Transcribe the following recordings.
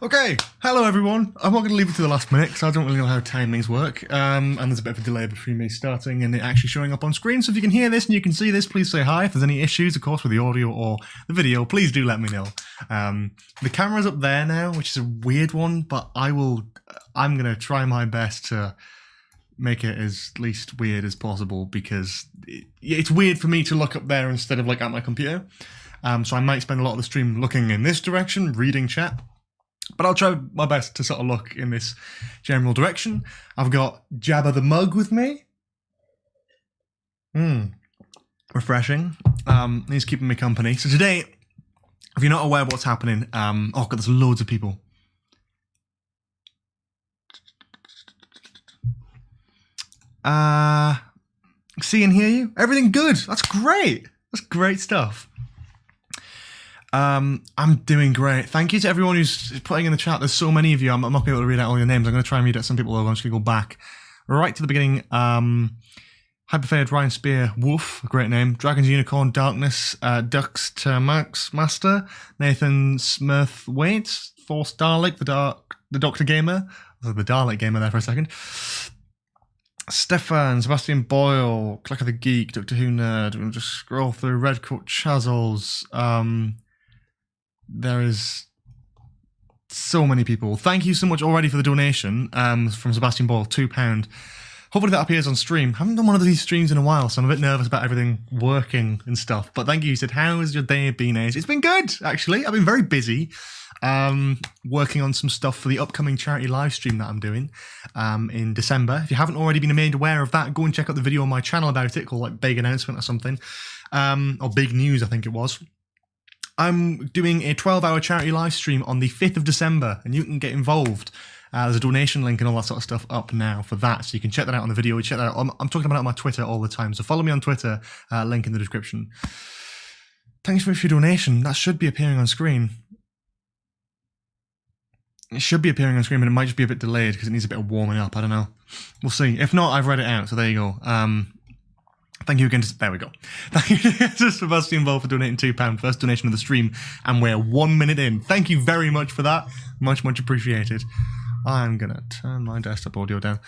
Okay, hello everyone. I'm not going to leave it to the last minute because I don't really know how timings work. And there's a bit of a delay between me starting and it actually showing up on screen. So if you can hear this and you can see this, please say hi. If there's any issues, of course, with the audio or the video, please do let me know. The camera's up there now, which is a weird one, but I'm going to try my best to make it as least weird as possible because it's weird for me to look up there instead of like at my computer. So I might spend a lot of the stream looking in this direction, reading chat. But I'll try my best to sort of look in this general direction. I've got Jabba the Mug with me. Refreshing. He's keeping me company. So today, if you're not aware of what's happening, oh god, there's loads of people. See and hear you? Everything good. That's great. That's great stuff. I'm doing great. Thank you to everyone who's putting in the chat. There's so many of you. I'm not going to be able to read out all your names. I'm going to try and read out some people. I'm just going to go back right to the beginning. Hyperfade, Ryan Spear, Wolf, a great name. Dragons, Unicorn, Darkness, Ducks to Max Master, Nathan Smurth Waite, Force Dalek, the Doctor Gamer. I was the Dalek Gamer there for a second. Stefan, Sebastian Boyle, Clack of the Geek, Doctor Who Nerd. We'll just scroll through. Redcoat Chazels. There is so many people. Thank you so much already for the donation from Sebastian Boyle, £2. Hopefully that appears on stream. I haven't done one of these streams in a while, so I'm a bit nervous about everything working and stuff. But thank you. He said, how has your day been, Ace? It's been good, actually. I've been very busy working on some stuff for the upcoming charity live stream that I'm doing in December. If you haven't already been made aware of that, go and check out the video on my channel about it called like Big Announcement or something. Or Big News, I think it was. I'm doing a 12-hour charity live stream on the 5th of December, and you can get involved. There's a donation link and all that sort of stuff up now for that, so you can check that out on the video. Check that out. I'm talking about it on my Twitter all the time, so follow me on Twitter, link in the description. Thanks for your donation. That should be appearing on screen. It should be appearing on screen, but it might just be a bit delayed because it needs a bit of warming up. I don't know. We'll see. If not, I've read it out, so there you go. Thank you again. There we go. Thank you to Sebastian Boyle for donating £2. First donation of the stream, and we're 1 minute in. Thank you very much for that. Much, much appreciated. I'm going to turn my desktop audio down.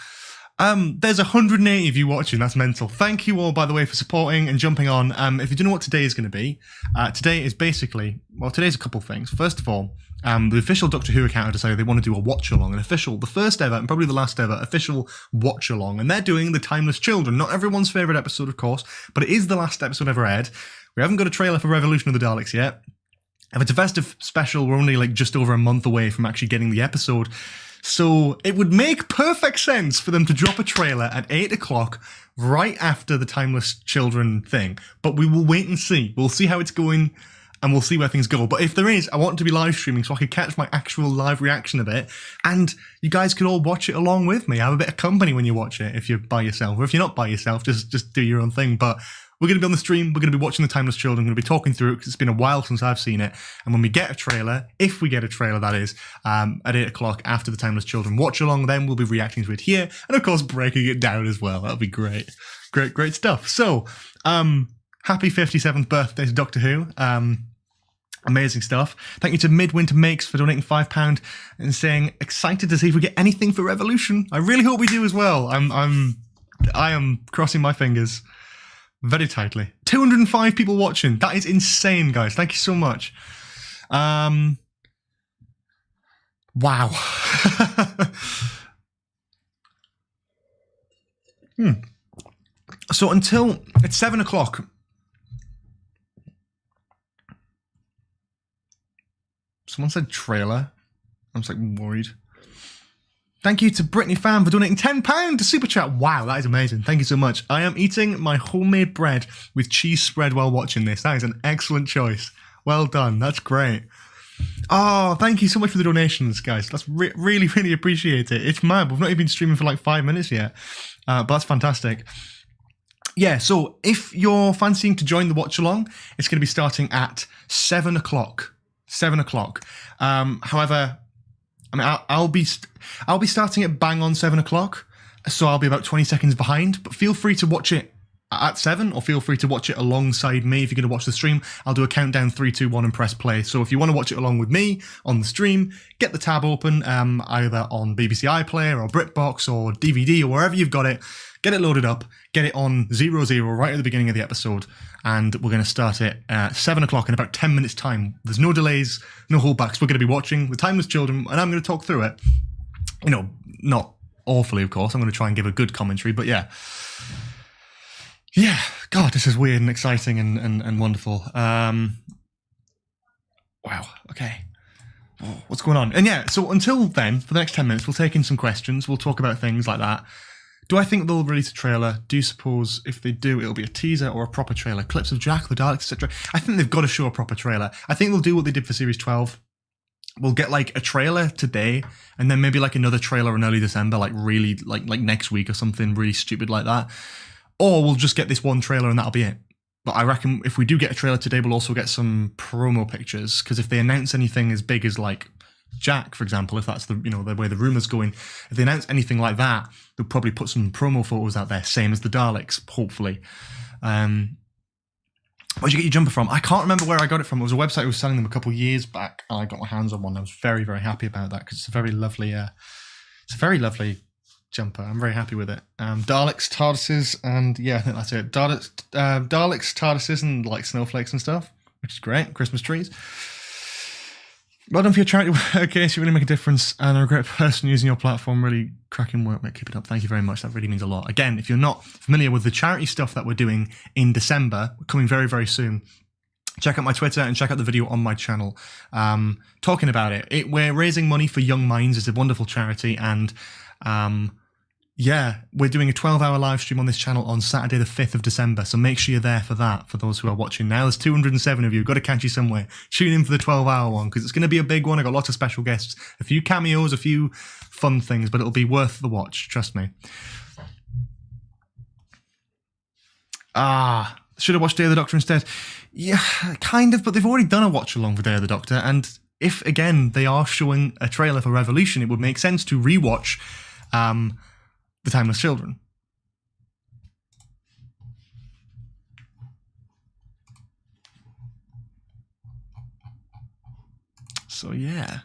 There's 180 of you watching. That's mental. Thank you all, by the way, for supporting and jumping on. If you don't know what today is going to be, today is basically, well, today's a couple things. First of all, the official Doctor Who account decided they want to do a watch-along, the first ever, and probably the last ever, official watch-along. And they're doing The Timeless Children. Not everyone's favourite episode, of course, but it is the last episode ever aired. We haven't got a trailer for Revolution of the Daleks yet. If it's a festive special, we're only like just over a month away from actually getting the episode. So it would make perfect sense for them to drop a trailer at 8 o'clock right after the Timeless Children thing. But we will wait and see. We'll see how it's going and we'll see where things go. But if there is, I want to be live streaming so I could catch my actual live reaction of it. And you guys could all watch it along with me. Have a bit of company when you watch it if you're by yourself. Or if you're not by yourself, just do your own thing. But we're going to be on the stream, we're going to be watching The Timeless Children, we're going to be talking through it because it's been a while since I've seen it. And when we get a trailer, if we get a trailer that is, at 8 o'clock after The Timeless Children watch along, then we'll be reacting to it here. And of course, breaking it down as well. That'll be great. Great, great stuff. So, happy 57th birthday to Doctor Who. Amazing stuff. Thank you to Midwinter Makes for donating £5 and saying, excited to see if we get anything for Revolution. I really hope we do as well. I am crossing my fingers. Very tightly. 205 people watching. That is insane, guys. Thank you so much. Wow. So until it's 7 o'clock. Someone said trailer. I'm just like worried. Thank you to Brittany Fan for donating £10 to Super Chat. Wow, that is amazing. Thank you so much. I am eating my homemade bread with cheese spread while watching this. That is an excellent choice. Well done. That's great. Oh, thank you so much for the donations, guys. That's really, really appreciate it. It's mad. We've not even been streaming for like 5 minutes yet. But that's fantastic. Yeah, so if you're fancying to join the watch-along, it's going to be starting at 7 o'clock. 7 o'clock. However, I mean, I'll be starting at bang on 7 o'clock, so I'll be about 20 seconds behind. But feel free to watch it at 7, or feel free to watch it alongside me. If you're going to watch the stream, I'll do a countdown 3, 2, 1 and press play. So if you want to watch it along with me on the stream, get the tab open, either on BBC iPlayer or BritBox or DVD or wherever you've got it. Get it loaded up, get it on 00 right at the beginning of the episode, and we're going to start it at 7 o'clock in about 10 minutes' time. There's no delays, no holdbacks. We're going to be watching The Timeless Children, and I'm going to talk through it. You know, not awfully, of course. I'm going to try and give a good commentary, but yeah. Yeah, God, this is weird and exciting and wonderful. Wow, okay. What's going on? And yeah, so until then, for the next 10 minutes, we'll take in some questions. We'll talk about things like that. Do I think they'll release a trailer? Do you suppose if they do, it'll be a teaser or a proper trailer? Clips of Jack, the Daleks, etc. I think they've got to show a proper trailer. I think they'll do what they did for Series 12. We'll get like a trailer today, and then maybe like another trailer in early December, like really like next week or something really stupid like that. Or we'll just get this one trailer and that'll be it. But I reckon if we do get a trailer today, we'll also get some promo pictures, because if they announce anything as big as like Jack, for example, if that's the the way the rumour's going, if they announce anything like that, they'll probably put some promo photos out there, same as the Daleks, hopefully. Where'd you get your jumper from? I can't remember where I got it from. It was a website who was selling them a couple of years back, and I got my hands on one. I was very, very happy about that, because it's a very lovely jumper. I'm very happy with it. Daleks, TARDISes, and yeah, I think that's it. Daleks, TARDISes, and like snowflakes and stuff, which is great. Christmas trees. Well done for your charity work, Case. You really make a difference, and I'm a great person using your platform. Really cracking work, mate. Keep it up. Thank you very much. That really means a lot. Again, if you're not familiar with the charity stuff that we're doing in December, coming very, very soon, check out my Twitter and check out the video on my channel talking about it. We're raising money for Young Minds. It's a wonderful charity, and yeah, we're doing a 12-hour live stream on this channel on Saturday the 5th of December, so make sure you're there for that, for those who are watching now. There's 207 of you. Got to catch you somewhere. Tune in for the 12-hour one, because it's going to be a big one. I got lots of special guests, a few cameos, a few fun things, but it'll be worth the watch, trust me. Should have watched Day of the Doctor instead. Yeah, kind of, but they've already done a watch-along for Day of the Doctor, and if, again, they are showing a trailer for Revolution, it would make sense to rewatch The Timeless Children. So yeah.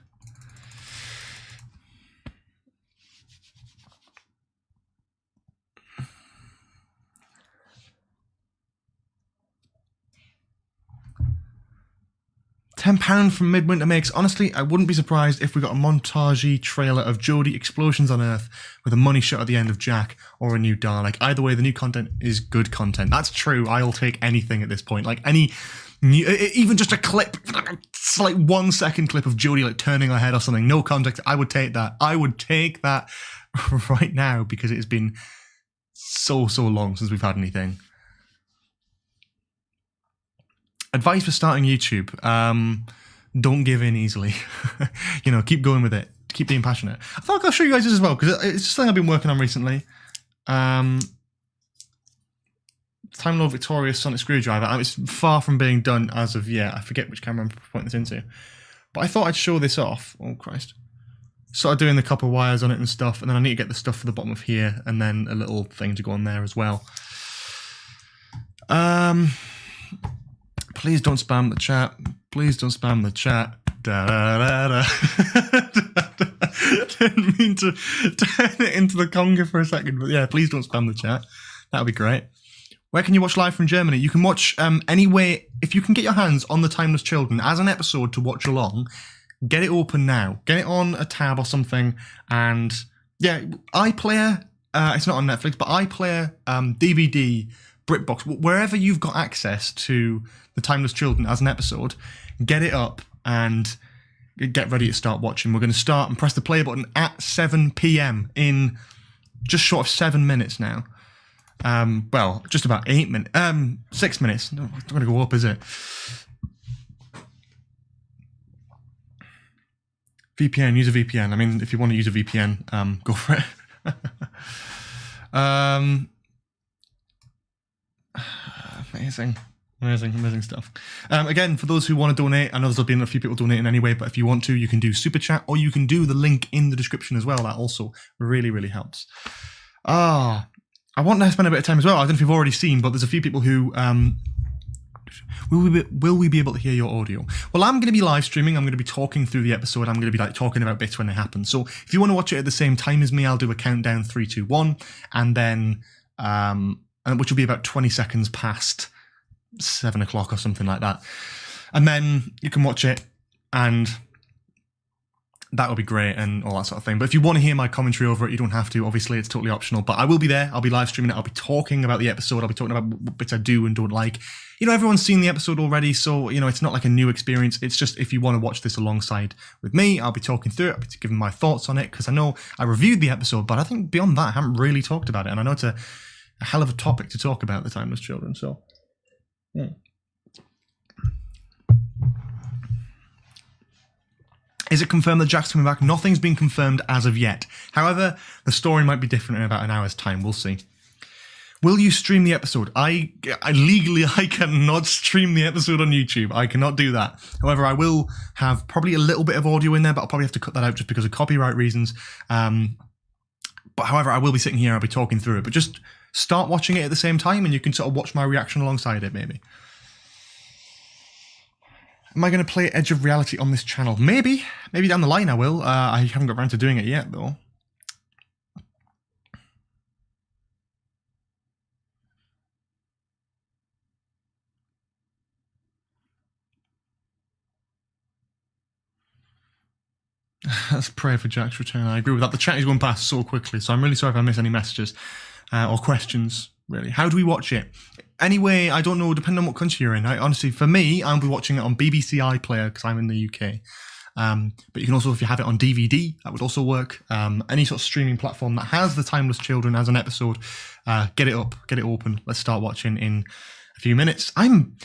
£10 from Midwinter makes, honestly, I wouldn't be surprised if we got a montagey trailer of Jodie Explosions on Earth with a money shot at the end of Jack, or a new Dalek. Either way, the new content is good content. That's true. I'll take anything at this point. Like any new, even just a clip, it's like 1 second clip of Jodie like turning her head or something. No context. I would take that. I would take that right now, because it has been so long since we've had anything. Advice for starting YouTube: don't give in easily. Keep going with it. Keep being passionate. I thought I'll show you guys this as well, because it's something I've been working on recently. Time Lord Victorious Sonic Screwdriver. It's far from being done as of yet. I forget which camera I'm pointing this into, but I thought I'd show this off. Oh Christ! Started doing the copper wires on it and stuff, and then I need to get the stuff for the bottom of here, and then a little thing to go on there as well. Please don't spam the chat. Please don't spam the chat. Didn't mean to turn it into the conga for a second, but yeah, please don't spam the chat. That would be great. Where can you watch live from Germany? You can watch anywhere. If you can get your hands on The Timeless Children as an episode to watch along, get it open now. Get it on a tab or something. And yeah, iPlayer, it's not on Netflix, but iPlayer, DVD, BritBox, wherever you've got access to The Timeless Children as an episode, get it up and get ready to start watching. We're going to start and press the play button at 7 p.m. in just short of 7 minutes now. Well, just about 8 minutes. 6 minutes. No, it's not going to go up, is it? VPN, use a VPN. I mean, if you want to use a VPN, go for it. Amazing stuff. Again, for those who want to donate, I know there's been a few people donating anyway, but if you want to, you can do Super Chat, or you can do the link in the description as well. That also really helps. I want to spend a bit of time as well. I don't know if you've already seen, but there's a few people who... Will we be able to hear your audio? Well, I'm going to be live streaming. I'm going to be talking through the episode. I'm going to be like talking about bits when they happen. So if you want to watch it at the same time as me, I'll do a countdown 3, 2, 1, and then which will be about 20 seconds past 7 o'clock or something like that. And then you can watch it, and that would be great and all that sort of thing. But if you want to hear my commentary over it, you don't have to. Obviously, it's totally optional. But I will be there. I'll be live streaming it. I'll be talking about the episode. I'll be talking about what bits I do and don't like. You know, everyone's seen the episode already, so, you know, it's not like a new experience. It's just if you want to watch this alongside with me, I'll be talking through it. I'll be giving my thoughts on it, because I know I reviewed the episode, but I think beyond that, I haven't really talked about it. And I know it's a hell of a topic to talk about, the Timeless Children, so... Yeah. Is it confirmed that Jack's coming back? Nothing's been confirmed as of yet. However, the story might be different in about an hour's time. We'll see. Will you stream the episode? I legally cannot stream the episode on YouTube. I cannot do that. However, I will have probably a little bit of audio in there, but I'll probably have to cut that out just because of copyright reasons. But however, I will be sitting here. I'll be talking through it. But just start watching it at the same time, and you can sort of watch my reaction alongside it, maybe. Am I going to play Edge of Reality on this channel? Maybe. Maybe down the line I will. I haven't got around to doing it yet, though. Let's pray for Jack's return. I agree with that. The chat is going past so quickly, so I'm really sorry if I miss any messages or questions, really. How do we watch it? Anyway, I don't know, depending on what country you're in. Honestly, for me, I'll be watching it on BBC iPlayer because I'm in the UK. But you can also, if you have it on DVD, that would also work. Any sort of streaming platform that has The Timeless Children as an episode, get it up, get it open. Let's start watching in a few minutes. I'm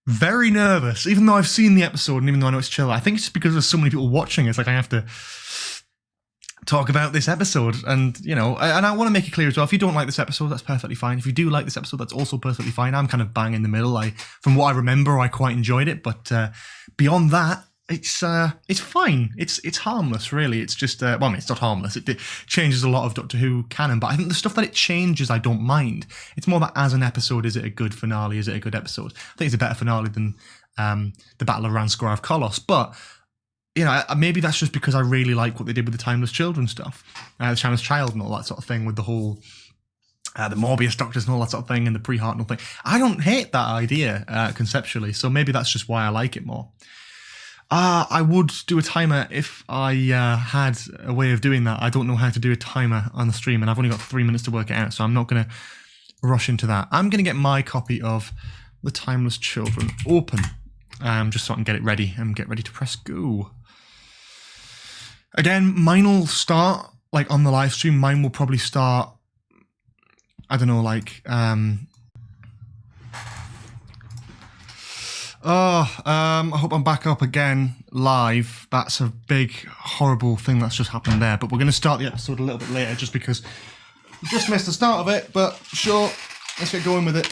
very nervous, even though I've seen the episode and even though I know it's chill. I think it's just because there's so many people watching. It's like I have to talk about this episode, and you know, and I want to make it clear as well, if you don't like this episode, that's perfectly fine. If you do like this episode, that's also perfectly fine. I'm kind of bang in the middle. From what I remember, I quite enjoyed it, but beyond that, it's fine. It's harmless, really. It's just well, I mean, it's not harmless. It changes a lot of Doctor Who canon, but I think the stuff that it changes, I don't mind. It's more that as an episode, is it a good finale? Is it a good episode? I think it's a better finale than the Battle of Ranskor of Kolos, but you know, maybe that's just because I really like what they did with the Timeless Children stuff, the Timeless Child and all that sort of thing, with the whole the Morbius Doctors and all that sort of thing, and the pre-Hartnell thing. I don't hate that idea conceptually, so maybe that's just why I like it more. I would do a timer if I had a way of doing that. I don't know how to do a timer on the stream, and I've only got 3 minutes to work it out, so I'm not going to rush into that. I'm going to get my copy of The Timeless Children open, just so I can get it ready and get ready to press go. Again, mine will start, like, on the live stream. Mine will probably start, I don't know, like, I hope I'm back up again live. That's a big, horrible thing that's just happened there. But we're going to start the episode a little bit later just because we just missed the start of it. But sure, let's get going with it.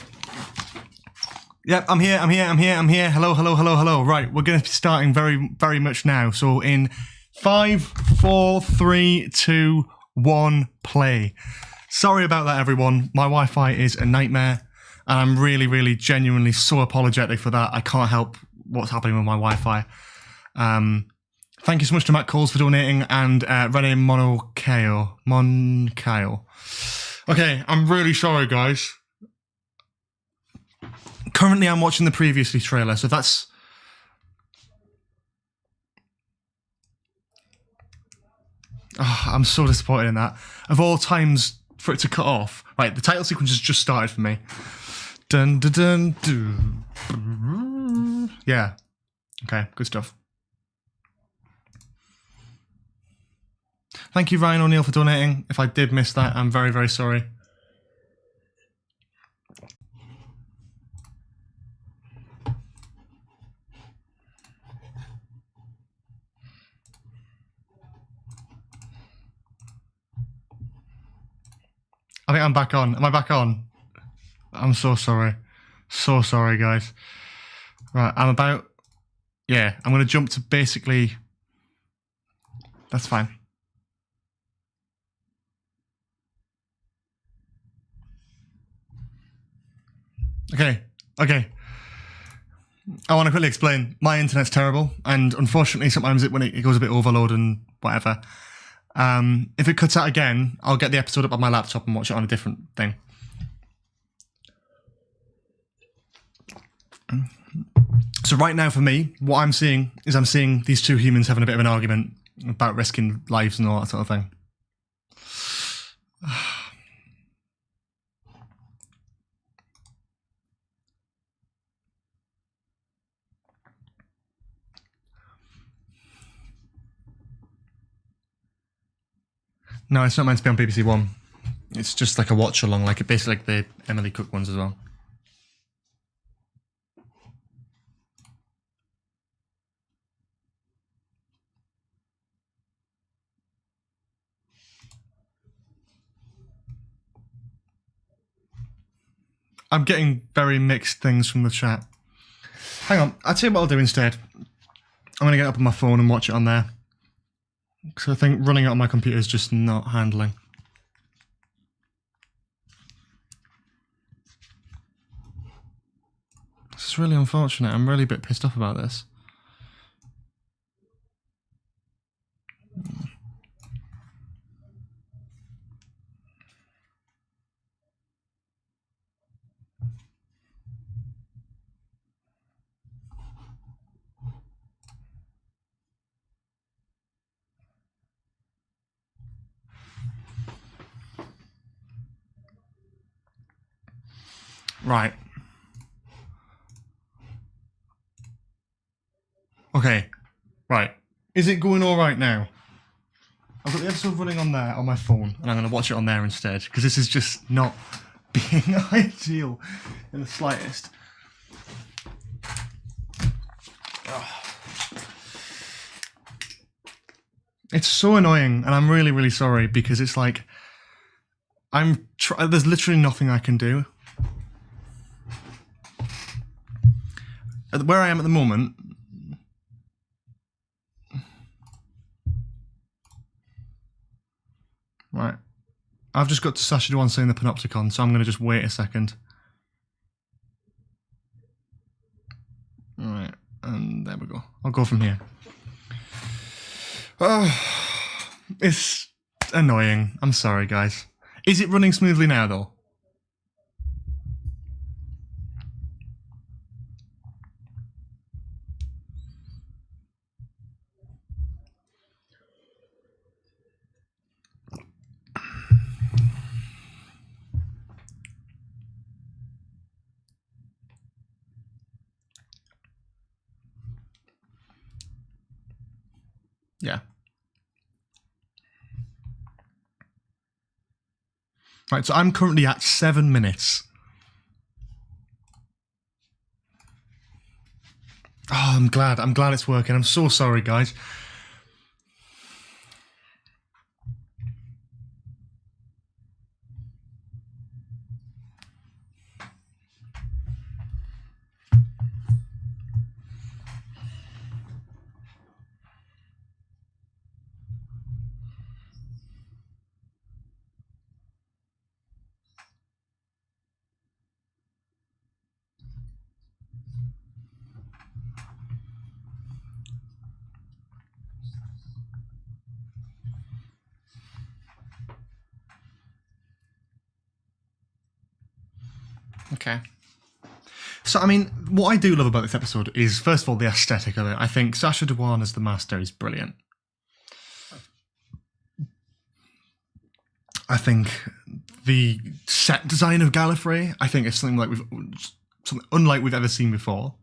Yep, I'm here. Hello. Right, we're going to be starting very, very much now. So in 5, 4, 3, 2, 1, play. Sorry about that, everyone. My Wi-Fi is a nightmare. And I'm really, really, genuinely so apologetic for that. I can't help what's happening with my Wi-Fi. Thank you so much to Matt Coles for donating, and Rene Moncayo. Okay, I'm really sorry, guys. Currently, I'm watching the previously trailer, so that's... Oh, I'm so disappointed in that. Of all times for it to cut off. Right, the title sequence has just started for me. Dun dun dun dun. Yeah. Okay, good stuff. Thank you, Ryan O'Neill, for donating. If I did miss that, I'm very, very sorry. I think I'm back on. Am I back on? I'm so sorry. So sorry, guys. Right, I'm about... Yeah, I'm going to jump to basically... That's fine. Okay. I want to quickly explain. My internet's terrible, and unfortunately, sometimes when it goes a bit overload and whatever. If it cuts out again, I'll get the episode up on my laptop and watch it on a different thing. So right now for me, what I'm seeing is these two humans having a bit of an argument about risking lives and all that sort of thing. No, it's not meant to be on BBC One. It's just like a watch along, basically like the Emily Cook ones as well. I'm getting very mixed things from the chat. Hang on, I'll tell you what I'll do instead. I'm going to get up on my phone and watch it on there. Because I think running it on my computer is just not handling. This is really unfortunate. I'm really a bit pissed off about this. Right. Okay. Right. Is it going all right now? I've got the episode running on there on my phone, and I'm going to watch it on there instead, because this is just not being ideal in the slightest. Oh. It's so annoying, and I'm really, really sorry, because it's like, there's literally nothing I can do. Where I am at the moment, right, I've just got to Sacha Dhawan saying the Panopticon, so I'm going to just wait a second. Right, and there we go. I'll go from here. Oh, it's annoying. I'm sorry, guys. Is it running smoothly now, though? Yeah. Right, so I'm currently at 7 minutes. Oh, I'm glad it's working. I'm so sorry, guys. Okay. So, I mean, what I do love about this episode is, first of all, the aesthetic of it. I think Sacha Dhawan as the Master is brilliant. I think the set design of Gallifrey, I think, is something unlike we've ever seen before.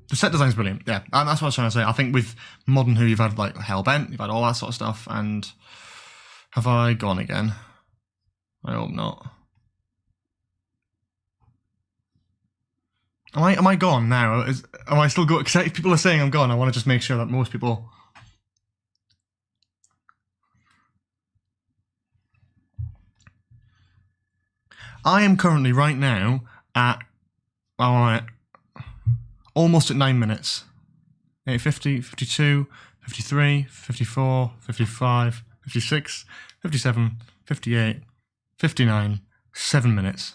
The set design's brilliant, yeah. And that's what I was trying to say. I think with Modern Who, you've had like Hellbent, you've had all that sort of stuff, and have I gone again? I hope not. Am I gone now? Am I still going? Because if people are saying I'm gone, I want to just make sure that most people. I am currently right now at, alright, almost at 9 minutes. 8:50, 52, 53, 54, 55, 56, 57, 58, 59, 7 minutes.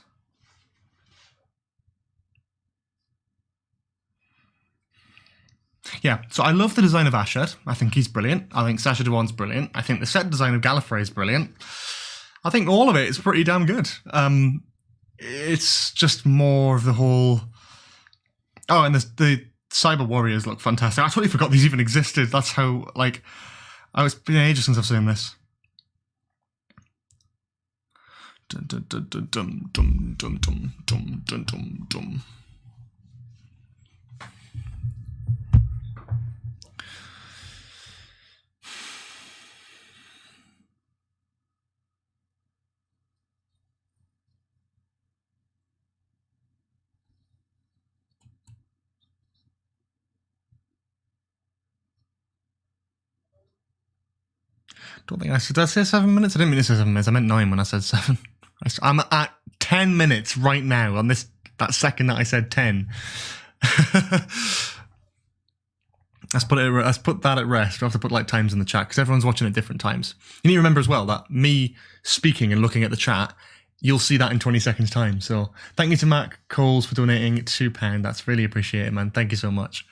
Yeah, so I love the design of Aarstad. I think he's brilliant. I think Sacha Dhawan's brilliant. I think the set design of Gallifrey is brilliant. I think all of it is pretty damn good. It's just more of the whole... Oh, and the Cyber Warriors look fantastic. I totally forgot these even existed. That's how, like... It's been ages since I've seen this. Dun, dun, dun, dun, dun, dun, dun, dun, dun, dun, dun, dun. Don't think I said... Did I say 7 minutes? I didn't mean to say 7 minutes. I meant 9 when I said 7. I'm at 10 minutes right now on that second that I said 10. Let's put that at rest. We'll have to put like times in the chat because everyone's watching at different times. You need to remember as well that me speaking and looking at the chat, you'll see that in 20 seconds time. So thank you to Matt Coles for donating £2. That's really appreciated, man. Thank you so much.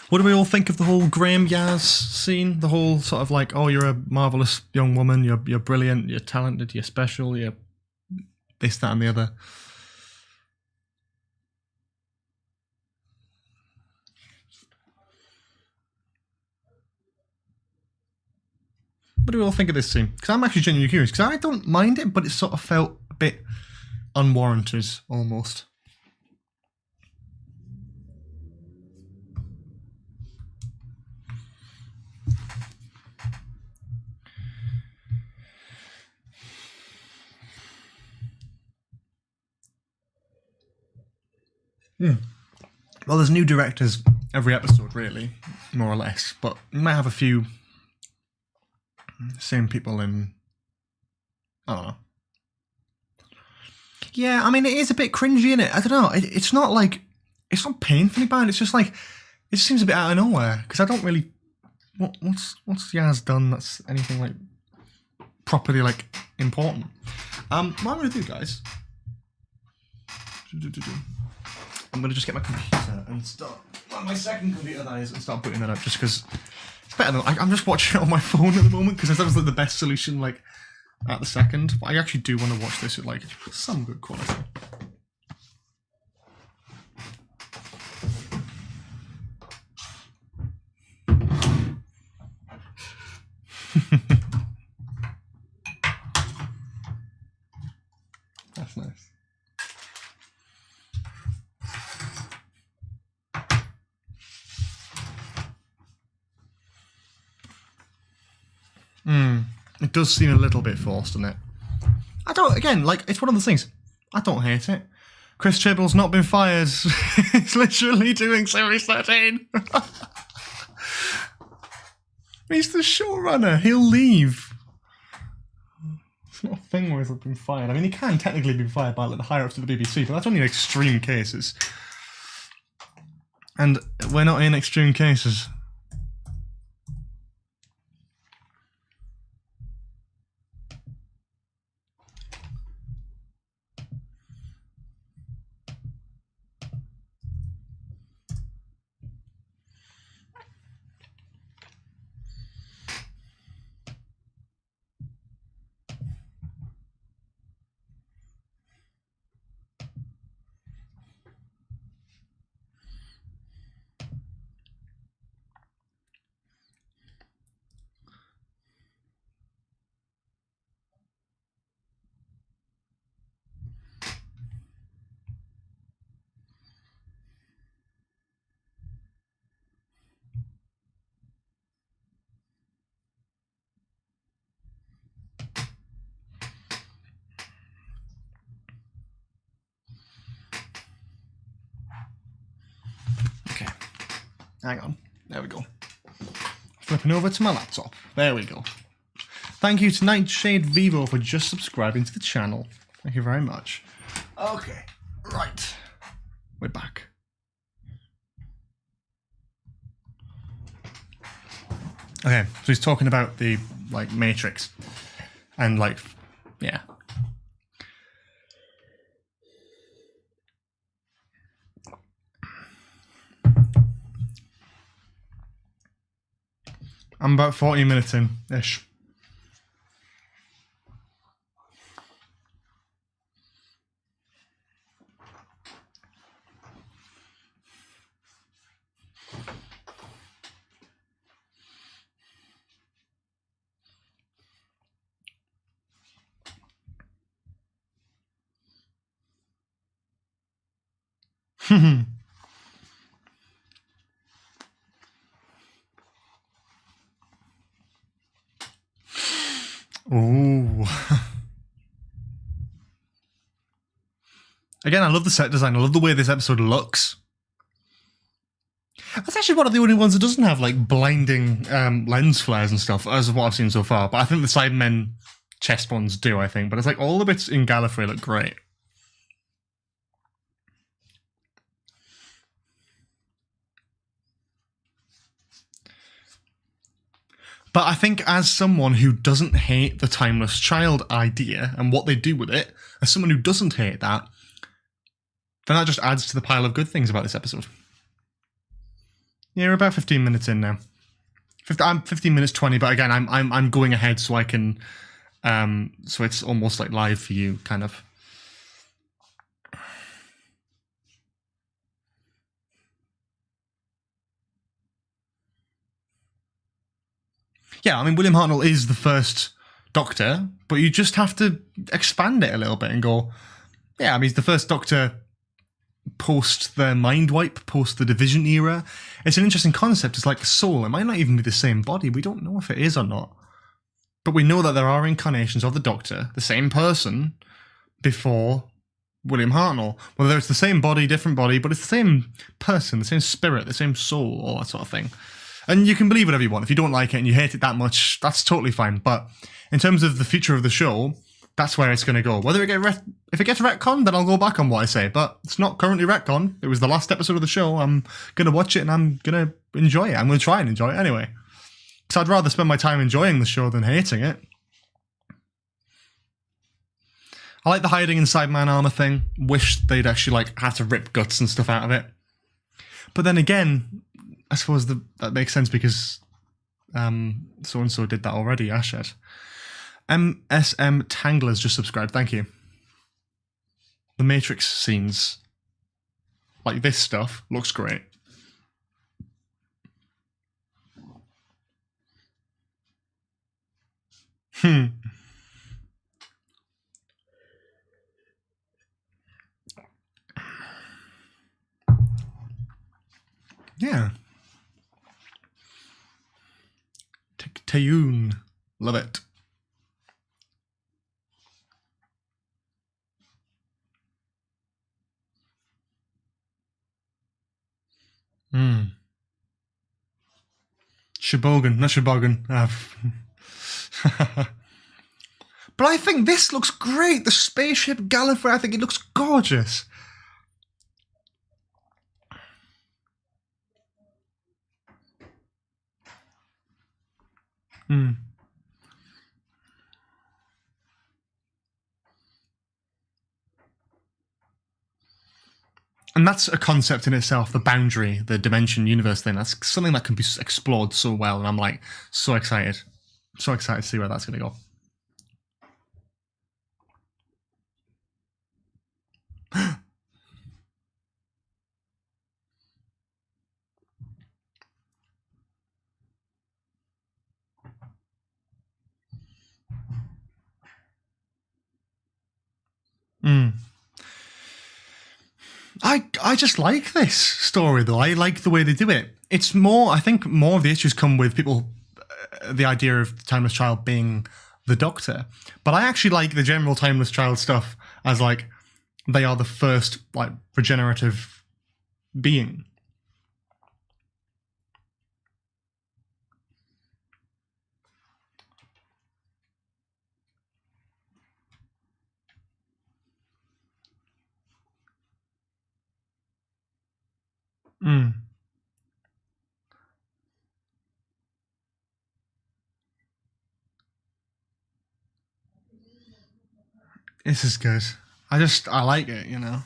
What do we all think of the whole Graham Yaz scene? The whole sort of like, oh, you're a marvellous young woman, you're brilliant, you're talented, you're special, you're this, that and the other. What do we all think of this scene? Because I'm actually genuinely curious, because I don't mind it, but it sort of felt a bit unwarranted, almost. Well, there's new directors every episode, really, more or less. But you might have a few same people in... I don't know. Yeah, I mean, it is a bit cringy, isn't it? I don't know. It's not like... It's not painfully bad. It's just like... It just seems a bit out of nowhere. Because I don't really... What's Yaz done that's anything, like, properly, like, important? What I'm going to do, guys... I'm going to just get my computer and start... my second computer, that is, and start putting that up, just because it's better than... I'm just watching it on my phone at the moment, because that was like the best solution, like, at the second. But I actually do want to watch this at, like, some good quality. That's nice. It does seem a little bit forced, doesn't it? I don't, again, like, it's one of those things. I don't hate it. Chris Chibble's not been fired. He's literally doing Series 13. He's the showrunner. He'll leave. It's not a thing where he's been fired. I mean, he can technically be fired by like, the higher-ups of the BBC, but that's only in extreme cases. And we're not in extreme cases. Hang on. There we go. Flipping over to my laptop. There we go. Thank you to Nightshade Vivo for just subscribing to the channel. Thank you very much. Okay, right. We're back. Okay, so he's talking about the, like, Matrix. And, like, yeah. I'm about 40 minutes in-ish. Ooh. Again, I love the set design. I love the way this episode looks. That's actually one of the only ones that doesn't have, like, blinding lens flares and stuff, as of what I've seen so far. But I think the Sidemen chest ones do, I think. But it's like all the bits in Gallifrey look great. But I think as someone who doesn't hate the Timeless Child idea and what they do with it, as someone who doesn't hate that, then that just adds to the pile of good things about this episode. Yeah, we're about 15 minutes in now. I'm 15 minutes 20, but again, I'm going ahead so I can, so it's almost like live for you, kind of. Yeah, I mean, William Hartnell is the first Doctor, but you just have to expand it a little bit and go, yeah, I mean, he's the first Doctor post the mind wipe, post the division era. It's an interesting concept. It's like a soul. It might not even be the same body. We don't know if it is or not. But we know that there are incarnations of the Doctor, the same person, before William Hartnell. Whether it's the same body, different body, but it's the same person, the same spirit, the same soul, all that sort of thing. And you can believe whatever you want. If you don't like it and you hate it that much, that's totally fine. But in terms of the future of the show, that's where it's going to go. Whether it if it gets retconned, then I'll go back on what I say. But it's not currently retconned. It was the last episode of the show. I'm going to watch it and I'm going to enjoy it. I'm going to try and enjoy it anyway. Because I'd rather spend my time enjoying the show than hating it. I like the hiding inside man armor thing. Wish they'd actually like had to rip guts and stuff out of it. But then again, I suppose that makes sense because so-and-so did that already, Aarstad. MSM Tangler's just subscribed, thank you. The Matrix scenes, like this stuff, looks great. Yeah. Tayoon. Love it. Shebogan, not Shebogan. But I think this looks great. The spaceship Gallifrey, I think it looks gorgeous. And that's a concept in itself, the boundary, the dimension, universe thing. That's something that can be explored so well, and I'm like so excited. So excited to see where that's going to go. I just like this story, though. I like the way they do it. It's more, I think more of the issues come with people, the idea of the Timeless Child being the Doctor. But I actually like the general Timeless Child stuff as, like, they are the first, like, regenerative being. This is good. I like it, you know.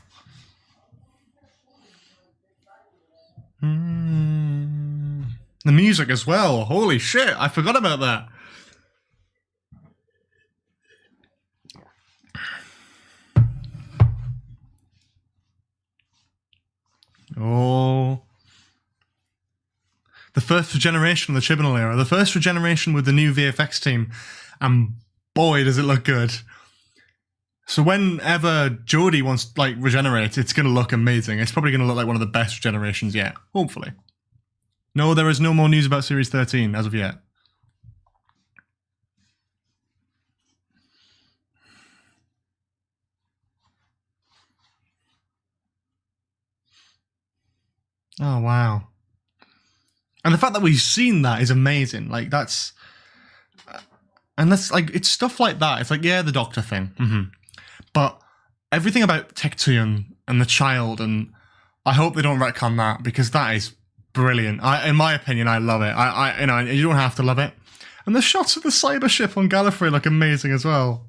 The music as well. Holy shit, I forgot about that. Oh. The first regeneration of the Chibnall era. The first regeneration with the new VFX team. And boy, does it look good. So whenever Jodie wants, like, regenerate, it's going to look amazing. It's probably going to look like one of the best regenerations yet. Hopefully. No, there is no more news about Series 13 as of yet. Oh, wow. And the fact that we've seen that is amazing. Like, that's... And that's, like, it's stuff like that. It's like, yeah, the Doctor thing. But everything about Tectuyun and the child, and I hope they don't retcon that, because that is brilliant. In my opinion, I love it. You know, you don't have to love it. And the shots of the cyber ship on Gallifrey look amazing as well.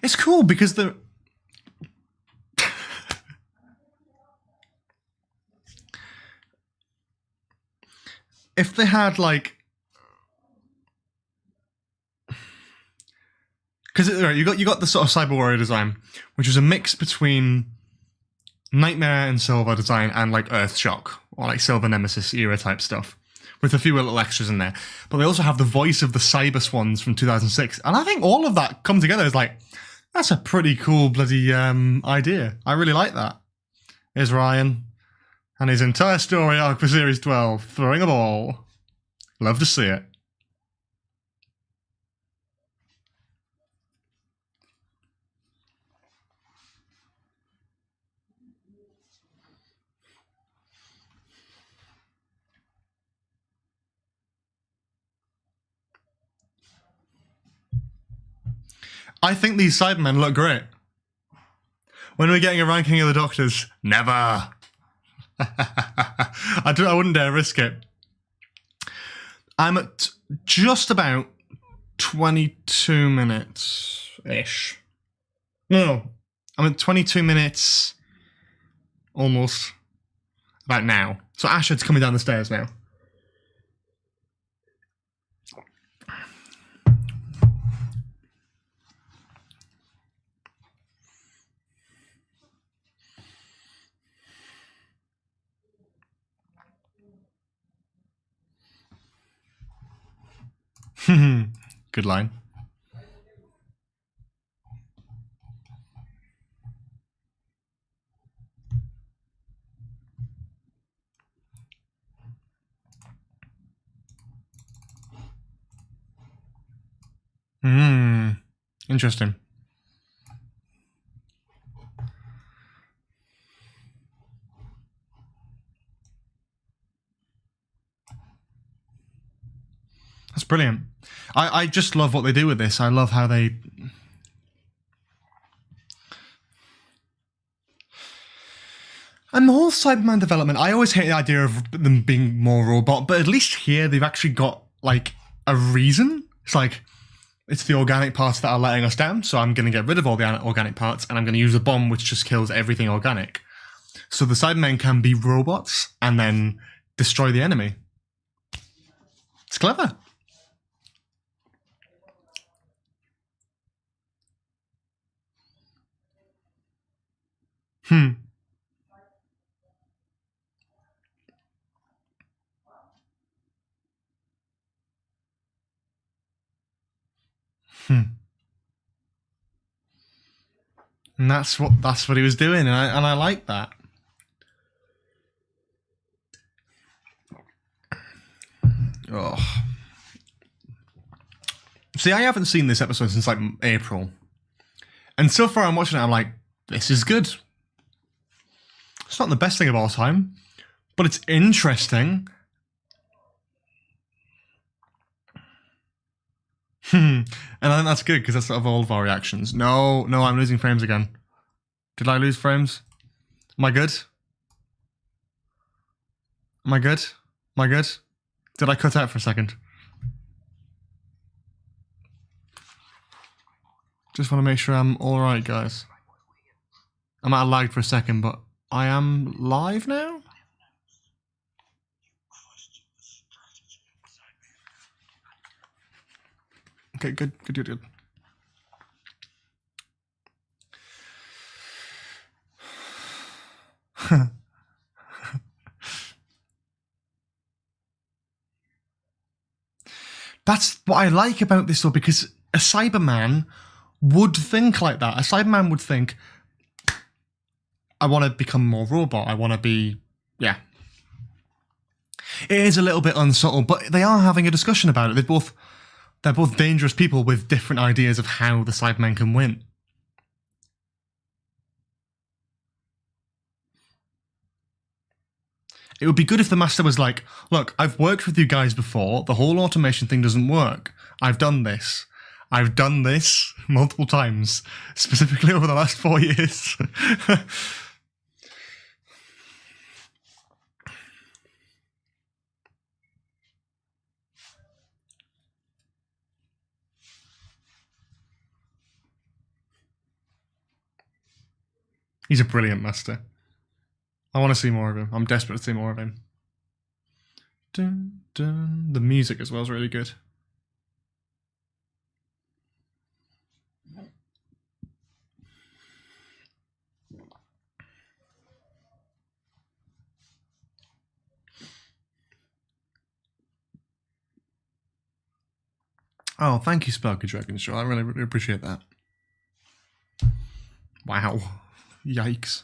It's cool because the... if they had, like... Because you got the sort of Cyber Warrior design, which was a mix between Nightmare and Silver design and, like, Earthshock, or, like, Silver Nemesis era type stuff, with a few little extras in there. But they also have the voice of the Cyber Swans from 2006, and I think all of that come together is like... That's a pretty cool bloody idea. I really like that. Here's Ryan and his entire story arc for Series 12, throwing a ball. Love to see it. I think these Cybermen look great. When are we getting a ranking of the Doctors? Never. I wouldn't dare risk it. I'm at just about 22 minutes-ish. No, I'm at 22 minutes almost about now. So Ashad's coming down the stairs now. Good line. Interesting. That's brilliant. I just love what they do with this. I love how they... And the whole Cyberman development, I always hate the idea of them being more robot, but at least here they've actually got, like, a reason. It's like, it's the organic parts that are letting us down, so I'm going to get rid of all the organic parts, and I'm going to use a bomb which just kills everything organic. So the Cybermen can be robots, and then destroy the enemy. It's clever. And that's what he was doing, and I like that. Oh. See, I haven't seen this episode since like April. And so far I'm watching it, I'm like, this is good. It's not the best thing of all time, But it's interesting. And I think that's good because that's sort of all of our reactions. No, I'm losing frames again. Did I lose frames? Am I good? Am I good? Am I good? Did I cut out for a second? Just want to make sure I'm alright, guys. I might have lagged for a second, but I am live now? Okay, good. That's what I like about this, though, because a Cyberman would think like that. A Cyberman would think, I want to become more robot. I want to be, yeah. It is a little bit unsubtle, but they are having a discussion about it. They're both dangerous people with different ideas of how the Cybermen can win. It would be good if the Master was like, look, I've worked with you guys before. The whole automation thing doesn't work. I've done this. I've done this multiple times, specifically over the last 4 years. He's a brilliant Master. I want to see more of him. I'm desperate to see more of him. Dun, dun. The music as well is really good. Oh, thank you, Sparky Dragon Show. I really, really appreciate that. Wow. Yikes.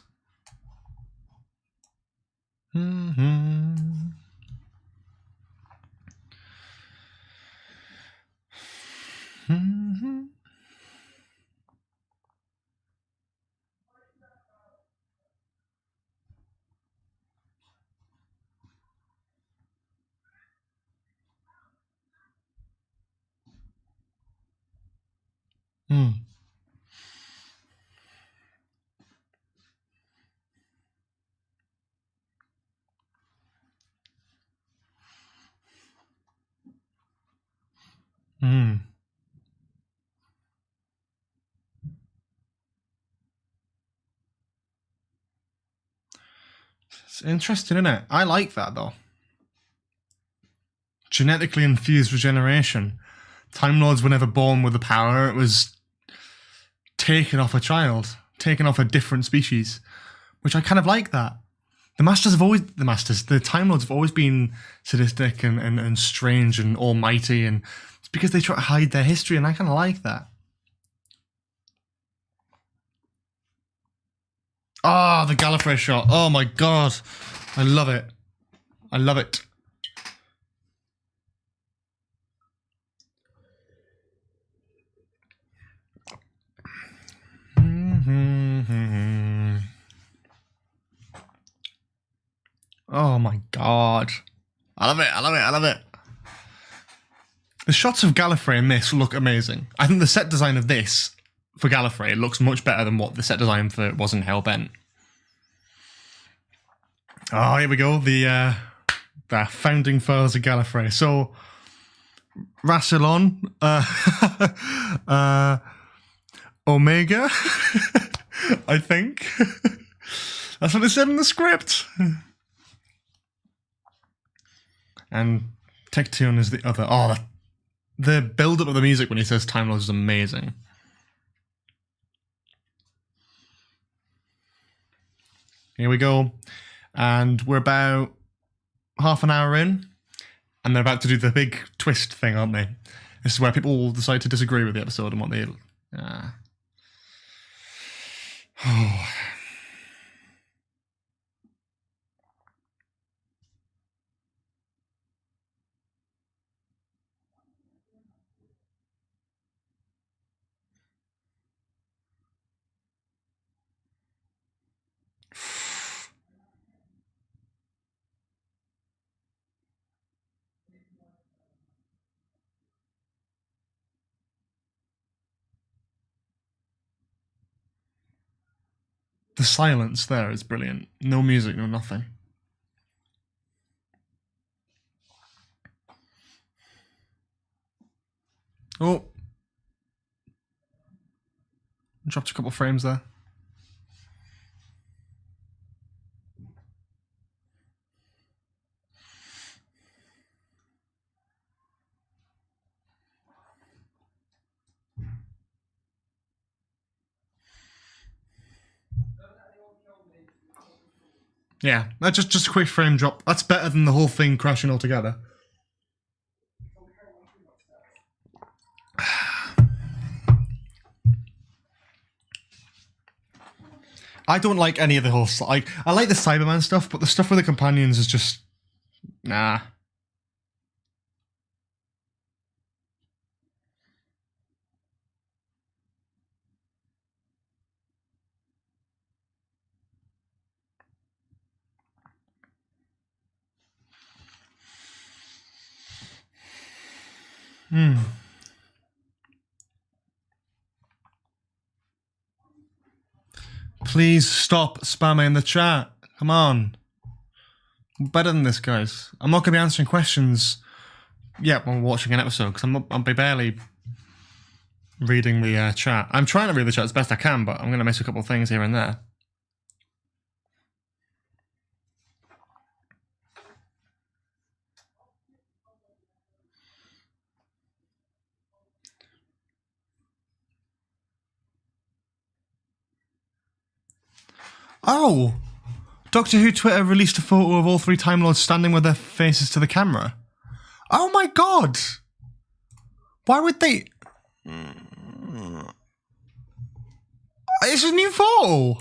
It's interesting, isn't it? I like that, though. Genetically infused regeneration. Time Lords were never born with the power. It was taken off a child, taken off a different species, which I kind of like that. The Time Lords have always been sadistic and strange and almighty, and it's because they try to hide their history, and I kind of like that. Ah, the Gallifrey shot. Oh my god. I love it. I love it. Oh my god. I love it. I love it. I love it. The shots of Gallifrey in this look amazing. I think the set design of this for Gallifrey looks much better than what the set design for was in Hellbent. Oh, here we go. The founding fathers of Gallifrey. So, Rassilon, Omega, I think. That's what it said in the script. And Tecteon is the other. Oh, the build-up of the music when he says Time Lords is amazing. Here we go. And we're about half an hour in, and they're about to do the big twist thing, aren't they? This is where people will decide to disagree with the episode and what they... Oh. The silence there is brilliant. No music, no nothing. Oh. Dropped a couple frames there. Yeah, that's just a quick frame drop. That's better than the whole thing crashing altogether. I don't like any of the whole... Like, I like the Cyberman stuff, but the stuff with the companions is just... Nah. Please stop spamming the chat. Come on. I'm better than this, guys. I'm not going to be answering questions yet when we're watching an episode, because I'll be barely reading the chat. I'm trying to read the chat as best I can, but I'm going to miss a couple of things here and there. Oh! Doctor Who Twitter released a photo of all three Time Lords standing with their faces to the camera. Oh my god! Why would they... It's a new photo!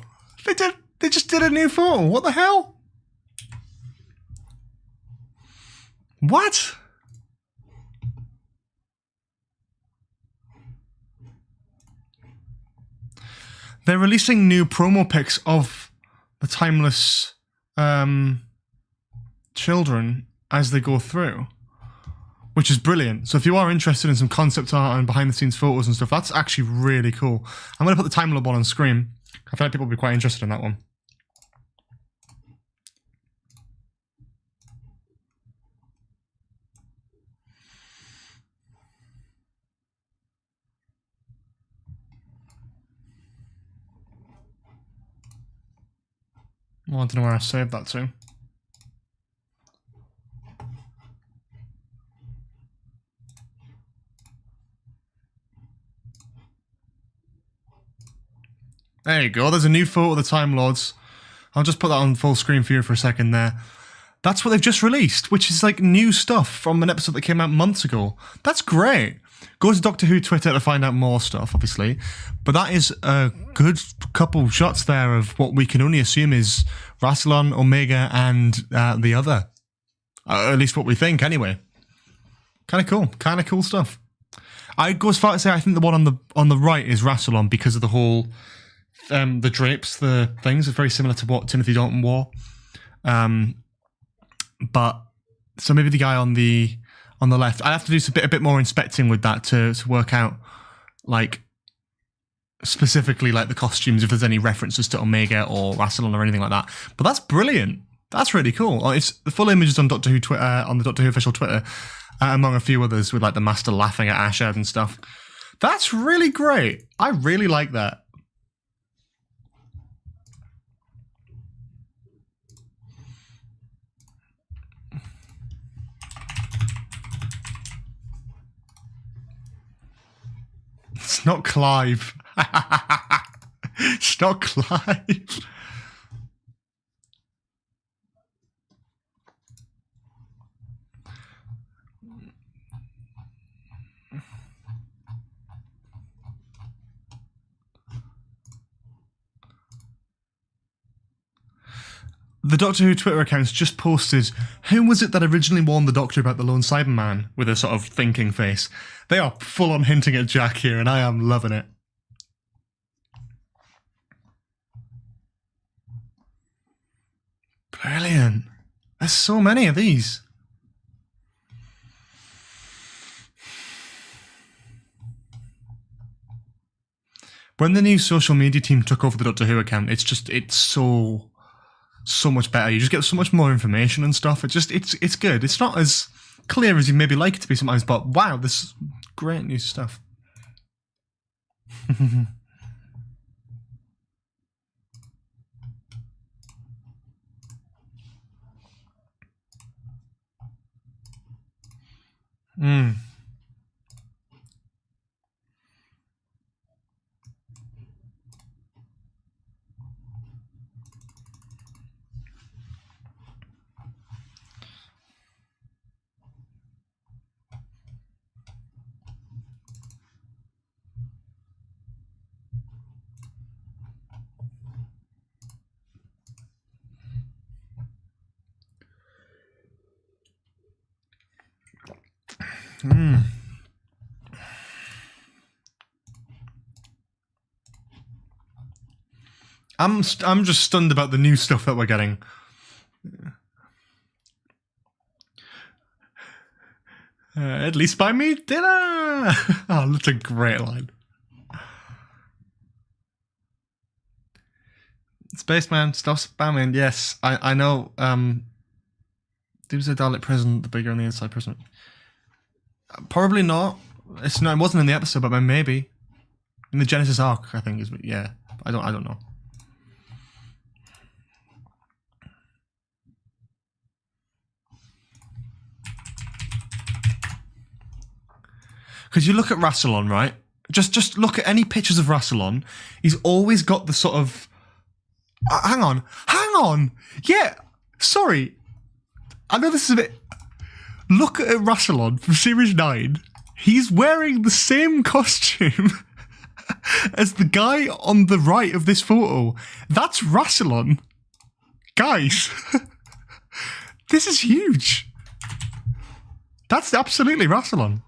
They just did a new photo. What the hell? What? They're releasing new promo pics of the timeless children as they go through, which is brilliant. So if you are interested in some concept art and behind the scenes photos and stuff, that's actually really cool. I'm going to put the Time Lord one on screen. I feel like people will be quite interested in that one. I want to know where I saved that to. There you go. There's a new photo of the Time Lords. I'll just put that on full screen for you for a second there. That's what they've just released, which is like new stuff from an episode that came out months ago. That's great. Go to Doctor Who Twitter to find out more stuff, obviously. But that is a good couple shots there of what we can only assume is Rassilon, Omega, and the other. At least what we think, anyway. Kind of cool. Kind of cool stuff. I'd go as far to say I think the one on the right is Rassilon because of the whole... the drapes, the things are very similar to what Timothy Dalton wore. But so maybe the guy on the left, I have to do a bit more inspecting with that to work out like specifically like the costumes, if there's any references to Omega or Rassilon or anything like that. But that's brilliant. That's really cool. It's the full images on Doctor Who Twitter, on the Doctor Who official Twitter, among a few others with like the Master laughing at Aarstad and stuff. That's really great. I really like that. It's not Clive. It's not Clive. The Doctor Who Twitter accounts just posted, who was it that originally warned the Doctor about the lone Cyberman with a sort of thinking face? They are full on hinting at Jack here, and I am loving it. Brilliant. There's so many of these. When the new social media team took over the Doctor Who account, it's so much better. You just get so much more information and stuff. It's good. It's not as clear as you maybe like it to be sometimes, but wow, this is great new stuff. I'm just stunned about the new stuff that we're getting. At least buy me dinner. Oh, that's a great line. Spaceman, stop spamming. Yes, I know. There was a Dalek present, the bigger on the inside present. Probably not. It wasn't in the episode, but maybe in the Genesis arc. I think is. Yeah, I don't know. Because you look at Rassilon, right? Just look at any pictures of Rassilon. He's always got the sort of. Hang on. Yeah, sorry. I know this is a bit. Look at Rassilon from Series 9. He's wearing the same costume as the guy on the right of this photo. That's Rassilon. Guys, this is huge. That's absolutely Rassilon.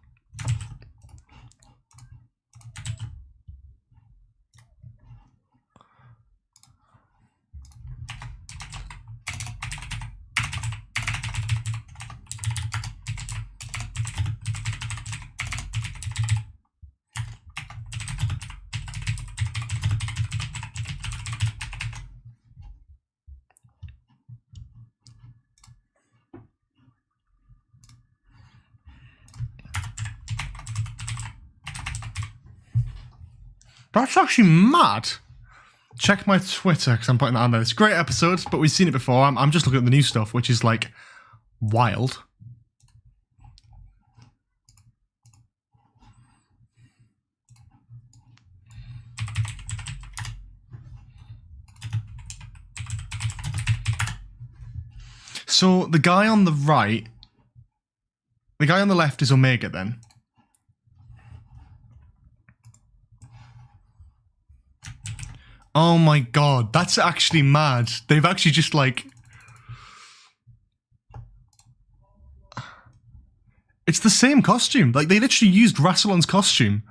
That's actually mad. Check my Twitter, because I'm putting that on there. It's a great episode, but we've seen it before. I'm just looking at the new stuff, which is, like, wild. So, the guy on the right... The guy on the left is Omega, then. Oh my god, that's actually mad. They've actually just like... It's the same costume. Like, they literally used Rassilon's costume.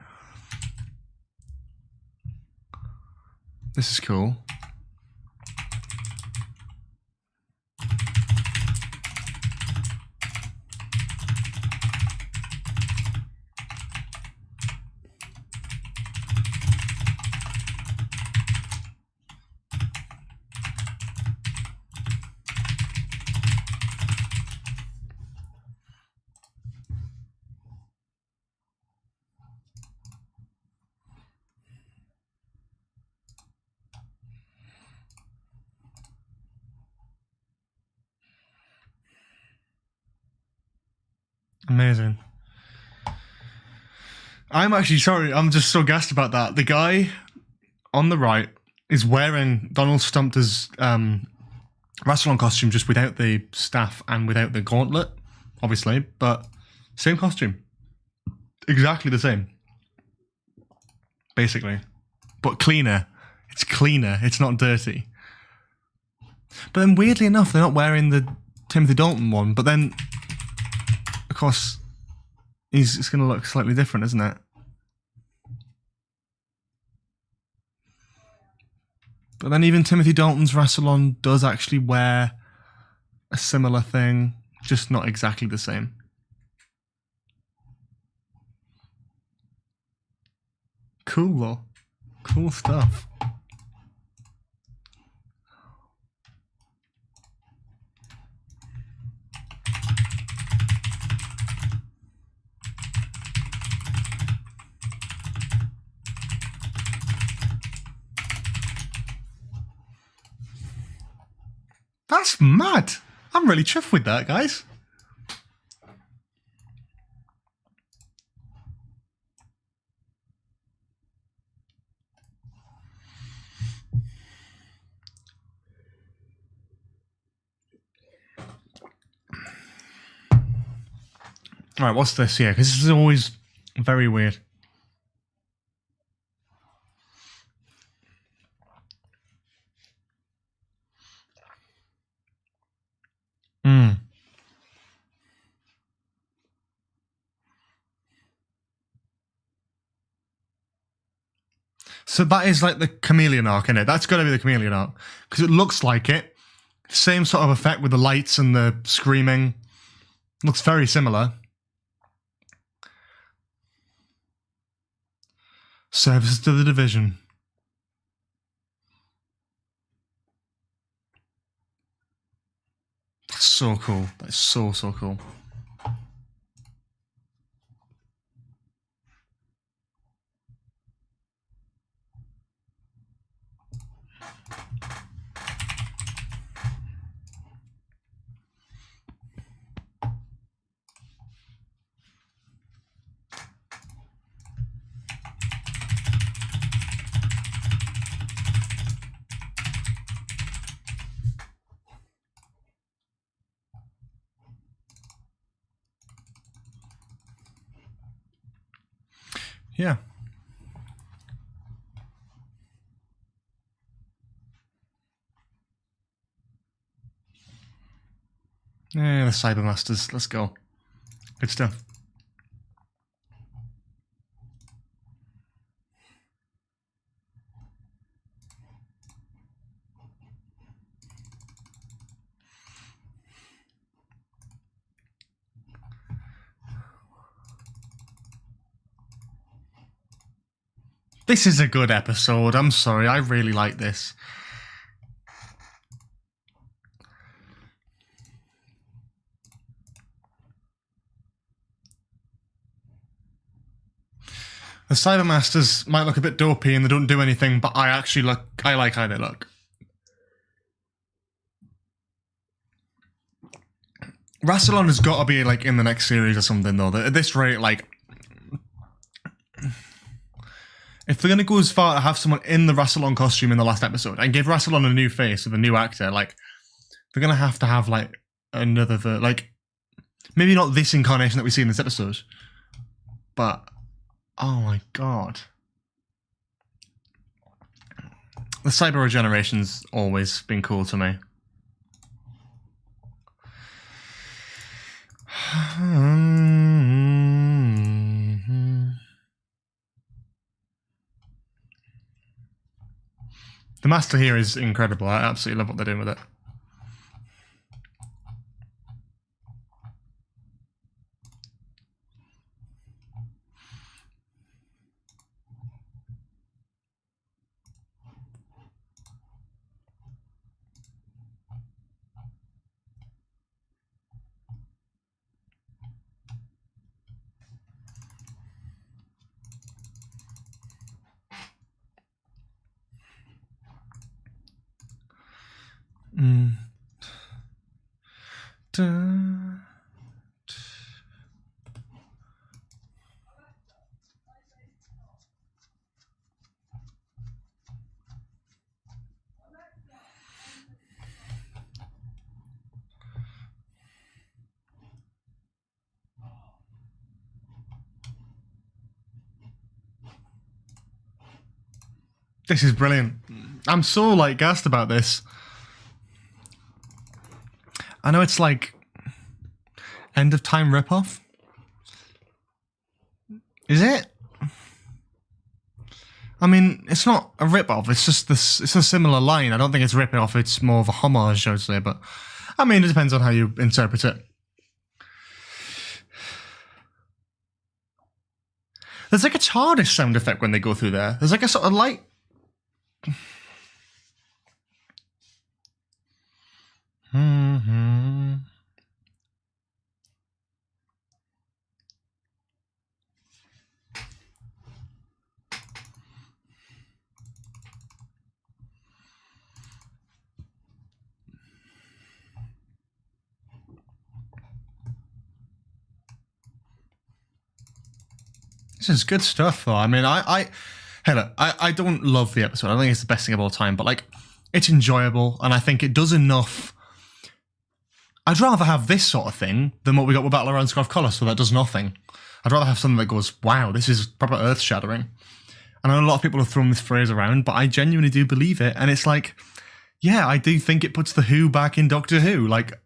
This is cool. Amazing. I'm actually sorry, I'm just so gassed about that. The guy on the right is wearing Donald Stumpter's Rassilon costume, just without the staff and without the gauntlet, obviously, but same costume. Exactly the same. Basically. But cleaner. It's cleaner, it's not dirty. But then weirdly enough, they're not wearing the Timothy Dalton one, but then... Of course, it's going to look slightly different, isn't it? But then even Timothy Dalton's Rassilon does actually wear a similar thing, just not exactly the same. Cool, though. Cool stuff. That's mad. I'm really chuffed with that, guys. All right, what's this here? Because this is always very weird. So that is like the chameleon arc, isn't it? That's got to be the chameleon arc. Because it looks like it. Same sort of effect with the lights and the screaming. Looks very similar. Services to the division. That's so cool. That's so cool. Yeah. Yeah, the Cybermasters. Let's go. Good stuff. This is a good episode. I'm sorry. I really like this. The Cybermasters might look a bit dopey and they don't do anything, but I like how they look. Rassilon has got to be like in the next series or something though. At this rate, like, if they're going to go as far to have someone in the Rassilon costume in the last episode and give Rassilon a new face with a new actor, like, they're going to have like another, like, maybe not this incarnation that we see in this episode, but oh my god. The cyber regeneration's always been cool to me. The master here is incredible. I absolutely love what they're doing with it. This is brilliant. I'm so like gassed about this. I know it's like end of time ripoff. Is it? I mean, it's not a ripoff. It's just this. It's a similar line. I don't think it's ripping off. It's more of a homage, I would say. But I mean, it depends on how you interpret it. There's like a TARDIS sound effect when they go through there. There's like a sort of light This is good stuff, though. I mean, hey, look, I don't love the episode. I don't think it's the best thing of all time, but like, it's enjoyable, and I think it does enough. I'd rather have this sort of thing than what we got with Battle Around Scarf Collar, so that does nothing. I'd rather have something that goes, wow, this is proper earth-shattering. And I know a lot of people have thrown this phrase around, but I genuinely do believe it. And it's like, yeah, I do think it puts the Who back in Doctor Who. Like,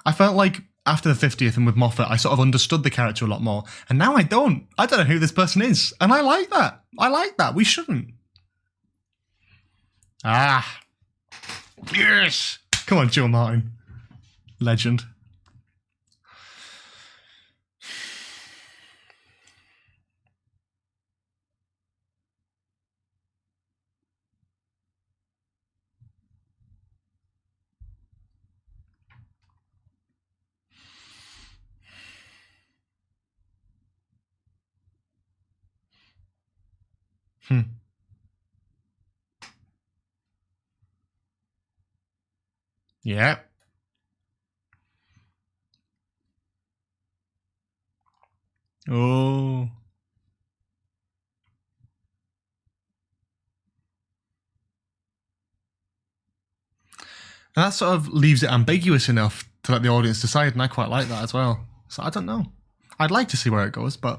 I felt like after the 50th and with Moffat, I sort of understood the character a lot more. And now I don't. I don't know who this person is. And I like that. I like that. We shouldn't. Ah. Yes. Come on, Joe Martin. Legend. Yeah. Oh. And that sort of leaves it ambiguous enough to let the audience decide, and I quite like that as well. So I don't know. I'd like to see where it goes, but...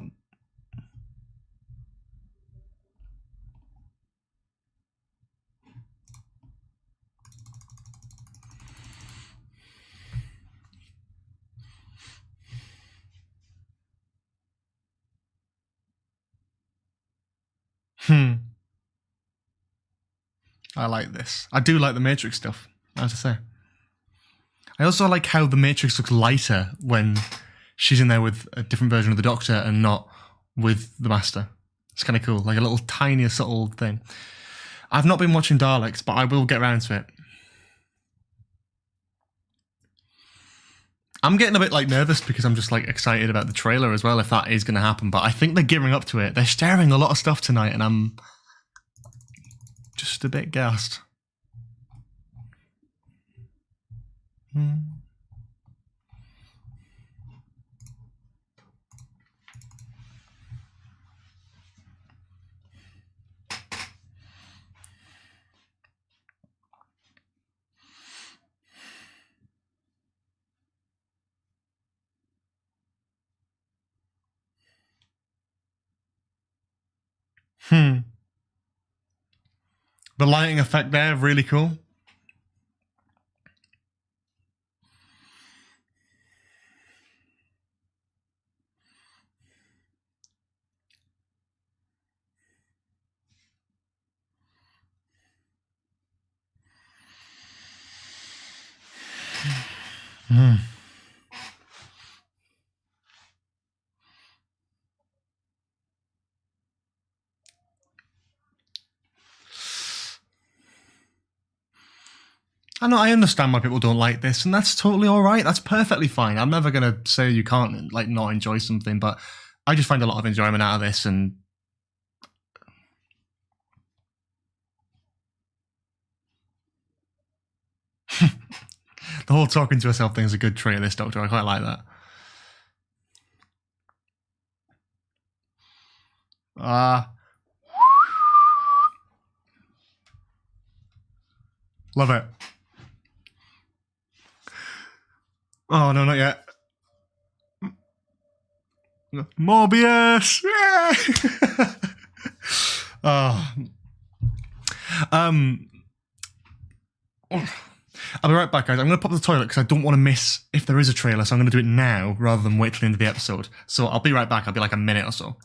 I like this. I do like the Matrix stuff, I have to say. I also like how the Matrix looks lighter when she's in there with a different version of the Doctor and not with the Master. It's kind of cool, like a little tiny, subtle thing. I've not been watching Daleks, but I will get around to it. I'm getting a bit like nervous because I'm just like excited about the trailer as well, if that is going to happen. But I think they're gearing up to it. They're sharing a lot of stuff tonight, and I'm just a bit gassed. The lighting effect there, really cool. I know, I understand why people don't like this, and that's totally all right. That's perfectly fine. I'm never going to say you can't like not enjoy something, but I just find a lot of enjoyment out of this, and the whole talking to herself thing is a good trait of this Doctor. I quite like that. Love it. Oh, no, not yet. Morbius! Yeah! Oh. I'll be right back, guys. I'm going to pop to the toilet because I don't want to miss if there is a trailer, so I'm going to do it now rather than wait till the end of the episode. So I'll be right back. I'll be like a minute or so.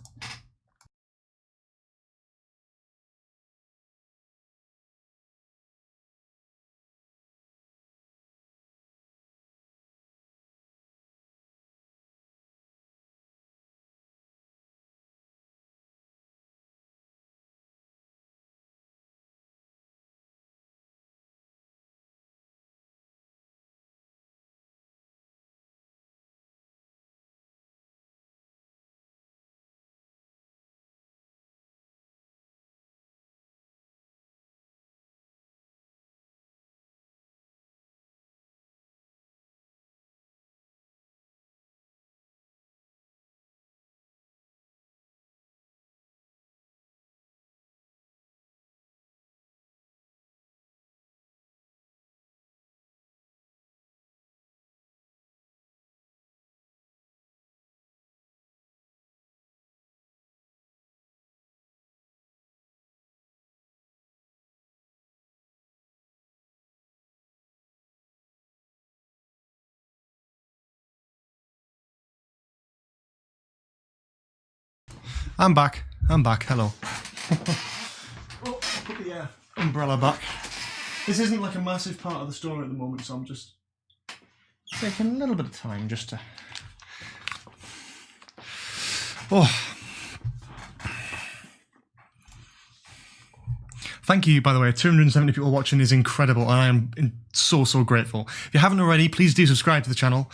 I'm back. Hello. Oh, put the umbrella back. This isn't like a massive part of the story at the moment, so I'm just taking a little bit of time just to... Oh. Thank you, by the way. 270 people watching is incredible, and I am so, so grateful. If you haven't already, please do subscribe to the channel.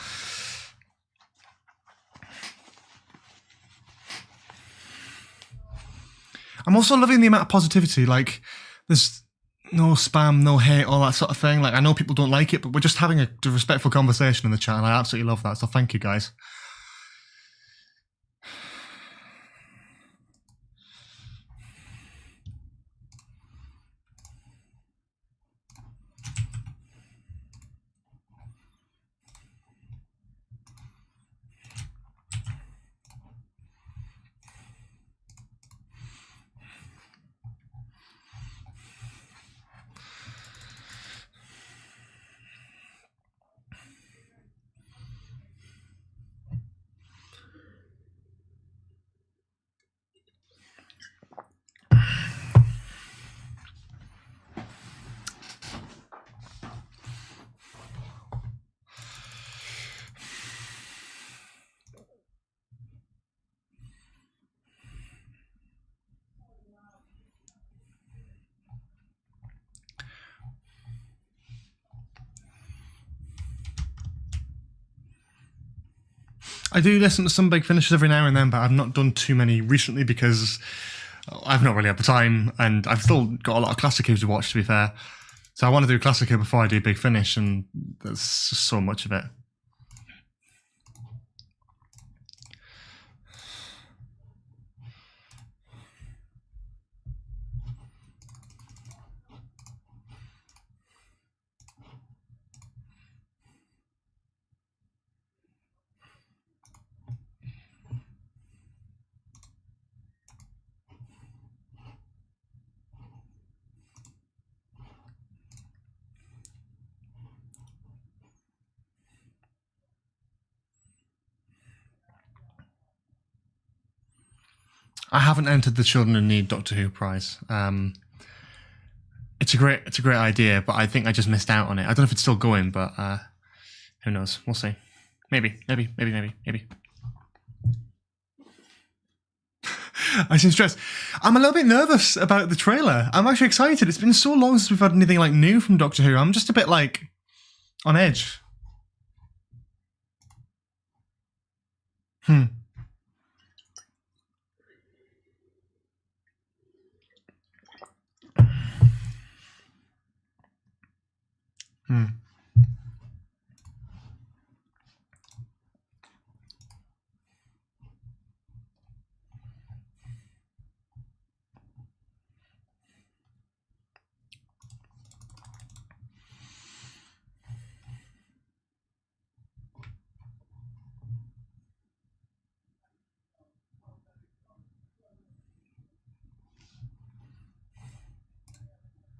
I'm also loving the amount of positivity. Like, there's no spam, no hate, all that sort of thing. Like, I know people don't like it, but we're just having a respectful conversation in the chat, and I absolutely love that. So thank you, guys. I do listen to some big finishes every now and then, but I've not done too many recently because I've not really had the time, and I've still got a lot of classic to watch, to be fair. So I want to do classic before I do big finish, and there's just so much of it. I haven't entered the Children in Need Doctor Who prize. It's a great idea, but I think I just missed out on it. I don't know if it's still going, but who knows? We'll see. Maybe. I seem stressed. I'm a little bit nervous about the trailer. I'm actually excited. It's been so long since we've had anything like new from Doctor Who. I'm just a bit like on edge. Hmm. Hmm.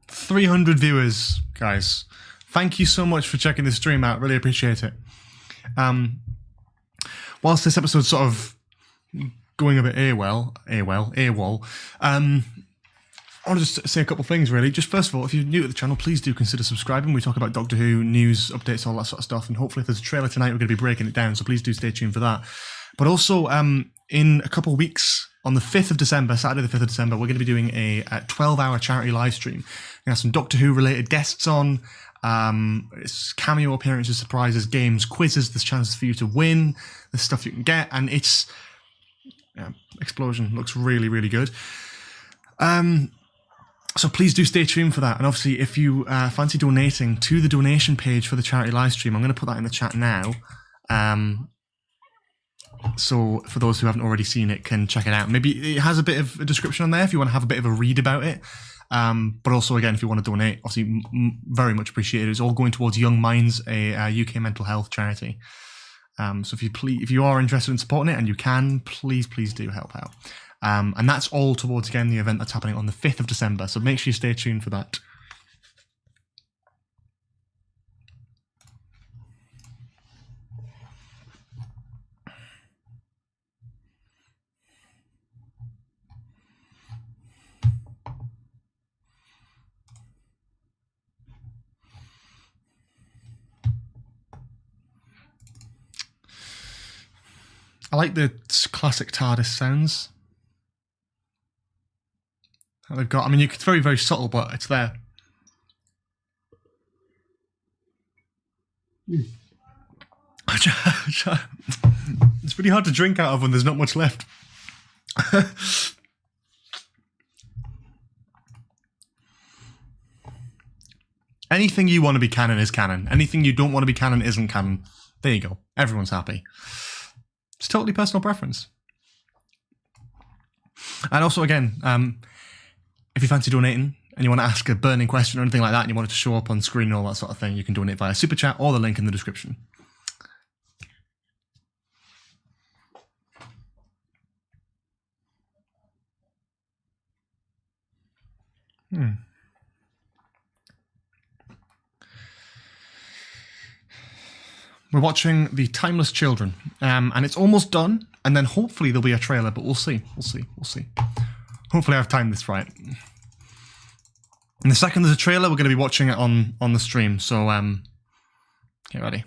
300 viewers, guys. Thank you so much for checking this stream out. Really appreciate it. Whilst this episode's sort of going a bit AWOL, I want to just say a couple of things, really. Just first of all, if you're new to the channel, please do consider subscribing. We talk about Doctor Who, news, updates, all that sort of stuff, and hopefully if there's a trailer tonight, we're going to be breaking it down, so please do stay tuned for that. But also, in a couple of weeks, on the 5th of December, Saturday the 5th of December, we're going to be doing a 12-hour charity live stream. We have some Doctor Who-related guests on, it's cameo appearances, surprises, games, quizzes, there's chances for you to win, there's stuff you can get, and it's... Explosion looks really, really good. So please do stay tuned for that. And obviously, if you fancy donating to the donation page for the charity live stream, I'm going to put that in the chat now. So for those who haven't already seen it, can check it out. Maybe it has a bit of a description on there if you want to have a bit of a read about it. But also, again, if you want to donate, obviously, very much appreciated. It's all going towards Young Minds, a UK mental health charity. So if you are interested in supporting it, and you can, please do help out. And that's all towards, again, the event that's happening on the 5th of December. So make sure you stay tuned for that. I like the classic TARDIS sounds that they've got. I mean, it's very, very subtle, but it's there. It's really hard to drink out of when there's not much left. Anything you want to be canon is canon. Anything you don't want to be canon isn't canon. There you go. Everyone's happy. It's totally personal preference. And also, again, if you fancy donating and you want to ask a burning question or anything like that and you want it to show up on screen and all that sort of thing, you can donate via Super Chat or the link in the description. We're watching The Timeless Children, and it's almost done, and then hopefully there'll be a trailer, but we'll see. Hopefully I've timed this right. In the second there's a trailer, we're going to be watching it on the stream, so get ready.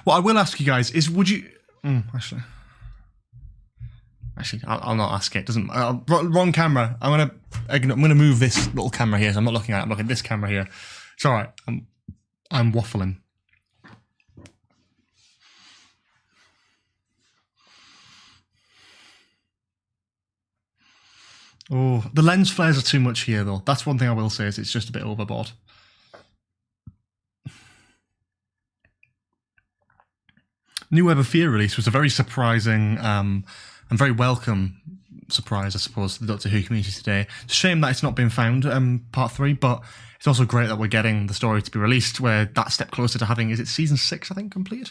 What I will ask you guys is, would you... Actually, I'll not ask it. Wrong camera. I'm gonna move this little camera here, so I'm not looking at it. I'm looking at this camera here. It's all right. I'm waffling. Oh, the lens flares are too much here, though. That's one thing I will say, is it's just a bit overboard. New Web of Fear release was a very surprising and very welcome surprise, I suppose, to the Doctor Who community today. It's a shame that it's not been found, part 3, but it's also great that we're getting the story to be released. We're that step closer to having, is it season 6, I think, completed?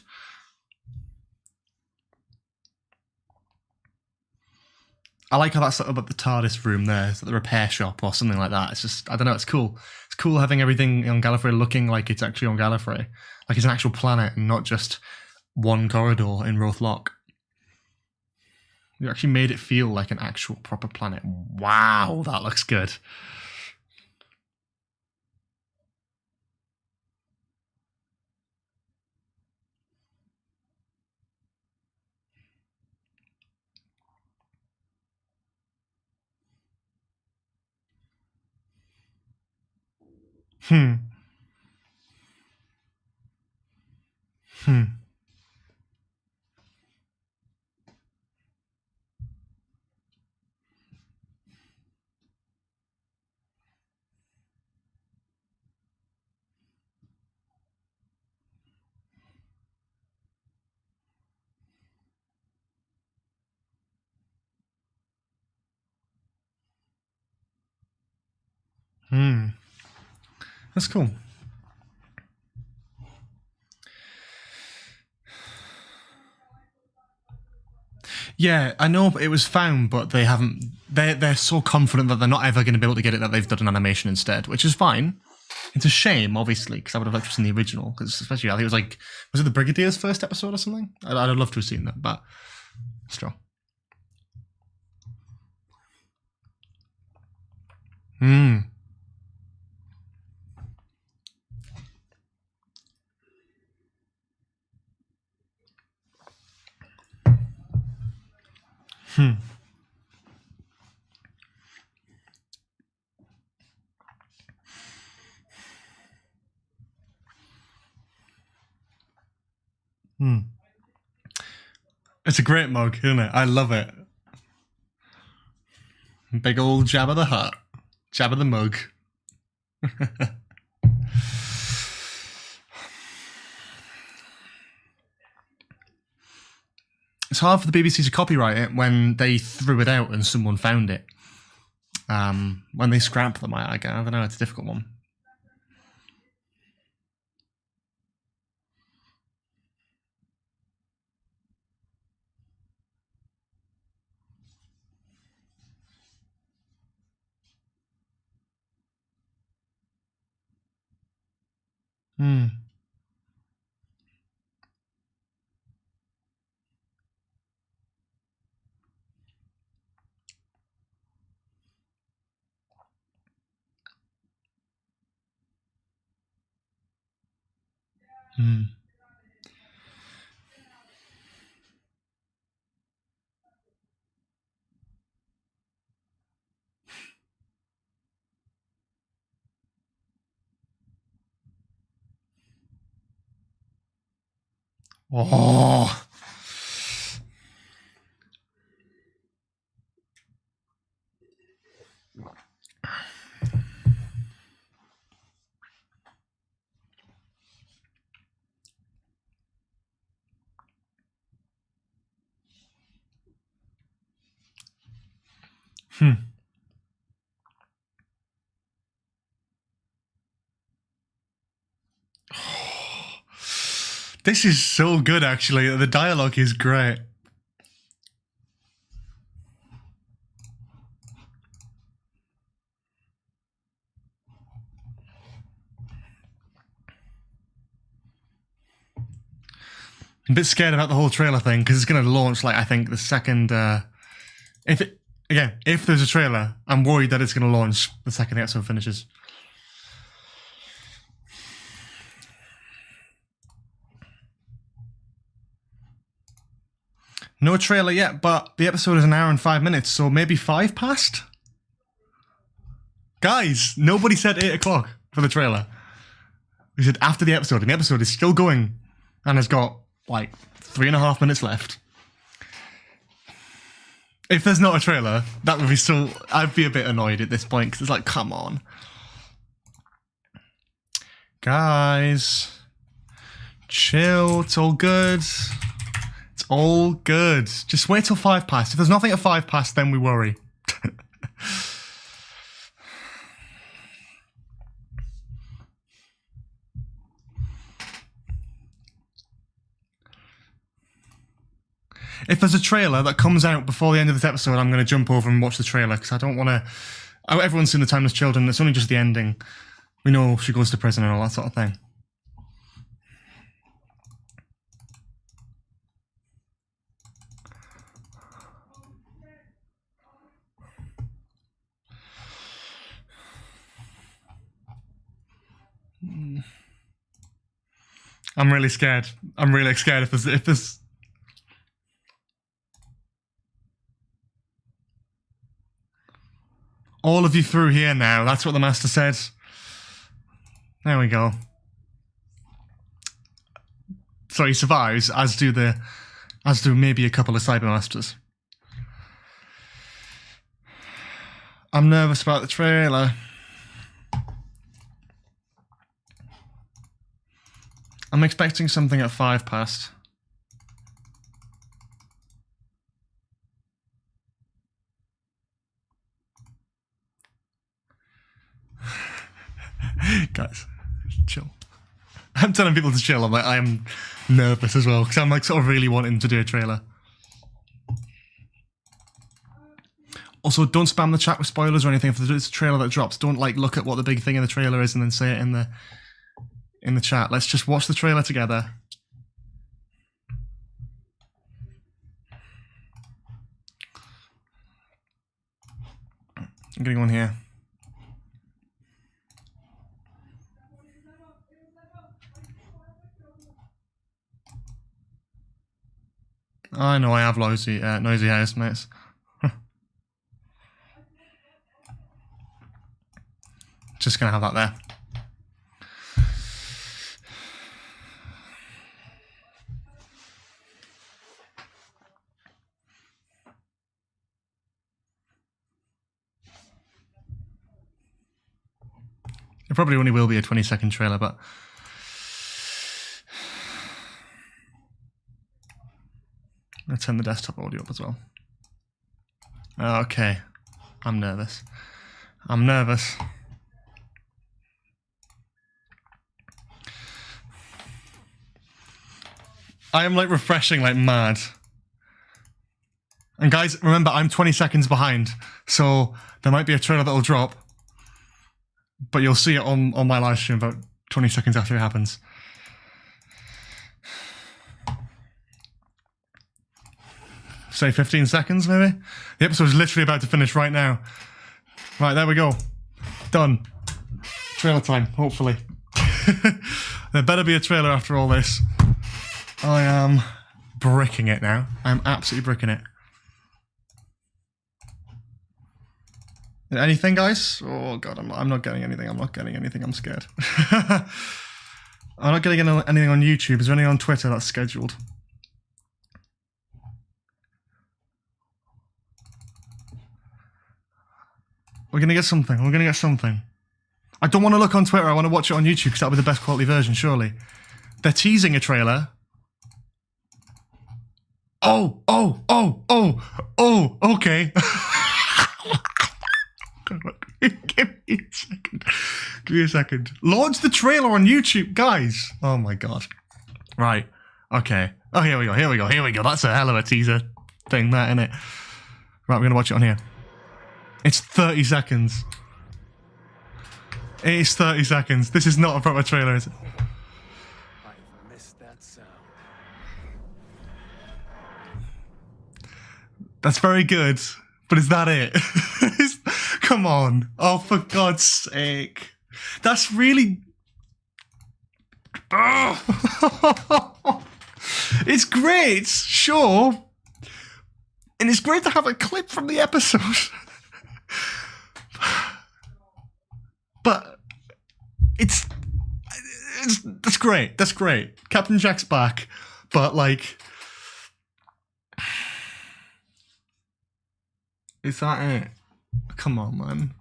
I like how that's set up at the TARDIS room there. It's like the repair shop or something like that. It's just, I don't know, it's cool. It's cool having everything on Gallifrey looking like it's actually on Gallifrey. Like it's an actual planet and not just one corridor in Rothlock. You actually made it feel like an actual proper planet. Wow, that looks good. That's cool. Yeah, I know it was found, but they haven't. They're so confident that they're not ever going to be able to get it that they've done an animation instead, which is fine. It's a shame, obviously, because I would have liked to have seen the original. Because especially, I think it was like, was it the Brigadier's first episode or something? I'd have loved to have seen that, but still. It's a great mug, isn't it? I love it. Big old Jabba the Hutt. Jabba the mug. It's hard for the BBC to copyright it when they threw it out and someone found it. When they scrap them, I don't know, it's a difficult one. Oh. This is so good, actually. The dialogue is great. I'm a bit scared about the whole trailer thing because it's going to launch, like, I think the second. If there's a trailer, I'm worried that it's going to launch the second the episode finishes. No trailer yet, but the episode is an hour and 5 minutes, so maybe 5 past? Guys, nobody said 8 o'clock for the trailer. We said after the episode, and the episode is still going and has got, like, 3.5 minutes left. If there's not a trailer, that would be so... I'd be a bit annoyed at this point, because it's like, come on. Guys, chill, it's all good. It's all good. Just wait till 5 past. If there's nothing at 5 past, then we worry. If there's a trailer that comes out before the end of this episode, I'm going to jump over and watch the trailer, because I don't want to... Everyone's seen The Timeless Children. It's only just the ending. We know she goes to prison and all that sort of thing. I'm really scared. I'm really scared if there's... All of you through here now. That's what the master said. There we go. So he survives, as do maybe a couple of Cybermasters. I'm nervous about the trailer. I'm expecting something at 5 past. Guys, chill. I'm telling people to chill. I'm nervous as well, because I'm like sort of really wanting to do a trailer. Also, don't spam the chat with spoilers or anything. If there's a trailer that drops, don't like look at what the big thing in the trailer is and then say it in the chat. Let's just watch the trailer together. I'm getting one here. I know I have noisy housemates. Just gonna have that there. It probably only will be a 20-second trailer, but I'll turn the desktop audio up as well. Okay. I'm nervous. I'm nervous. I am like refreshing like mad. And guys, remember, I'm 20 seconds behind, so there might be a trailer that'll drop, but you'll see it on my live stream about 20 seconds after it happens. Say 15 seconds, maybe? The episode's literally about to finish right now. Right, there we go. Done. Trailer time, hopefully. There better be a trailer after all this. I am bricking it now. I'm absolutely bricking it. Anything, guys? Oh, God, I'm not getting anything. I'm not getting anything. I'm scared. I'm not going to get anything on YouTube. Is there anything on Twitter that's scheduled? We're going to get something. We're going to get something. I don't want to look on Twitter. I want to watch it on YouTube because that'll be the best quality version, surely. They're teasing a trailer. Oh, okay. Give me a second. Give me a second. Launch the trailer on YouTube, guys. Oh my god. Right. Okay. Oh, here we go. That's a hell of a teaser thing, that, isn't it? Right, we're going to watch it on here. It's 30 seconds. It is 30 seconds. This is not a proper trailer, is it? I've missed that sound. That's very good, but is that it? Come on. Oh, for God's sake. That's really... Oh. It's great, sure. And it's great to have a clip from the episode. But that's great. That's great. Captain Jack's back, but like, is that it? Come on, man.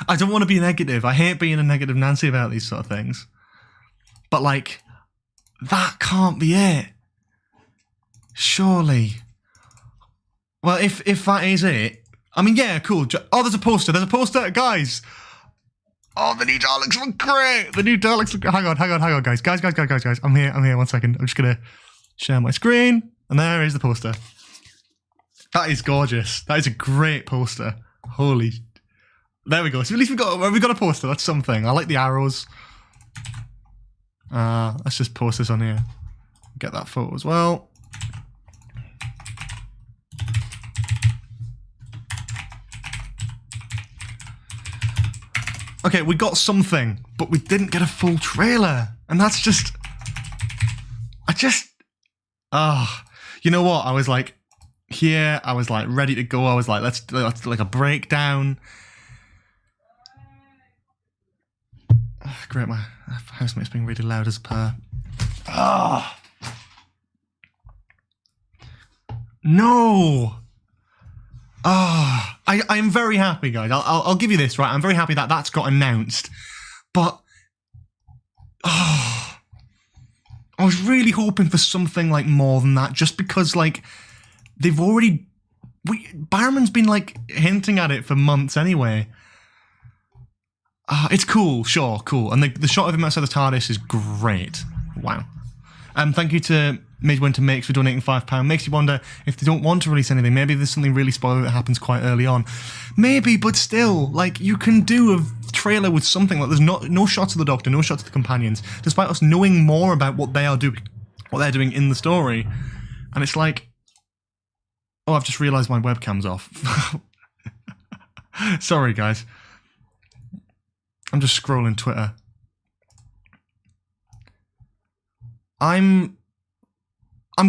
I don't want to be negative. I hate being a negative Nancy about these sort of things. But like, that can't be it. Surely. Well, if that is it, I mean, yeah, cool. Oh, there's a poster. There's a poster, guys. Oh, the new Daleks look great. The new Daleks look... Hang on, guys. Guys. I'm here. 1 second. I'm just going to share my screen. And there is the poster. That is gorgeous. That is a great poster. Holy... There we go. So at least we got a poster. That's something. I like the arrows. Let's just post this on here. Get that photo as well. Okay, we got something, but we didn't get a full trailer. And that's just... you know what? I was like, here, I was like ready to go. I was like, let's do like a breakdown. Great, my housemate's being really loud as per. No! I'm very happy, guys. I'll give you this, right? I'm very happy that that's got announced. But, I was really hoping for something, like, more than that, just because, like, they've already... Barman's been, like, hinting at it for months anyway. It's cool, sure, cool. And the shot of him outside the TARDIS is great. Wow. Thank you to Midwinter Makes for donating £5. Makes you wonder if they don't want to release anything. Maybe there's something really spoiler that happens quite early on. Maybe, but still, like, you can do a trailer with something like there's no shots of the Doctor, no shots of the companions, despite us knowing more about what they're doing in the story. And it's like, oh, I've just realised my webcam's off. Sorry, guys. I'm just scrolling Twitter. I'm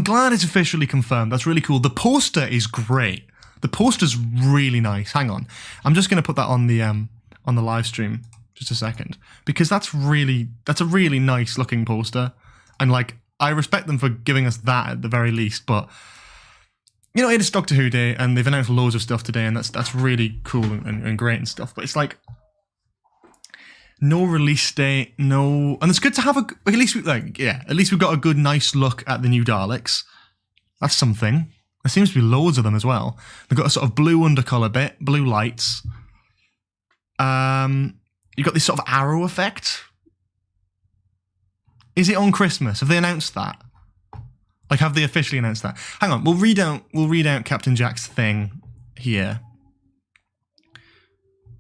glad it's officially confirmed. That's really cool. The poster is great. The poster's really nice. Hang on. I'm just going to put that on the live stream just a second because that's a really nice looking poster. And like I respect them for giving us that at the very least, but you know, it is Doctor Who Day and they've announced loads of stuff today and that's really cool and great and stuff. But it's like no release date, no, and it's good to have at least we've got a good, nice look at the new Daleks. That's something. There seems to be loads of them as well. They've got a sort of blue undercolour bit, blue lights. You've got this sort of arrow effect. Is it on Christmas? Have they announced that? Like, have they officially announced that? Hang on, we'll read out Captain Jack's thing here.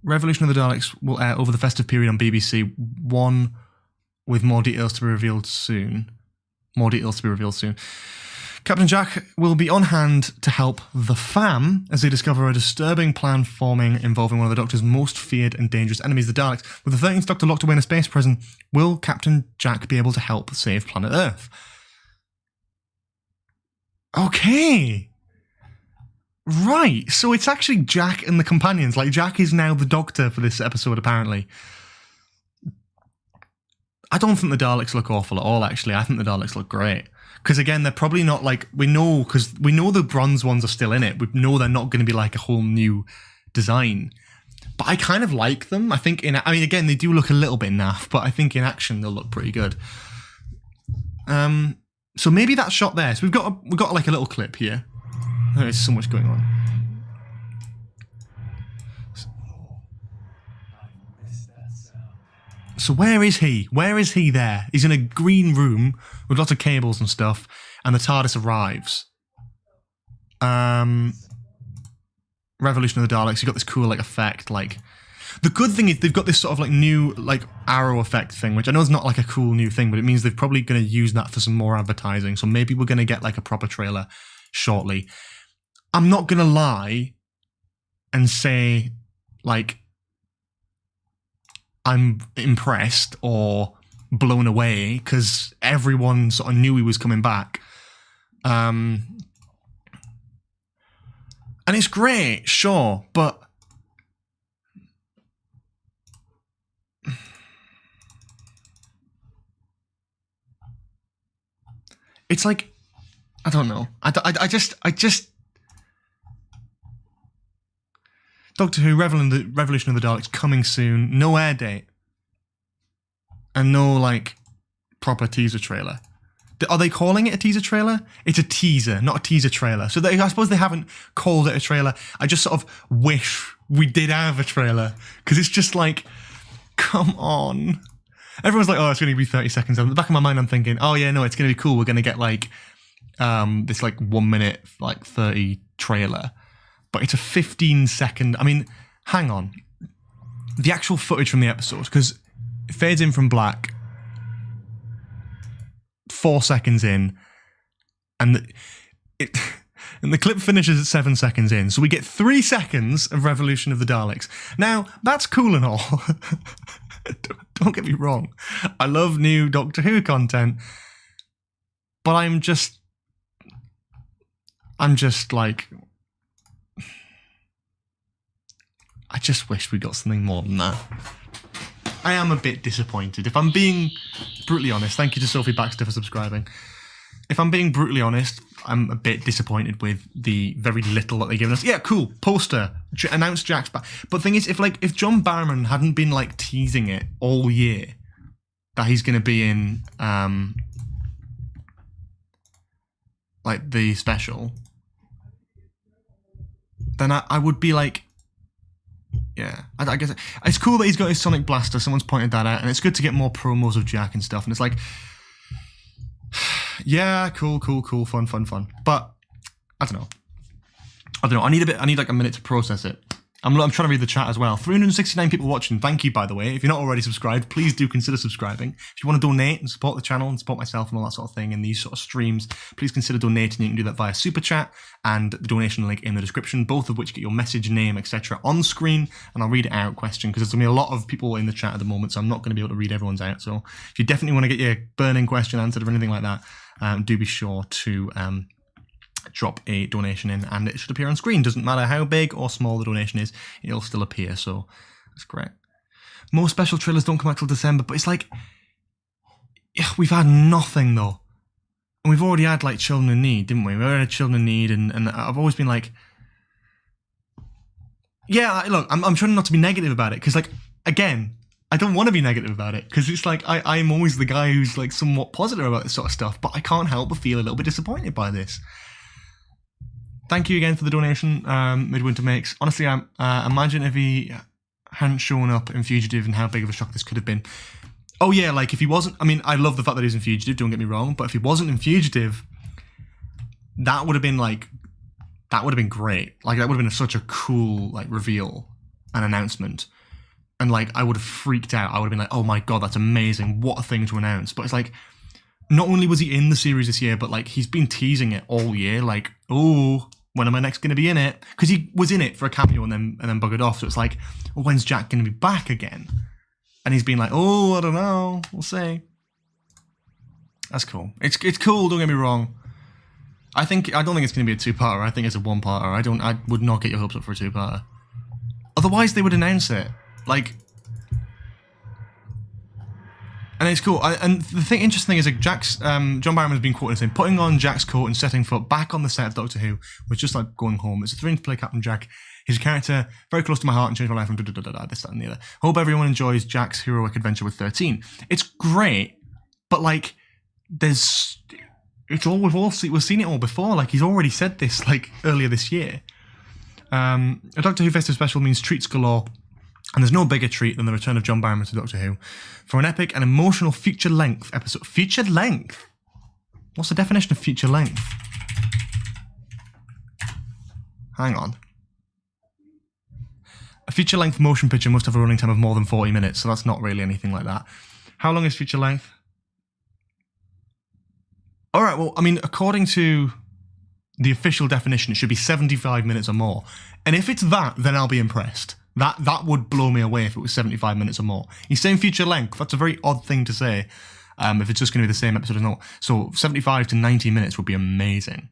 Revolution of the Daleks will air over the festive period on BBC One, with more details to be revealed soon. Captain Jack will be on hand to help the fam as they discover a disturbing plan forming involving one of the Doctor's most feared and dangerous enemies, the Daleks. With the 13th Doctor locked away in a space prison, will Captain Jack be able to help save planet Earth? Okay. Right, so it's actually Jack and the companions. Like, Jack is now the Doctor for this episode, apparently. I don't think the Daleks look awful at all, actually. I think the Daleks look great. Because, again, they're probably not like... we know the bronze ones are still in it. We know they're not going to be like a whole new design. But I kind of like them. I think again, they do look a little bit naff, but I think in action they'll look pretty good. So maybe that shot there. So we've got like a little clip here. There's so much going on. So where is he? Where is he there? He's in a green room with lots of cables and stuff, and the TARDIS arrives. Revolution of the Daleks, you've got this cool like effect, like the good thing is they've got this sort of like new like arrow effect thing, which I know is not like a cool new thing, but it means they're probably going to use that for some more advertising. So maybe we're going to get like a proper trailer shortly. I'm not going to lie and say like I'm impressed or blown away because everyone sort of knew he was coming back. And it's great, sure, but it's like, I don't know. I just Doctor Who, Revolution of the Daleks coming soon, no air date, and no like proper teaser trailer. Are they calling it a teaser trailer? It's a teaser, not a teaser trailer. So I suppose they haven't called it a trailer. I just sort of wish we did have a trailer. Because it's just like, come on. Everyone's like, oh, it's going to be 30 seconds. In the back of my mind, I'm thinking, oh yeah, no, it's going to be cool. We're going to get like this like 1 minute, like 30 trailer. But it's a 15-second... I mean, hang on. The actual footage from the episode, because it fades in from black... 4 seconds in, and the clip finishes at 7 seconds in, so we get 3 seconds of Revolution of the Daleks. Now, that's cool and all. Don't get me wrong. I love new Doctor Who content, but I'm just like... I just wish we got something more than that. I am a bit disappointed. If I'm being brutally honest, thank you to Sophie Baxter for subscribing. If I'm being brutally honest, I'm a bit disappointed with the very little that they've given us. Yeah, cool, poster, announced Jack's back. But the thing is, if John Barrowman hadn't been like teasing it all year, that he's going to be in like the special, then I would be like, yeah, I guess it's cool that he's got his sonic blaster. Someone's pointed that out, and it's good to get more promos of Jack and stuff. And it's like, yeah, cool, fun. But I don't know. I need like a minute to process it. I'm trying to read the chat as well. 369 people watching. Thank you, by the way. If you're not already subscribed, please do consider subscribing. If you want to donate and support the channel and support myself and all that sort of thing in these sort of streams, please consider donating. You can do that via Super Chat and the donation link in the description, both of which get your message, name, etc. on screen. And I'll read it out question because there's going to be a lot of people in the chat at the moment, so I'm not going to be able to read everyone's out. So if you definitely want to get your burning question answered or anything like that, do be sure to... drop a donation in and it should appear on screen. Doesn't matter how big or small the donation is, it'll still appear, so that's great. More special trailers don't come out till December, but it's like, we've had nothing though. And we've already had like Children in Need, didn't we? We already had Children in Need, and I've always been like, yeah, look, I'm trying not to be negative about it, because like, again, I don't want to be negative about it, because it's like, I'm always the guy who's like somewhat positive about this sort of stuff, but I can't help but feel a little bit disappointed by this. Thank you again for the donation, Midwinter Makes. Honestly, imagine if he hadn't shown up in Fugitive and how big of a shock this could have been. Oh yeah, like if he wasn't... I mean, I love the fact that he was in Fugitive, don't get me wrong, but if he wasn't in Fugitive, that would have been like... That would have been great. Like, that would have been such a cool, like, reveal and announcement. And, like, I would have freaked out. I would have been like, oh my god, that's amazing. What a thing to announce. But it's like... Not only was he in the series this year, but, like, he's been teasing it all year. Like, oh... When am I next going to be in it? Because he was in it for a cameo and then buggered off. So it's like, well, when's Jack going to be back again? And he's been like, oh, I don't know. We'll see. That's cool. It's cool. Don't get me wrong. I don't think it's going to be a two-parter. I think it's a one-parter. I would not get your hopes up for a two-parter. Otherwise, they would announce it. Like, And it's cool. And the interesting thing is, like, John Barrowman has been quoted saying, putting on Jack's coat and setting foot back on the set of Doctor Who was just like going home. It's a thrilling to play Captain Jack. His character, very close to my heart and changed my life, and this, that, and the other. Hope everyone enjoys Jack's heroic adventure with 13. It's great, but, like, we've seen it all before. Like, he's already said this, like, earlier this year. A Doctor Who festive special means treats galore. And there's no bigger treat than the return of John Barrowman to Doctor Who for an epic and emotional feature-length episode. Feature-length? What's the definition of feature-length? Hang on. A feature-length motion picture must have a running time of more than 40 minutes, so that's not really anything like that. How long is feature-length? Alright, well, I mean, according to the official definition, it should be 75 minutes or more. And if it's that, then I'll be impressed. That would blow me away if it was 75 minutes or more. He's saying feature length. That's a very odd thing to say. If it's just going to be the same episode or not. So 75 to 90 minutes would be amazing.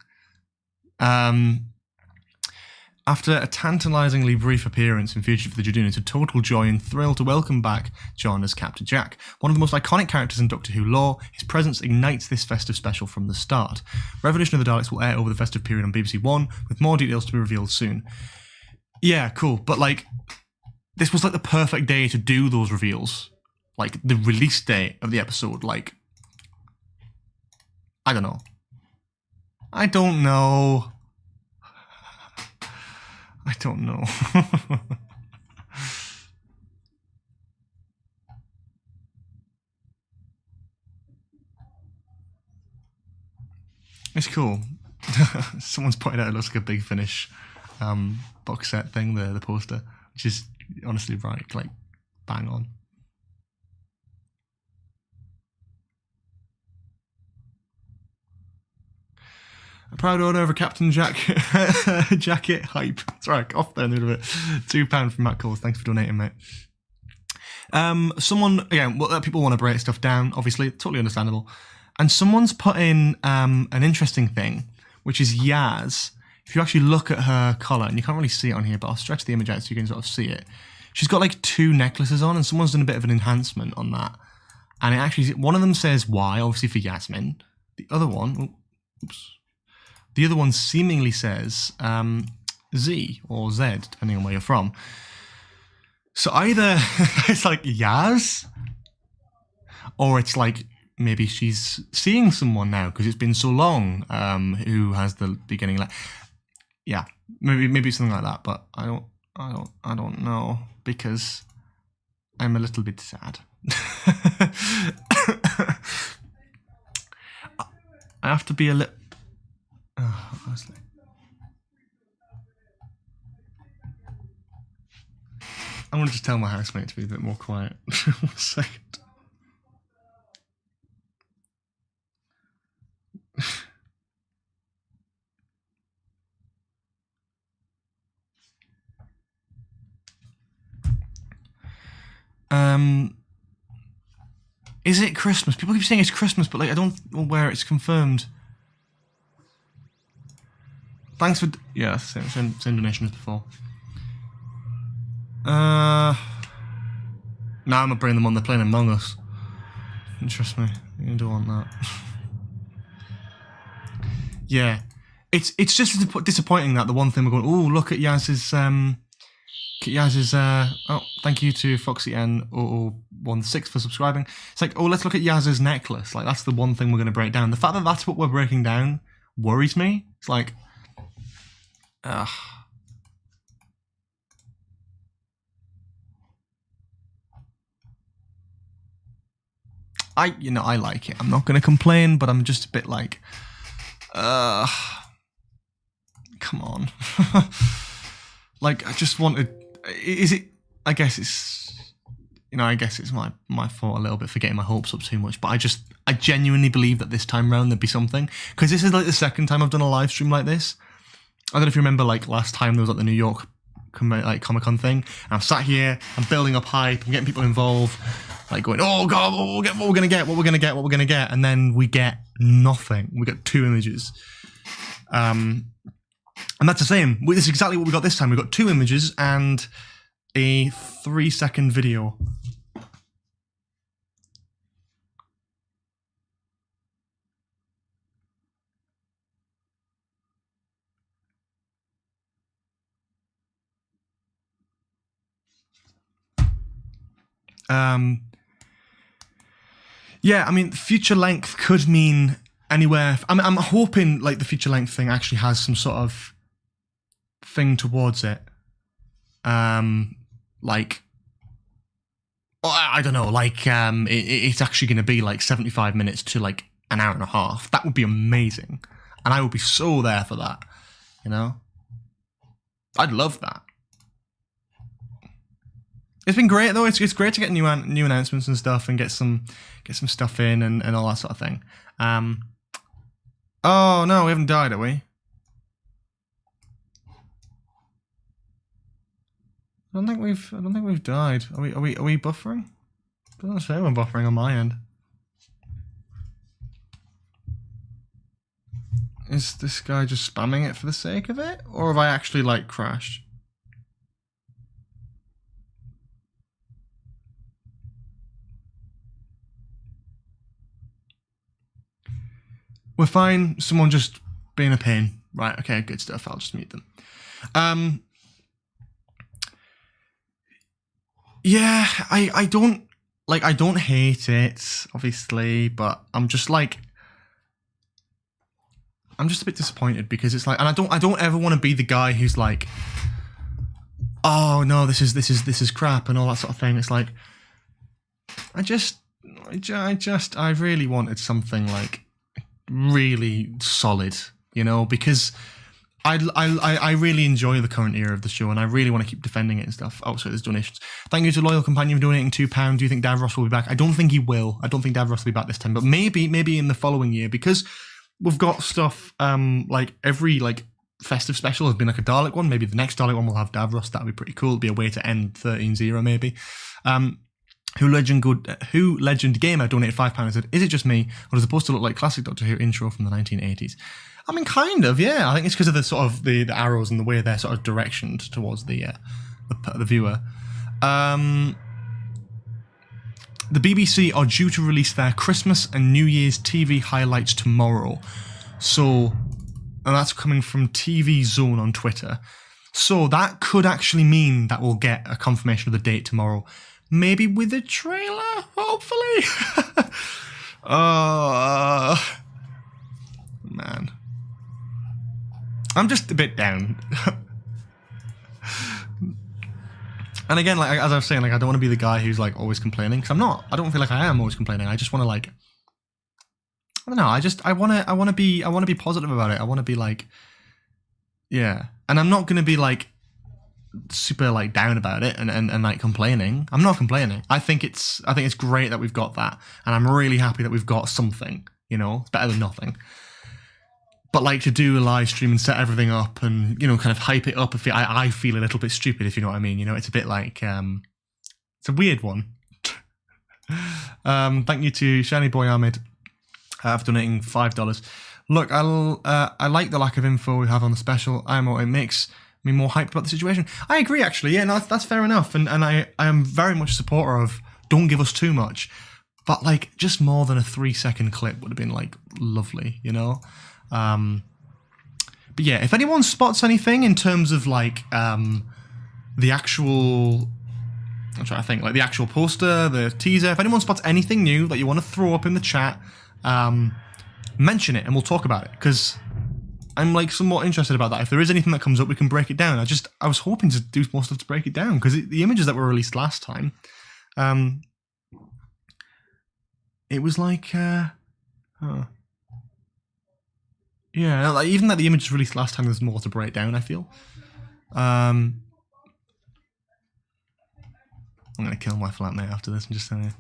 After a tantalisingly brief appearance in Fugitive for the Judoon, it's a total joy and thrill to welcome back John as Captain Jack. One of the most iconic characters in Doctor Who lore, his presence ignites this festive special from the start. Revolution of the Daleks will air over the festive period on BBC One, with more details to be revealed soon. Yeah, cool, but, like, this was, like, the perfect day to do those reveals. Like, the release date of the episode, like, I don't know. I don't know. It's cool. Someone's pointed out it looks like a Big Finish box set thing, the poster, which is honestly right, like, bang on. A proud owner of a Captain Jack jacket hype. Sorry, off there a little bit. £2 from Matt Coles. Thanks for donating, mate. Someone, again, well, people want to break stuff down, obviously, totally understandable. And someone's put in an interesting thing, which is Yaz. If you actually look at her collar, and you can't really see it on here, but I'll stretch the image out so you can sort of see it. She's got like 2 necklaces on, and someone's done a bit of an enhancement on that. And it actually, one of them says Y, obviously for Yasmin. The other one, the other one seemingly says Z or Z, depending on where you're from. So either it's like Yaz, or it's like maybe she's seeing someone now because it's been so long. Who has the beginning? Like, yeah, maybe something like that. But I don't know, because I'm a little bit sad. I have to be a little. Honestly. I want to just tell my housemate to be a bit more quiet. 1 second. Is it Christmas? People keep saying it's Christmas, but like I don't know where it's confirmed. Thanks for same donation as before. Nah, I'm not bringing them on. They're playing Among Us. Trust me, you don't want that. Yeah, it's just disappointing that the one thing we're going. Oh, look at Yaz's. Oh, thank you to FoxyN0016 for subscribing. It's like, oh, let's look at Yaz's necklace. Like, that's the one thing we're going to break down. The fact that that's what we're breaking down worries me. It's like, ugh. I like it. I'm not going to complain, but I'm just a bit like, come on. Like, I just wanted. Is it? I guess it's my fault a little bit for getting my hopes up too much. But I genuinely believe that this time round there'd be something, because this is like the second time I've done a live stream like this. I don't know if you remember, like last time there was like the New York Comic-Con thing. And I'm sat here, I'm building up hype, I'm getting people involved, like going, oh god, what we're gonna get, and then we get nothing. We get 2 images. And that's the same. This is exactly what we got this time. We got 2 images and a 3-second video. Yeah, I mean, feature length could mean anywhere. I'm hoping like the feature length thing actually has some sort of thing towards it. Like, I don't know, like it's actually going to be like 75 minutes to like an hour and a half. That would be amazing, and I would be so there for that. You know, I'd love that. It's been great though. It's great to get new announcements and stuff, and get some stuff in and all that sort of thing. Oh no, we haven't died, are we? I don't think we've died. Are we buffering? It doesn't say we're buffering on my end. Is this guy just spamming it for the sake of it, or have I actually like crashed? We're fine. Someone just being a pain. Right, okay, good stuff. I'll just mute them. Yeah, I don't hate it, obviously, but I'm just a bit disappointed because it's like, and I don't ever want to be the guy who's like, oh no, this is crap and all that sort of thing. It's like, I really wanted something like really solid, you know, because I really enjoy the current era of the show, and I really want to keep defending it and stuff. Oh, sorry, there's donations. Thank you to Loyal Companion for donating £2. Do you think Davros will be back? I don't think he will. I don't think Davros will be back this time, but maybe in the following year, because we've got stuff like every like festive special has been like a Dalek one. Maybe the next Dalek one will have Davros. That'd be pretty cool. It'd be a way to end 13-0 maybe. Who Legend Gamer donated £5 and said, "Is it just me, or does it supposed to look like classic Doctor Who intro from the 1980s?" I mean, kind of, yeah. I think it's because of the sort of the arrows and the way they're sort of directioned towards the viewer. The BBC are due to release their Christmas and New Year's TV highlights tomorrow. So, and that's coming from TV Zone on Twitter. So that could actually mean that we'll get a confirmation of the date tomorrow. Maybe with a trailer, hopefully. Man. I'm just a bit down. And again, like as I was saying, like I don't want to be the guy who's like always complaining, because I'm not. I don't feel like I am always complaining. I just want to like, I don't know. I want to be positive about it. I want to be like, yeah. And I'm not going to be like super like down about it and like complaining. I'm not complaining. I think it's great that we've got that, and I'm really happy that we've got something. You know, it's better than nothing. But like to do a live stream and set everything up and, you know, kind of hype it up, I feel a little bit stupid, if you know what I mean. You know, it's a bit like, it's a weird one. Thank you to Shiny Boy Ahmed for donating $5. Look, I like the lack of info we have on the special. It makes me more hyped about the situation. I agree, actually. Yeah, no, that's fair enough. And I am very much a supporter of don't give us too much. But like just more than a 3-second clip would have been like lovely, you know? But yeah, if anyone spots anything in terms of like the actual, I'm trying to think, like the actual poster, the teaser, if anyone spots anything new that you want to throw up in the chat, mention it and we'll talk about it, because I'm like somewhat interested about that. If there is anything that comes up, we can break it down. I was hoping to do more stuff to break it down, because the images that were released last time, it was like, yeah, like even that the images released last time, there's more to break down, I feel. I'm going to kill my flatmate after this, I'm just saying.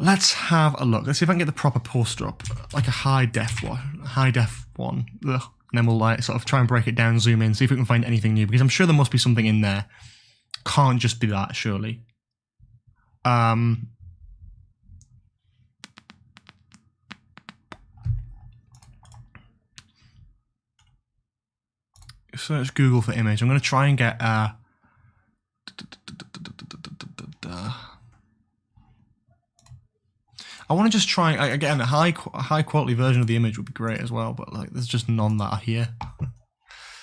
Let's have a look. Let's see if I can get the proper poster up, like a high def one. Ugh. And then we'll like sort of try and break it down, zoom in, see if we can find anything new, because I'm sure there must be something in there. Can't just be that, surely. Search Google for image. I'm going to try and get I want to just try again a high quality version of the image would be great as well, but like there's just none that are here.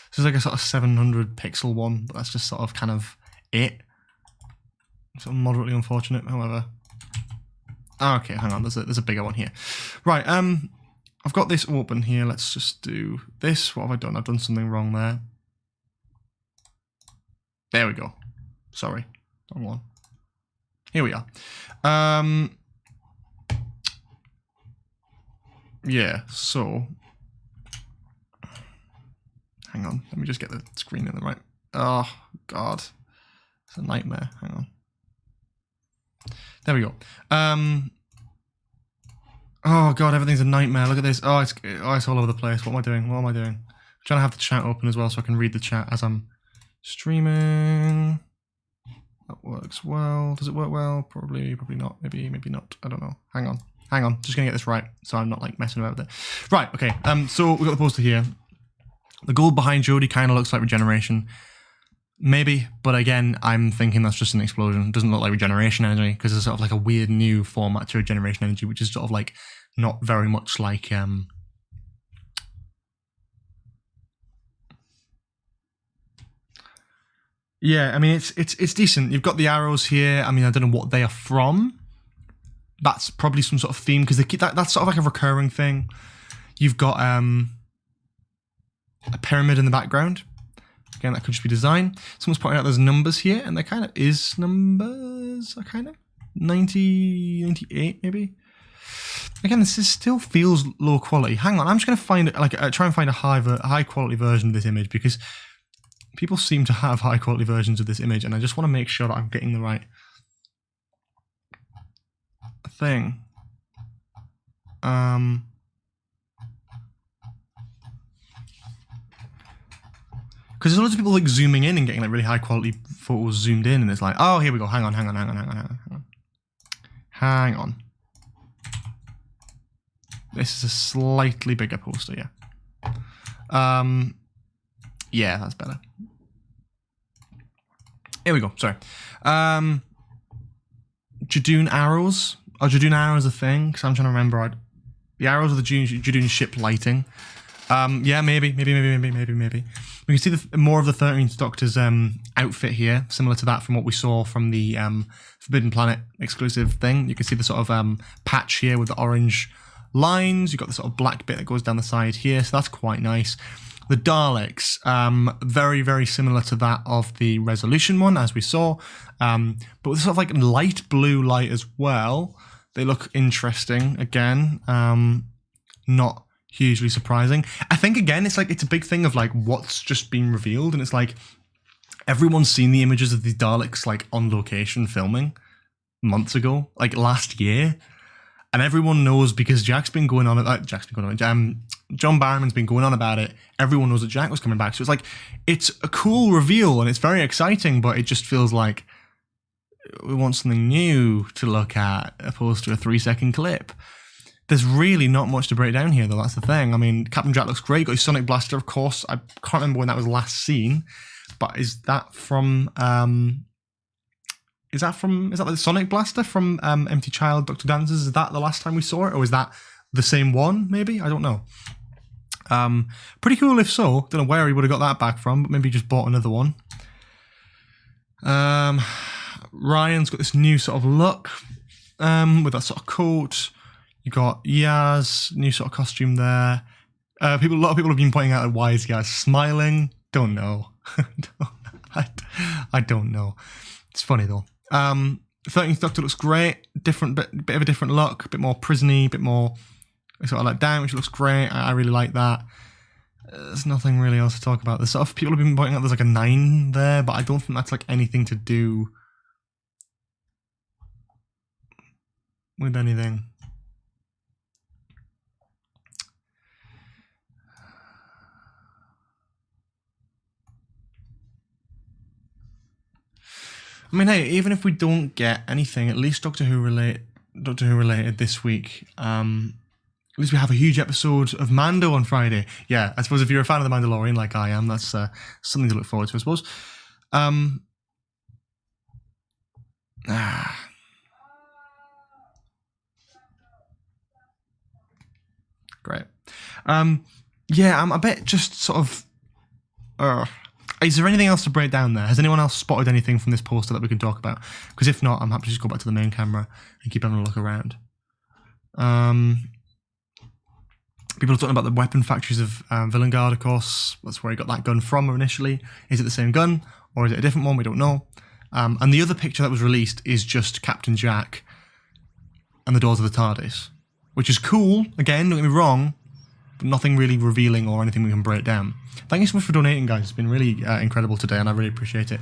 This is like a sort of 700 pixel one, but that's just sort of kind of it. Sort of moderately unfortunate, however. Okay, hang on. There's a bigger one here. Right. I've got this open here. Let's just do this. What have I done? I've done something wrong there. There we go. Sorry, wrong one. Here we are. Yeah. So, hang on. Let me just get the screen in the right. Oh God, it's a nightmare. Hang on. There we go. Oh God, everything's a nightmare. Look at this. Oh, it's all over the place. What am I doing? What am I doing? I'm trying to have the chat open as well so I can read the chat as I'm streaming. That works well. Does it work well? Probably not. Maybe not. I don't know. Hang on. Just gonna get this right so I'm not like messing about with it. Right. Okay. So we've got the poster here. The gold behind Jodie kind of looks like regeneration. Maybe, but again, I'm thinking that's just an explosion. It doesn't look like regeneration energy because it's sort of like a weird new format to regeneration energy, which is sort of like not very much like yeah, I mean it's decent. You've got the arrows here. I mean, I don't know what they are from. That's probably some sort of theme because they keep that's sort of like a recurring thing. You've got a pyramid in the background. Again, that could just be design. Someone's pointing out there's numbers here, and there kind of is numbers. Kind of 90, 98 maybe. Again, this still feels low quality. Hang on, I'm just going to find try and find a high quality version of this image because people seem to have high quality versions of this image, and I just want to make sure that I'm getting the right thing. Because there's loads of people like zooming in and getting like really high quality photos zoomed in, and it's like, oh, here we go. Hang on. This is a slightly bigger poster, yeah. Yeah, that's better. Here we go. Sorry. Jadoon arrows. Are Jadoon arrows a thing? Because I'm trying to remember. The arrows of the Jadoon ship lighting. Yeah, maybe. We can see more of the 13th Doctor's outfit here, similar to that from what we saw from the Forbidden Planet exclusive thing. You can see the sort of patch here with the orange lines. You've got the sort of black bit that goes down the side here, so that's quite nice. The Daleks, very, very similar to that of the Resolution one, as we saw, but with sort of like light blue light as well. They look interesting, again, not hugely surprising. I think again it's a big thing of like what's just been revealed, and it's like everyone's seen the images of these Daleks like on location filming months ago, like last year, and everyone knows because John Barrowman's been going on about it. Everyone knows that Jack was coming back, so it's a cool reveal and it's very exciting, but it just feels like we want something new to look at opposed to a 3-second clip. There's really not much to break down here, though. That's the thing. I mean, Captain Jack looks great. Got his Sonic Blaster, of course. I can't remember when that was last seen, but is that from? Is that the Sonic Blaster from Empty Child, Dr. Dances? Is that the last time we saw it, or is that the same one? Maybe, I don't know. Pretty cool if so. Don't know where he would have got that back from, but maybe he just bought another one. Ryan's got this new sort of look with that sort of coat. You got Yaz, new sort of costume there. A lot of people have been pointing out why is Yaz smiling. Don't know. I don't know. It's funny though. 13th Doctor looks great. Bit of a different look. A bit more prison-y, bit more sort of like down, which looks great. I really like that. There's nothing really else to talk about. There's sort of people have been pointing out there's like a 9 there, but I don't think that's like anything to do with anything. I mean, hey, even if we don't get anything, at least Doctor Who related this week. At least we have a huge episode of Mando on Friday. Yeah, I suppose if you're a fan of The Mandalorian like I am, that's something to look forward to, I suppose. Great. Yeah, I'm a bit just sort of... Is there anything else to break down there? Has anyone else spotted anything from this poster that we can talk about? Because if not, I'm happy to just go back to the main camera and keep having a look around. People are talking about the weapon factories of Villengard, of course. That's where he got that gun from initially. Is it the same gun, or is it a different one? We don't know. And the other picture that was released is just Captain Jack and the doors of the TARDIS, which is cool. Again, don't get me wrong, but nothing really revealing or anything we can break down. Thank you so much for donating, guys. It's been really incredible today, and I really appreciate it.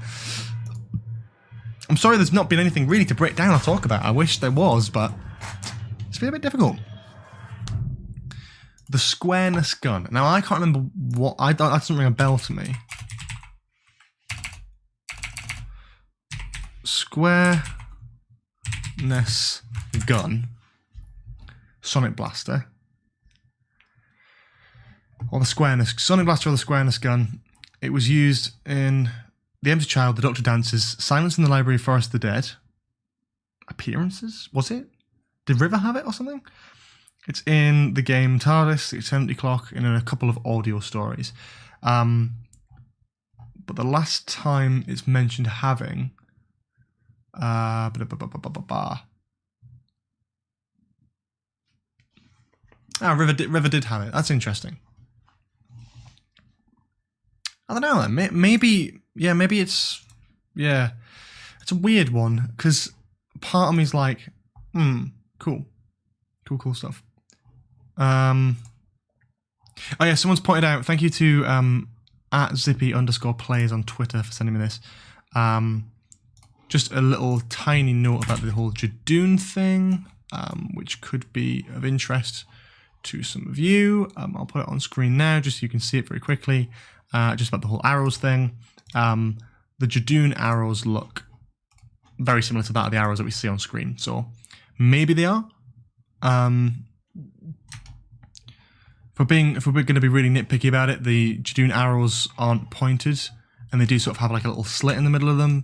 I'm sorry there's not been anything really to break down or talk about. I wish there was, but it's been a bit difficult. The squareness gun. Now, I can't remember what... that doesn't ring a bell to me. Squareness gun. Sonic Blaster. Or the squareness... Sonic Blaster or the squareness gun. It was used in The Empty Child, The Doctor Dances, Silence in the Library, Forest of the Dead. Appearances? Was it? Did River have it or something? It's in the game TARDIS, The Eternity Clock, and in a couple of audio stories. But the last time it's mentioned having... River did have it. That's interesting. I don't know. Maybe it's... Yeah. It's a weird one, because part of me's like, cool. Cool stuff. Oh yeah, someone's pointed out, thank you to @zippy_plays on Twitter for sending me this. Just a little tiny note about the whole Jadoon thing, which could be of interest to some of you. I'll put it on screen now just so you can see it very quickly. Just about the whole arrows thing. The Jadoon arrows look very similar to that of the arrows that we see on screen, so maybe they are. If we're going to be really nitpicky about it, the Jadoon arrows aren't pointed, and they do sort of have like a little slit in the middle of them.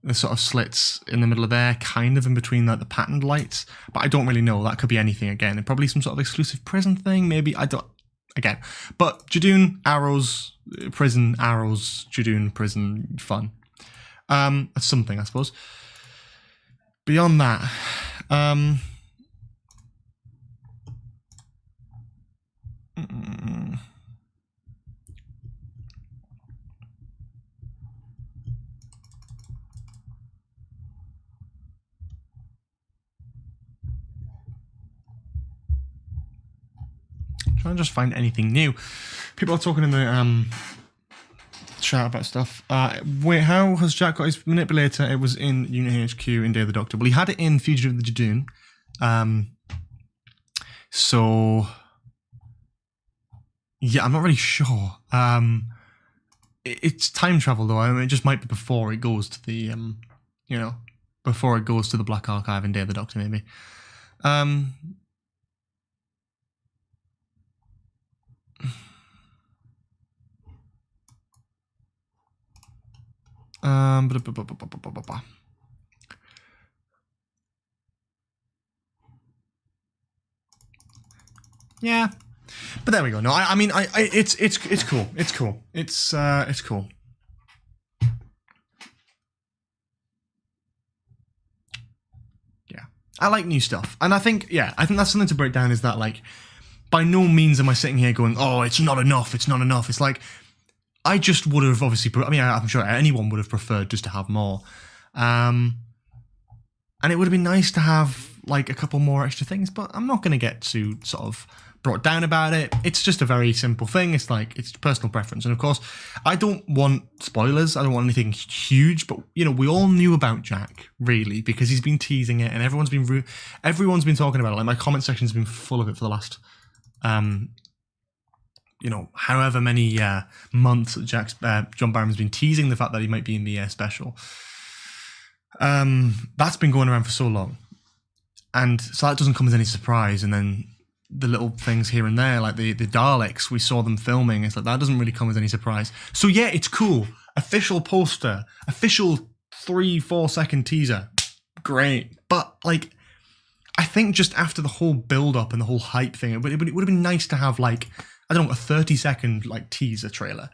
There's sort of slits in the middle of there, kind of in between like the patterned lights, but I don't really know. That could be anything again. And probably some sort of exclusive prison thing, maybe. I don't. Again, but Jadoon arrows, prison arrows, Jadoon prison fun. That's something, I suppose. Beyond that, trying to just find anything new. People are talking in the chat about stuff. Wait, how has Jack got his manipulator? It was in Unit HQ in Day of the Doctor. Well, he had it in Fugitive of the Jadoon. So yeah, I'm not really sure. It's time travel though. I mean, it just might be before it goes to the before it goes to the Black Archive in Day of the Doctor, maybe. Yeah, but there we go. No, I mean, it's cool. It's cool. It's cool. Yeah, I like new stuff, and I think that's something to break down. Is that like, by no means am I sitting here going, oh, it's not enough. It's not enough. It's like, I just would have obviously. I mean, I'm sure anyone would have preferred just to have more, and it would have been nice to have like a couple more extra things. But I'm not going to get too sort of brought down about it. It's just a very simple thing. It's like, it's personal preference, and of course, I don't want spoilers. I don't want anything huge. But we all knew about Jack really because he's been teasing it, and everyone's been talking about it. Like my comment section's been full of it for the last. However many months that John Barrowman's been teasing the fact that he might be in the special. That's been going around for so long. And so that doesn't come as any surprise. And then the little things here and there, like the Daleks, we saw them filming. It's like, that doesn't really come as any surprise. So yeah, it's cool. Official poster, official 3-4 second teaser. Great. But like, I think just after the whole build-up and the whole hype thing, it would have been nice to have like, I don't know, a 30-second like teaser trailer,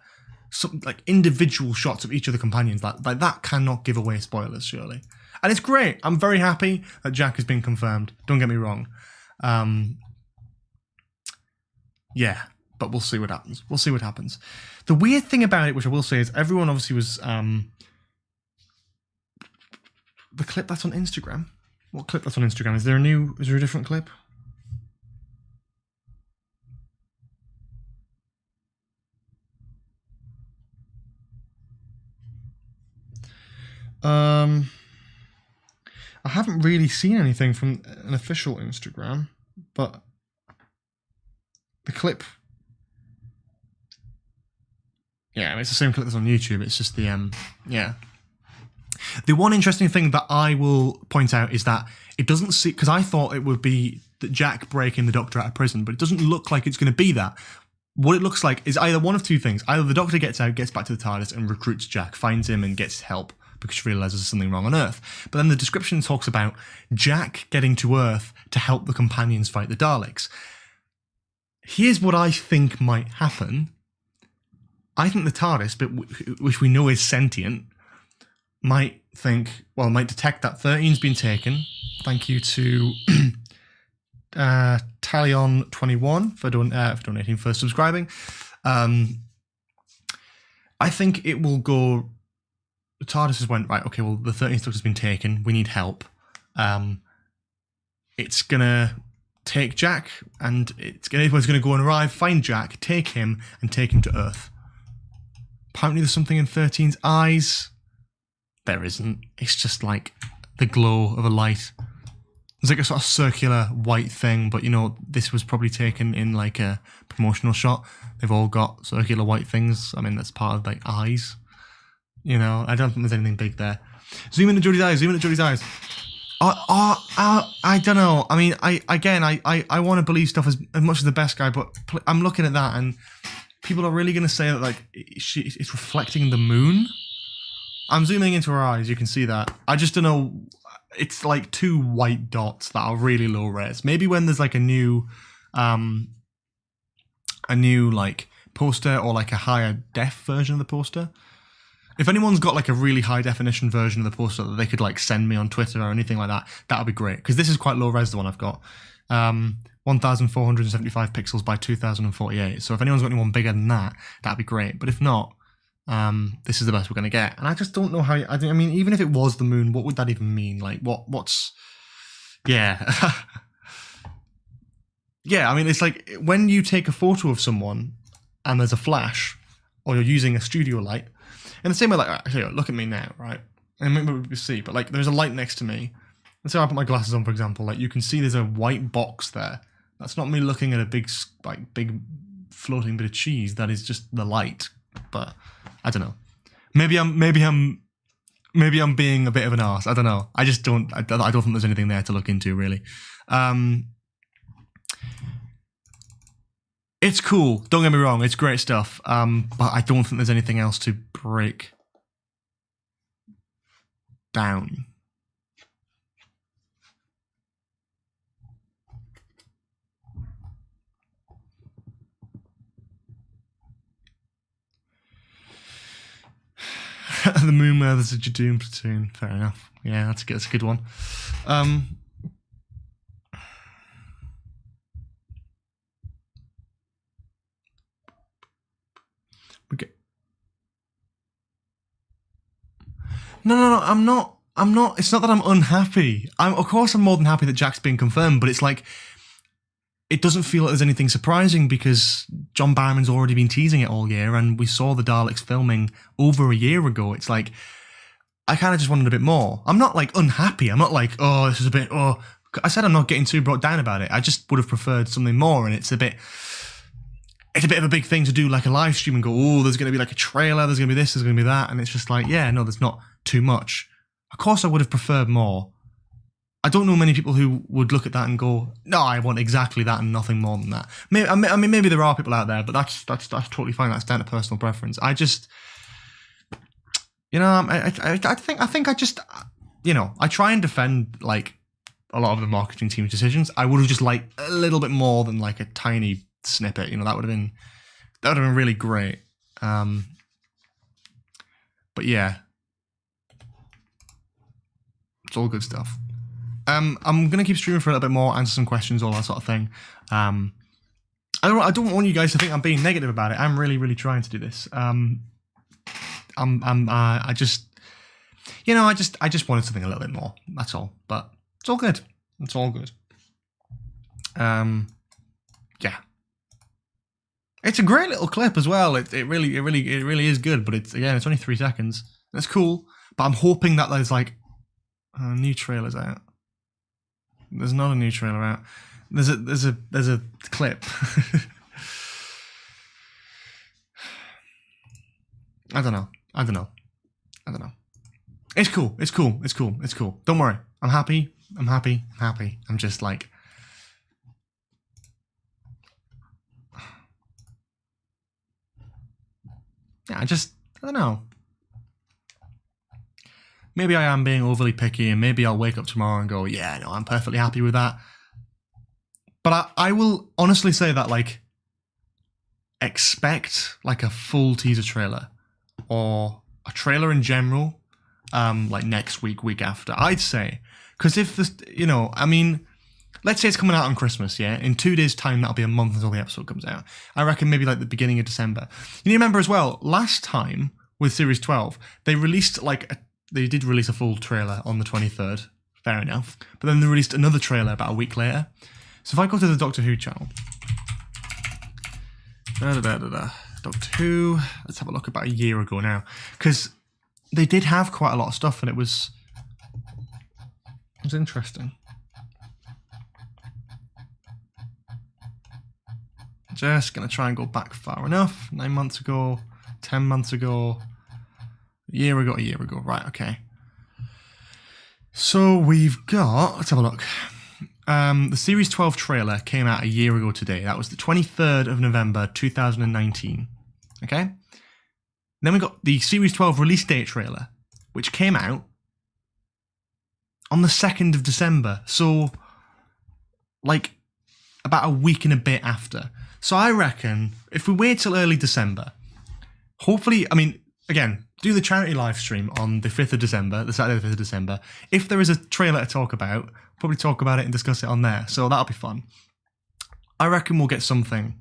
some like individual shots of each of the companions. Like that cannot give away spoilers, surely. And it's great. I'm very happy that Jack has been confirmed. Don't get me wrong. Yeah, but we'll see what happens. We'll see what happens. The weird thing about it, which I will say, is everyone obviously was the clip that's on Instagram. What clip that's on Instagram? Is there a different clip? I haven't really seen anything from an official Instagram, but the clip, yeah, I mean, it's the same clip that's on YouTube. It's just the yeah. The one interesting thing that I will point out is that it doesn't see, because I thought it would be that Jack breaking the Doctor out of prison, but it doesn't look like it's going to be that. What it looks like is either one of two things. Either the Doctor gets out, gets back to the TARDIS and recruits Jack, finds him and gets help because she realises there's something wrong on Earth. But then the description talks about Jack getting to Earth to help the companions fight the Daleks. Here's what I think might happen. I think the TARDIS, which we know is sentient, might detect that 13's been taken. Thank you to Talion21 for donating, for subscribing. I think it will go. The TARDIS has went, right, okay, well, the 13th Doctor's been taken. We need help. It's going to take Jack, and everyone's going to go and arrive, find Jack, take him, and take him to Earth. Apparently there's something in 13's eyes. There isn't. It's just like the glow of a light. There's like a sort of circular white thing, but this was probably taken in like a promotional shot. They've all got circular white things. I mean, that's part of like eyes. I don't think there's anything big there. Zoom in at Jodie's eyes. I don't know. I mean, I want to believe stuff as much as the best guy, but I'm looking at that and people are really going to say that like it's reflecting the moon. I'm zooming into her eyes. You can see that. I just don't know. It's like two white dots that are really low res. Maybe when there's like a new like poster or like a higher def version of the poster. If anyone's got like a really high definition version of the poster that they could like send me on Twitter or anything like that, that would be great. Because this is quite low res, the one I've got. 1,475 pixels by 2,048. So if anyone's got anyone bigger than that, that'd be great. But if not, this is the best we're going to get. And I just don't know how, I mean, even if it was the moon, what would that even mean? Like, what's, yeah. Yeah, I mean, it's like when you take a photo of someone and there's a flash, or you're using a studio light, in the same way, like, here, look at me now, right? And maybe we see, but like, there's a light next to me. Let's say I put my glasses on, for example, like you can see there's a white box there. That's not me looking at a big floating bit of cheese. That is just the light. But I don't know. Maybe I'm being a bit of an arse. I don't know. I just don't. I don't think there's anything there to look into, really. It's cool. Don't get me wrong. It's great stuff. But I don't think there's anything else to break down. The moon where there's a Jadoon platoon. Fair enough. Yeah, that's a good one. Okay. No, I'm not. It's not that I'm unhappy. Of course, I'm more than happy that Jack's been confirmed, but it's like, it doesn't feel like there's anything surprising because John Barrowman's already been teasing it all year, and we saw the Daleks filming over a year ago. It's like, I kind of just wanted a bit more. I'm not like unhappy. I'm not like, oh, this is a bit, oh. I said I'm not getting too brought down about it. I just would have preferred something more, and it's a bit of a big thing to do like a live stream and go, oh, there's going to be like a trailer, there's going to be this, there's going to be that, and it's just like, yeah, no, there's not too much. Of course I would have preferred more. I don't know many people who would look at that and go, no, I want exactly that and nothing more than that. Maybe there are people out there, but that's totally fine. That's down to personal preference. I just, I think I just, I try and defend like a lot of the marketing team's decisions. I would have just liked a little bit more than like a tiny snippet. That would have been really great. But yeah, it's all good stuff. I'm gonna keep streaming for a little bit more, answer some questions, all that sort of thing. I don't want you guys to think I'm being negative about it. I'm really, really trying to do this. I just wanted something a little bit more. That's all. But it's all good. It's all good. Yeah. It's a great little clip as well. It really is good. But it's only 3 seconds. That's cool. But I'm hoping that there's like new trailers out. There's not a new trailer out. There's a clip. I don't know. It's cool. Don't worry. I'm happy. I'm just like, yeah, I don't know. Maybe I am being overly picky, and maybe I'll wake up tomorrow and go, yeah, no, I'm perfectly happy with that. But I will honestly say that, like, expect like a full teaser trailer or a trailer in general, like next week after, I'd say. Because if this, I mean, let's say it's coming out on Christmas, yeah? In 2 days' time, that'll be a month until the episode comes out. I reckon maybe like the beginning of December. You remember as well, last time with Series 12, they released they did release a full trailer on the 23rd, fair enough. But then they released another trailer about a week later. So if I go to the Doctor Who channel, Doctor Who, let's have a look about a year ago now. Because they did have quite a lot of stuff, and it was interesting. Just going to try and go back far enough. 9 months ago, 10 months ago, a year ago. Right, okay. So we've got, let's have a look. The Series 12 trailer came out a year ago today. That was the 23rd of November, 2019. Okay? Then we got the Series 12 release date trailer, which came out on the 2nd of December. So, like, about a week and a bit after. So I reckon if we wait till early December, hopefully, I mean, again, do the charity live stream on the 5th of December, the Saturday the 5th of December. If there is a trailer to talk about, probably talk about it and discuss it on there. So that'll be fun. I reckon we'll get something,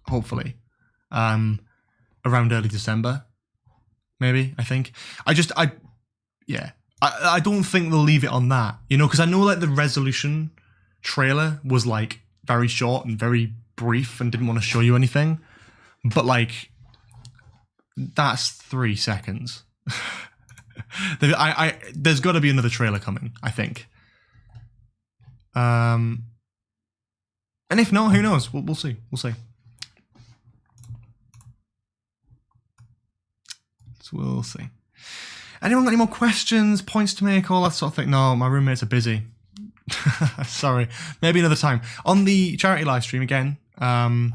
hopefully, around early December. Maybe, I think. I don't think they'll leave it on that, because I know like the Resolution trailer was like very short and very brief and didn't want to show you anything. But like, that's 3 seconds. There's got to be another trailer coming, I think. And if not, who knows? We'll see. So we'll see. Anyone got any more questions, points to make, all that sort of thing? No, my roommates are busy. Sorry. Maybe another time. On the charity live stream again, they'll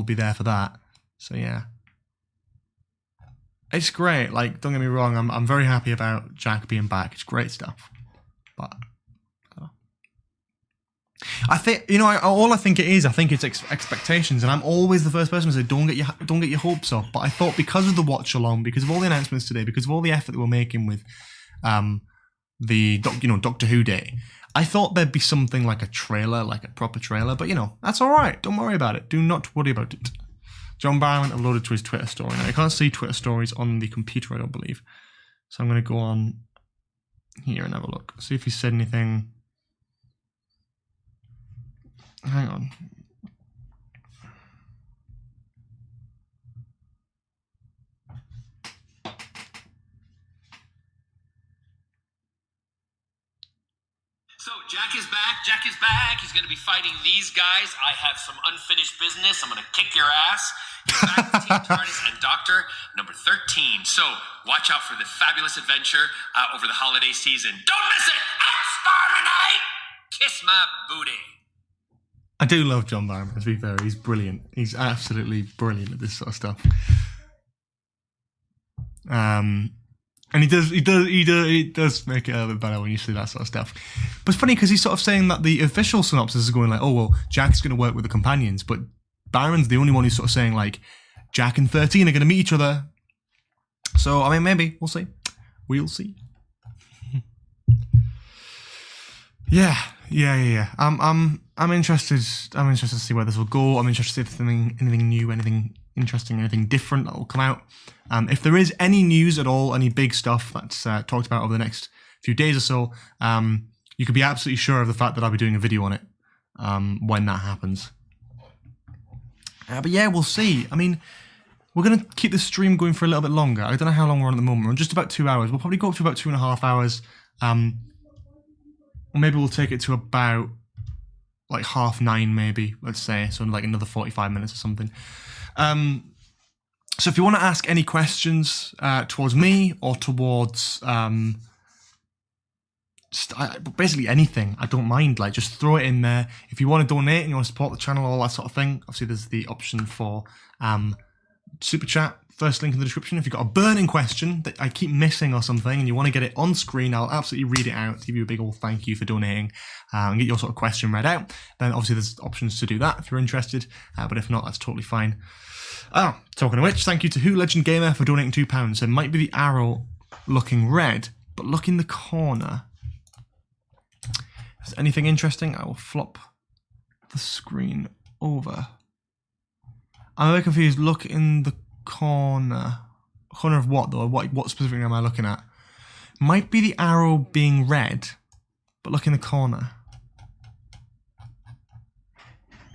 be there for that. So yeah. It's great. Like, don't get me wrong, I'm very happy about Jack being back. It's great stuff. But I think, all I think it is, I think it's expectations, and I'm always the first person to say, don't get your hopes up. But I thought because of the watch-along, because of all the announcements today, because of all the effort that we're making with the Doctor Who Day, I thought there'd be something like a trailer, like a proper trailer. But that's all right. Don't worry about it. Do not worry about it. John Barrowman uploaded to his Twitter story. Now, you can't see Twitter stories on the computer, I don't believe. So I'm going to go on here and have a look. See if he said anything. Hang on. So, Jack is back. He's going to be fighting these guys. I have some unfinished business. I'm going to kick your ass. He's back with Team TARDIS and Doctor number 13. So, watch out for the fabulous adventure over the holiday season. Don't miss it! Exterminate! Kiss my booty. I do love John Barrowman, to be fair. He's brilliant. He's absolutely brilliant at this sort of stuff. And he does make it a little bit better when you see that sort of stuff. But it's funny because he's sort of saying that the official synopsis is going like, oh, well, Jack's going to work with the companions. But Byron's the only one who's sort of saying like, Jack and 13 are going to meet each other. So, I mean, maybe. We'll see. We'll see. Yeah. I'm interested. I'm interested to see where this will go. I'm interested to see if anything new, anything interesting, anything different that will come out. If there is any news at all, any big stuff that's talked about over the next few days or so, you could be absolutely sure of the fact that I'll be doing a video on it when that happens. But yeah, we'll see. I mean, we're going to keep the stream going for a little bit longer. I don't know how long we're on at the moment. We're on just about 2 hours. We'll probably go up to about 2.5 hours. Or maybe we'll take it to about like 9:30 maybe, let's say. So like another 45 minutes or something. So if you want to ask any questions towards me or towards basically anything, I don't mind. Like, just throw it in there. If you want to donate and you want to support the channel, all that sort of thing, obviously there's the option for super chat. First link in the description. If you've got a burning question that I keep missing or something and you want to get it on screen, I'll absolutely read it out to give you a big old thank you for donating and get your sort of question read out. Then obviously there's options to do that if you're interested, but if not, that's totally fine. Talking of which, thank you to Who Legend Gamer for donating £2. It might be the arrow looking red, but look in the corner. If there's anything interesting, I will flop the screen over. I'm a bit confused. Look in the corner. Corner of what though? What specifically am I looking at? Might be the arrow being red, but look in the corner.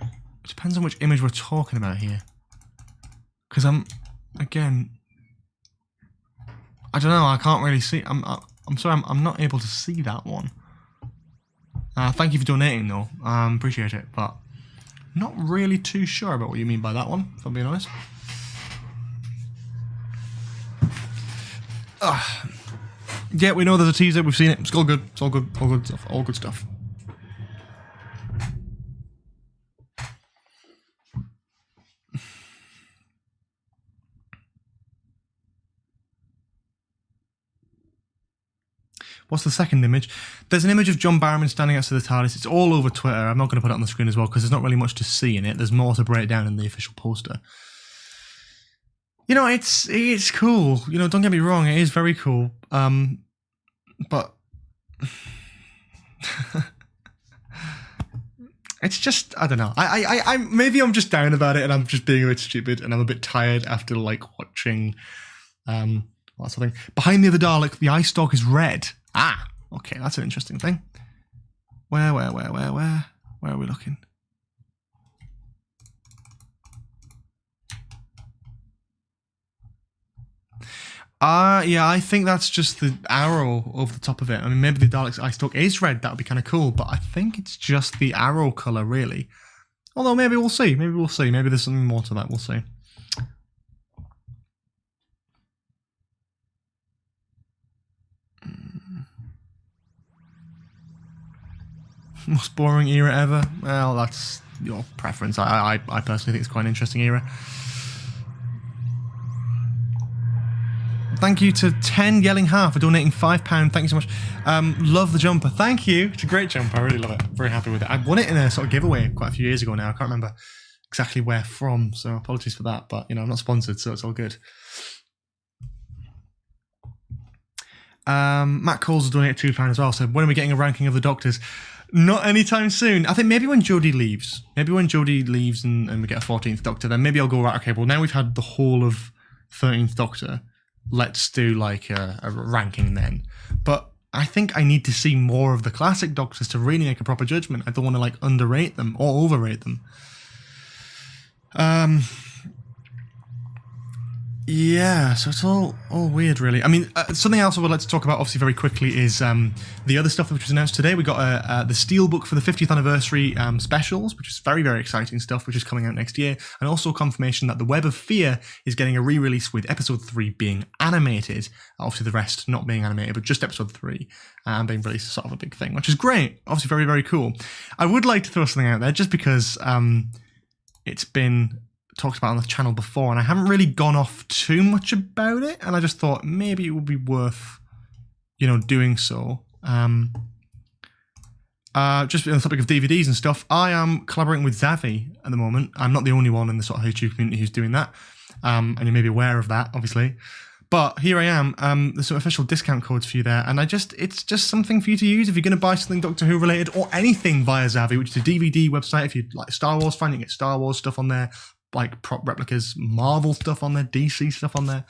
It depends on which image we're talking about here. Because again, I don't know. I can't really see. I'm sorry. I'm not able to see that one. Thank you for donating though. Appreciate it, but not really too sure about what you mean by that one, if I'm being honest. Yeah, we know there's a teaser. We've seen it. It's all good. It's all good. All good stuff. All good stuff. What's the second image? There's an image of John Barrowman standing next to the TARDIS. It's all over Twitter. I'm not going to put it on the screen as well because there's not really much to see in it. There's more to break down in the official poster. You know, it's cool. You know, don't get me wrong. It is very cool. But it's just, I don't know. I maybe I'm just down about it and I'm just being a bit stupid and I'm a bit tired after like watching that sort of thing. Behind the other Dalek, the eye stalk is red. Ah, okay, that's an interesting thing. Where are we looking? Yeah, I think that's just the arrow over the top of it. I mean, maybe the Dalek's eye stalk is red. That would be kind of cool, but I think it's just the arrow colour, really. Although, maybe we'll see. Maybe we'll see. Maybe there's something more to that. We'll see. Most boring era ever? Well, that's your preference. I personally think it's quite an interesting era. Thank you to 10 Yelling Half for donating £5. Thank you so much. Love the jumper. Thank you. It's a great jumper. I really love it. Very happy with it. I won it in a sort of giveaway quite a few years ago now. I can't remember exactly where from, so apologies for that. But, you know, I'm not sponsored, so it's all good. Matt Coles has donated £2 as well. So when are we getting a ranking of the Doctors? Not anytime soon. I think maybe when Jodie leaves. Maybe when Jodie leaves and we get a 14th Doctor, then maybe I'll go, right, okay, well, now we've had the whole of 13th Doctor. Let's do like a ranking then. But I think I need to see more of the classic Doctors to really make a proper judgment. I don't want to like underrate them or overrate them. Yeah, so it's all weird, really. I mean, something else I would like to talk about, obviously, very quickly is the other stuff which was announced today. We got the Steelbook for the 50th anniversary specials, which is very, very exciting stuff, which is coming out next year, and also confirmation that the Web of Fear is getting a re-release with episode 3 being animated. Obviously, the rest not being animated, but just episode 3 being released is sort of a big thing, which is great. Obviously, very, very cool. I would like to throw something out there just because it's been talked about on the channel before and I haven't really gone off too much about it, and I just thought maybe it would be worth, you know, doing so. Just on the topic of DVDs and stuff, I am collaborating with Zavi at the moment. I'm not the only one in the sort of YouTube community who's doing that, and you may be aware of that, obviously. But here I am. There's some official discount codes for you there, and it's just something for you to use if you're going to buy something Doctor Who related or anything via Zavvi, which is a DVD website. If you like Star Wars fan, you get Star Wars stuff on there, like prop replicas, Marvel stuff on there, DC stuff on there.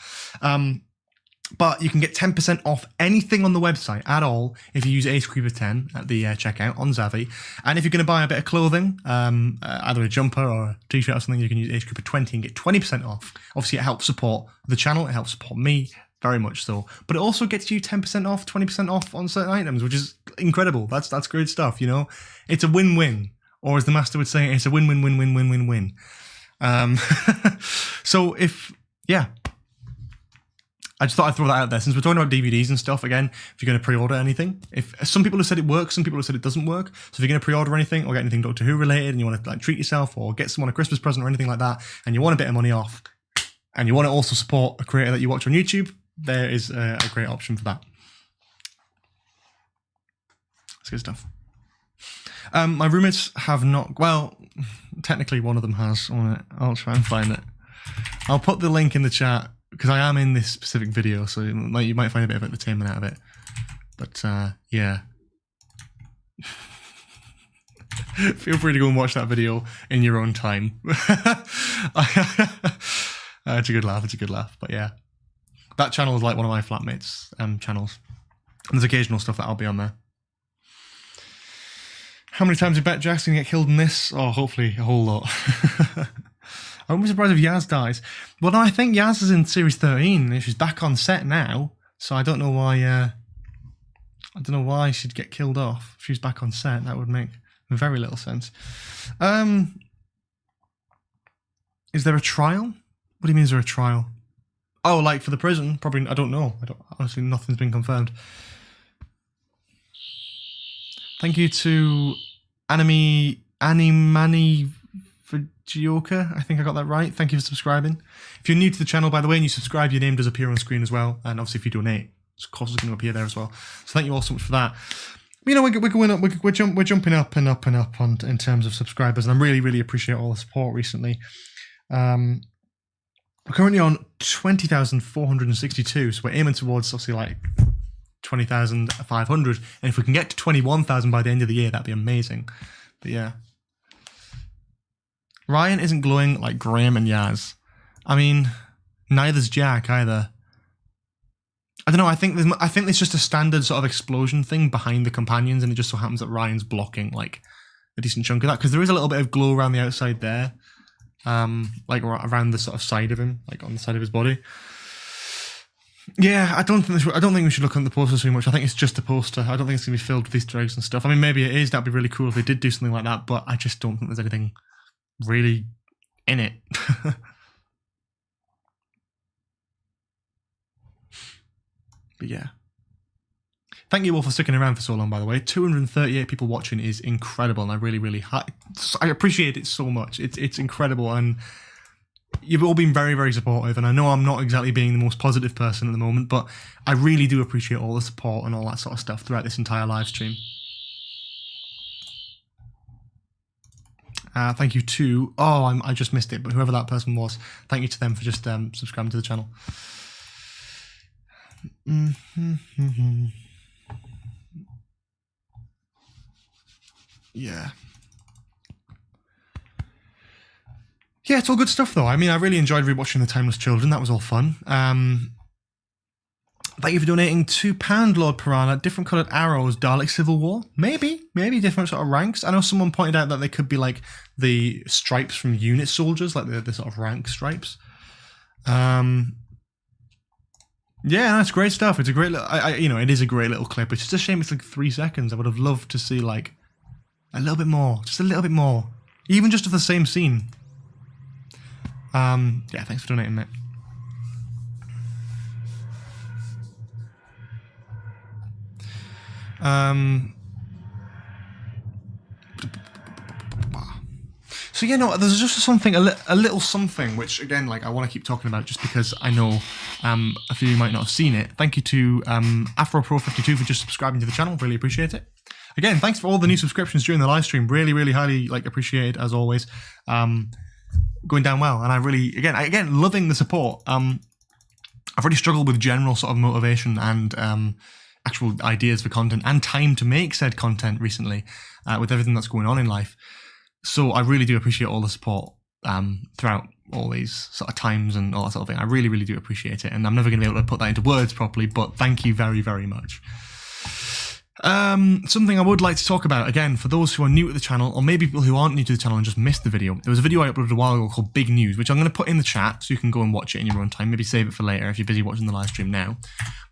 But you can get 10% off anything on the website at all if you use AceCreeper10 at the checkout on Zavvi. And if you're going to buy a bit of clothing, either a jumper or a t-shirt or something, you can use AceCreeper20 and get 20% off. Obviously, it helps support the channel. It helps support me, very much so. But it also gets you 10% off, 20% off on certain items, which is incredible. That's great stuff, you know? It's a win-win. Or as the master would say, it's a win-win-win-win-win-win-win. So yeah. I just thought I'd throw that out there. Since we're talking about DVDs and stuff, again, if you're going to pre-order anything, if some people have said it works, some people have said it doesn't work. So if you're going to pre-order anything or get anything Doctor Who related and you want to like treat yourself or get someone a Christmas present or anything like that, and you want a bit of money off, and you want to also support a creator that you watch on YouTube, there is a great option for that. That's good stuff. My roommates have not, well, technically one of them has. I'll try and find it. I'll put the link in the chat, because I am in this specific video, so you might find a bit of entertainment out of it. But, yeah. Feel free to go and watch that video in your own time. It's a good laugh, but yeah. That channel is like one of my flatmates' channels. And there's occasional stuff that I'll be on there. How many times you bet Jack's gonna get killed in this? Oh, hopefully a whole lot. I wouldn't be surprised if Yaz dies. Well, no, I think Yaz is in Series 13. She's back on set now, so I don't know why. She'd get killed off if she's back on set. That would make very little sense. Is there a trial? What do you mean? Is there a trial? Oh, like for the prison? Probably. I don't know. Honestly, nothing's been confirmed. Thank you to Animani Gioka, I think I got that right. Thank you for subscribing. If you're new to the channel, by the way, and you subscribe, your name does appear on screen as well. And obviously, if you donate, of course, it's going to appear there as well. So thank you all so much for that. You know, we're going up, we're jumping up and up and up in terms of subscribers, and I really, really appreciate all the support recently. We're currently on 20,462, so we're aiming towards obviously like 20,500, and if we can get to 21,000 by the end of the year, that'd be amazing. But yeah. Ryan isn't glowing like Graham and Yaz. I mean, neither's Jack either. I don't know. I think there's just a standard sort of explosion thing behind the companions, and it just so happens that Ryan's blocking like a decent chunk of that, because there is a little bit of glow around the outside there, like around the sort of side of him, like on the side of his body. Yeah, I don't think we should look at the poster too much. I think it's just a poster. I don't think it's gonna be filled with Easter eggs and stuff. I mean, maybe it is. That'd be really cool if they did do something like that, but I just don't think there's anything really in it. But yeah. Thank you all for sticking around for so long, by the way. 238 people watching is incredible, and I really, really I appreciate it so much. It's incredible, and you've all been very, very supportive, and I know I'm not exactly being the most positive person at the moment, but I really do appreciate all the support and all that sort of stuff throughout this entire live stream. Thank you to, I just missed it, but whoever that person was, thank you to them for just subscribing to the channel. Yeah. Yeah, it's all good stuff though. I mean, I really enjoyed rewatching The Timeless Children. That was all fun. Thank you for donating £2, Lord Piranha. Different coloured arrows, Dalek Civil War. Maybe different sort of ranks. I know someone pointed out that they could be like the stripes from unit soldiers, like the sort of rank stripes. Yeah, that's great stuff. It's a great, it is a great little clip. It's just a shame it's like 3 seconds. I would have loved to see like a little bit more, just a little bit more, even just of the same scene. Yeah, thanks for donating, mate. So yeah, no, there's just something, a little something, which again, like I want to keep talking about just because I know a few of you might not have seen it. Thank you to AfroPro52 for just subscribing to the channel. Really appreciate it. Again, thanks for all the new subscriptions during the live stream. Really, really highly appreciated as always. Going down well, and I really, again, loving the support. I've already struggled with general sort of motivation and actual ideas for content and time to make said content recently with everything that's going on in life. So I really do appreciate all the support throughout all these sort of times and all that sort of thing. I really, really do appreciate it. And I'm never going to be able to put that into words properly, but thank you very, very much. Something I would like to talk about, again, for those who are new to the channel, or maybe people who aren't new to the channel and just missed the video. There was a video I uploaded a while ago called Big News, which I'm going to put in the chat so you can go and watch it in your own time. Maybe save it for later if you're busy watching the live stream now.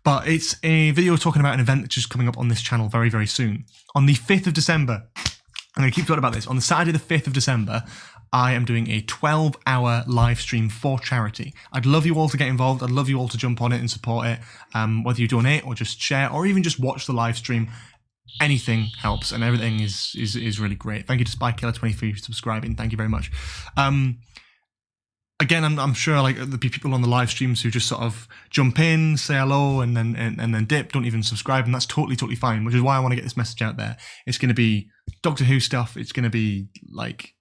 But it's a video talking about an event that's just coming up on this channel very, very soon. On the 5th of December, I'm going to keep talking about this. On the Saturday, the 5th of December, I am doing a 12-hour live stream for charity. I'd love you all to get involved. I'd love you all to jump on it and support it. Whether you donate or just share or even just watch the live stream, anything helps, and everything is really great. Thank you to SpyKiller23 for subscribing. Thank you very much. Again, I'm sure like there'll be people on the live streams who just sort of jump in, say hello, and then dip, don't even subscribe, and that's totally fine. Which is why I want to get this message out there. It's going to be Doctor Who stuff. It's going to be like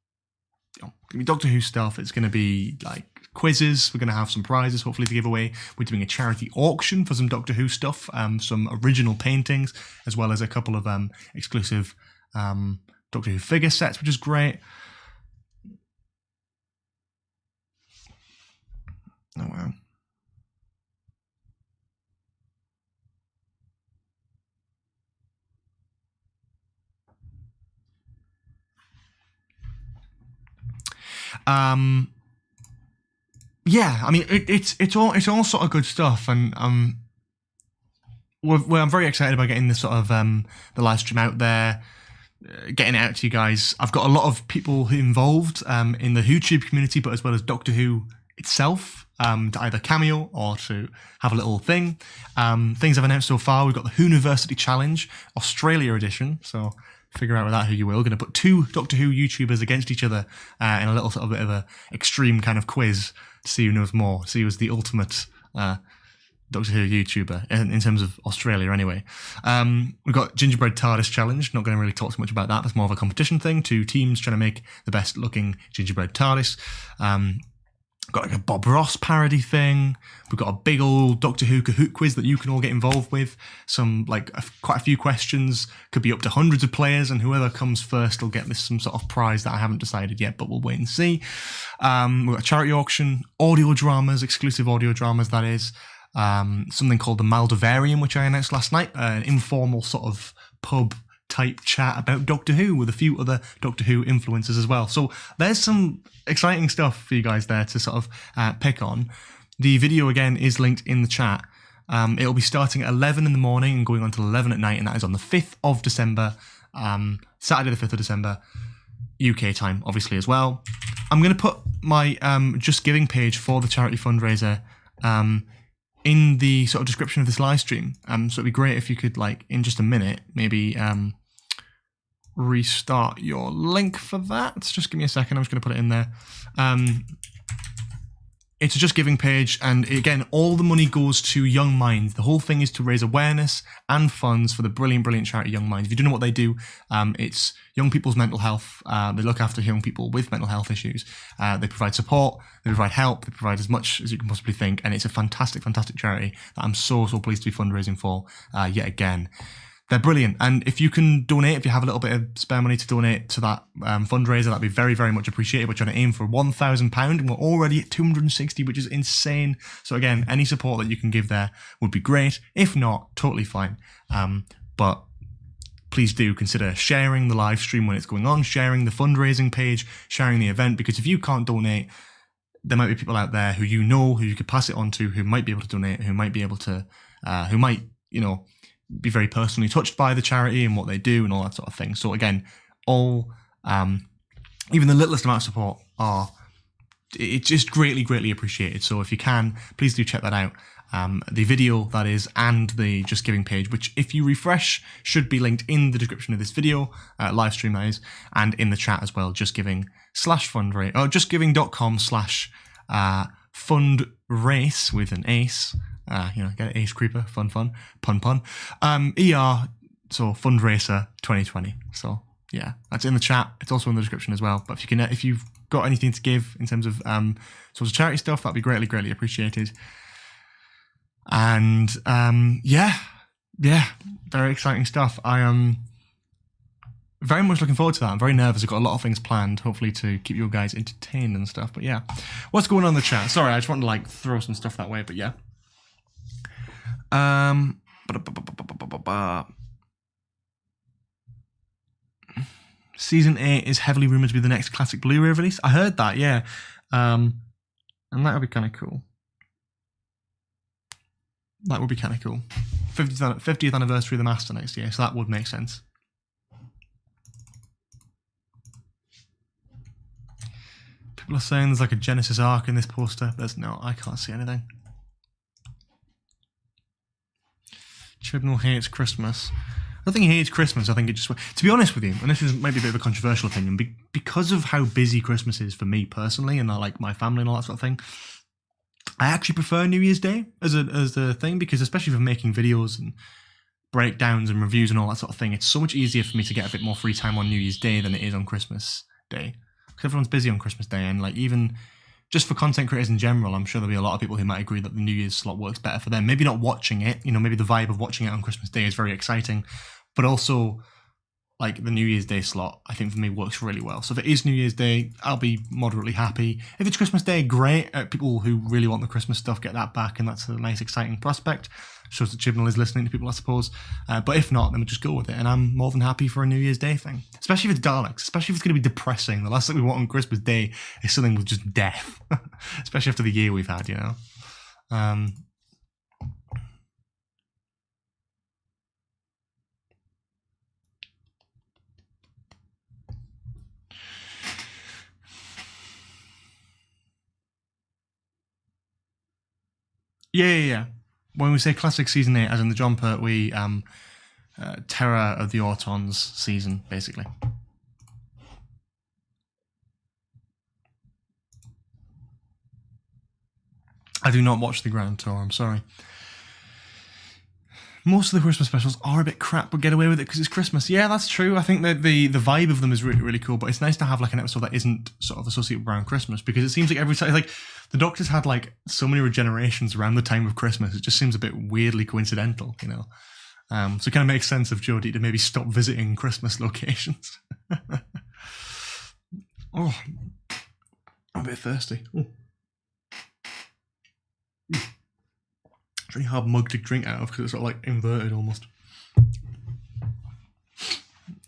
Doctor Who stuff. It's going to be like quizzes. We're going to have some prizes hopefully to give away. We're doing a charity auction for some Doctor Who stuff, some original paintings, as well as a couple of exclusive Doctor Who figure sets, which is great. Oh wow. Yeah, I mean it's all sort of good stuff, and I'm very excited about getting this sort of the live stream out there, getting it out to you guys. I've got a lot of people who involved in the YouTube community, but as well as Doctor Who itself, to either cameo or to have a little thing. Things I've announced so far: we've got the Who-niversity Challenge, Australia edition. So figure out with that who you will. We're going to put 2 Doctor Who YouTubers against each other in a little sort of bit of a extreme kind of quiz to see who knows more, see who's the ultimate Doctor Who YouTuber in terms of Australia anyway. We've got Gingerbread TARDIS Challenge. Not going to really talk too much about that. That's more of a competition thing. 2 teams trying to make the best looking gingerbread TARDIS. Got like a Bob Ross parody thing. We've got a big old Doctor Who Kahoot quiz that you can all get involved with. Some like quite a few questions, could be up to hundreds of players, and whoever comes first will get some sort of prize that I haven't decided yet, but we'll wait and see. We've got a charity auction, audio dramas, exclusive audio dramas that is. Something called the Maldivarium, which I announced last night, an informal sort of pub type chat about Doctor Who with a few other Doctor Who influencers as well. So there's some exciting stuff for you guys there to sort of pick on. The video again is linked in the chat. It'll be starting at 11 in the morning and going on till 11 at night, and that is on the 5th of December, Saturday the 5th of December, UK time obviously as well. I'm going to put my Just Giving page for the charity fundraiser in the sort of description of this live stream. So it'd be great if you could, like, in just a minute, maybe restart your link for that. Just give me a second. I'm just going to put it in there. It's a Just Giving page, and again, all the money goes to Young Minds. The whole thing is to raise awareness and funds for the brilliant charity Young Minds. If you don't know what they do, it's young people's mental health. They look after young people with mental health issues. They provide support, they provide help, they provide as much as you can possibly think, and it's a fantastic charity that I'm so pleased to be fundraising for yet again. They're brilliant, and if you can donate, if you have a little bit of spare money to donate to that fundraiser, that'd be very much appreciated. We're trying to aim for £1,000, and we're already at 260, which is insane. So again, any support that you can give there would be great. If not, totally fine. But please do consider sharing the live stream when it's going on, sharing the fundraising page, sharing the event, because if you can't donate, there might be people out there who you know, who you could pass it on to, who might be able to donate, who might be able to, who might, you know, be very personally touched by the charity and what they do and all that sort of thing. So again, all, even the littlest amount of support it's just greatly appreciated. So if you can, please do check that out. The video, that is, and the Just Giving page, which if you refresh should be linked in the description of this video, live stream that is, and in the chat as well, justgiving/fundraise, or justgiving.com/fundrace with an ace. You know, get an ace creeper, fun, pun. So fundraiser 2020. So yeah, that's in the chat. It's also in the description as well. But if you've got anything to give in terms of sorts of charity stuff, that'd be greatly appreciated. And yeah, very exciting stuff. I am very much looking forward to that. I'm very nervous. I've got a lot of things planned, hopefully to keep you guys entertained and stuff. But yeah, what's going on in the chat? Sorry, I just wanted to like throw some stuff that way. But yeah. Season 8 is heavily rumoured to be the next classic Blu-ray release. I heard that, yeah. And that would be kind of cool. That would be kind of cool. 50th anniversary of the Master next year, so that would make sense. People are saying there's like a Genesis arc in this poster. There's no, I can't see anything. Chibnall hates Christmas. I don't think he hates Christmas. I think it just... To be honest with you, and this is maybe a bit of a controversial opinion, because of how busy Christmas is for me personally, and like my family and all that sort of thing, I actually prefer New Year's Day as a thing, because especially for making videos and breakdowns and reviews and all that sort of thing, it's so much easier for me to get a bit more free time on New Year's Day than it is on Christmas Day. Because everyone's busy on Christmas Day, and like even just for content creators in general, I'm sure there'll be a lot of people who might agree that the New Year's slot works better for them. Maybe not watching it, you know, maybe the vibe of watching it on Christmas Day is very exciting, but also like the New Year's Day slot, I think for me works really well. So if it is New Year's Day, I'll be moderately happy. If it's Christmas Day, great. People who really want the Christmas stuff get that back, and that's a nice, exciting prospect. Shows that Chibnall is listening to people, I suppose. But if not, then we'll just go with it. And I'm more than happy for a New Year's Day thing. Especially if it's Daleks. Especially if it's going to be depressing. The last thing we want on Christmas Day is something with just death. Especially after the year we've had, you know. Yeah. When we say classic season 8, as in the John Pertwee Terror of the Autons season, basically. I do not watch the Grand Tour, I'm sorry. Most of the Christmas specials are a bit crap, but get away with it because it's Christmas. Yeah, that's true. I think that the vibe of them is really, really cool, but it's nice to have like an episode that isn't sort of associated around Christmas, because it seems like every time, like the Doctor's had like so many regenerations around the time of Christmas, it just seems a bit weirdly coincidental, you know. So it kind of makes sense of Jodie to maybe stop visiting Christmas locations. Oh, I'm a bit thirsty. Oh. It's a really hard mug to drink out of because it's sort of like inverted almost.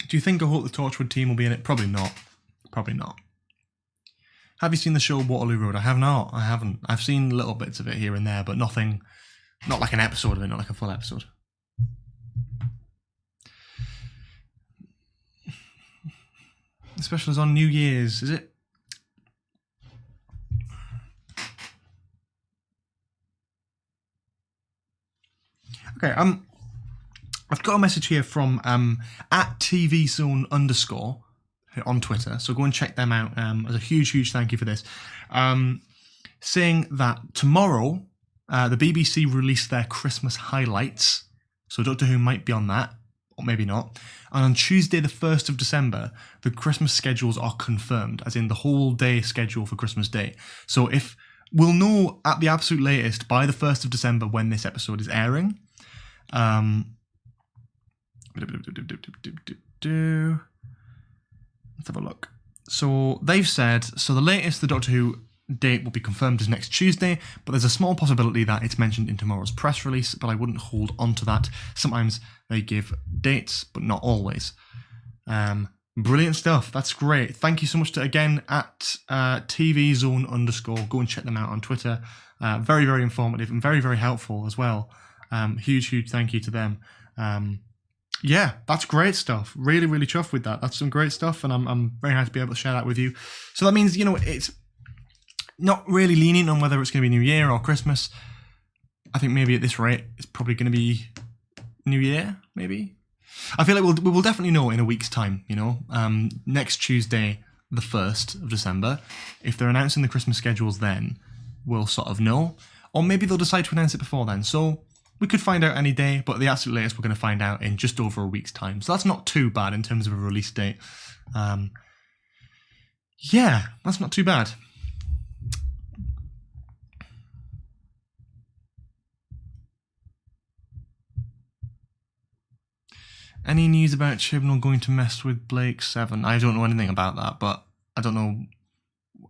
Do you think or hope the Torchwood team will be in it? Probably not. Probably not. Have you seen the show Waterloo Road? I have not. I haven't. I've seen little bits of it here and there, but nothing, not like an episode of it, not like a full episode. The special is on New Year's, is it? Okay, I've got a message here from at TVZone_ on Twitter, so go and check them out. As a huge thank you for this. Saying that tomorrow the BBC released their Christmas highlights, so Doctor Who might be on that, or maybe not. And on Tuesday the 1st of December, the Christmas schedules are confirmed, as in the whole day schedule for Christmas Day. So if we'll know at the absolute latest by the 1st of December when this episode is airing. Let's have a look. So they've said, so the latest the Doctor Who date will be confirmed as next Tuesday, but there's a small possibility that it's mentioned in tomorrow's press release, but I wouldn't hold on to that. Sometimes they give dates, but not always. Brilliant stuff. That's great. Thank you so much to, again, at TVZone_. Go and check them out on Twitter. Very informative and very helpful as well. Huge thank you to them. Yeah, that's great stuff. Really chuffed with that. That's some great stuff, and I'm very happy to be able to share that with you. So that means, you know, it's not really leaning on whether it's going to be New Year or Christmas. I think maybe at this rate, it's probably going to be New Year, maybe. I feel like we will definitely know in a week's time, you know. Next Tuesday, the 1st of December, if they're announcing the Christmas schedules then, we'll sort of know. Or maybe they'll decide to announce it before then. So we could find out any day, but the absolute latest we're going to find out in just over a week's time. So that's not too bad in terms of a release date. Yeah, that's not too bad. Any news about Chibnall going to mess with Blake 7? I don't know anything about that, but I don't know.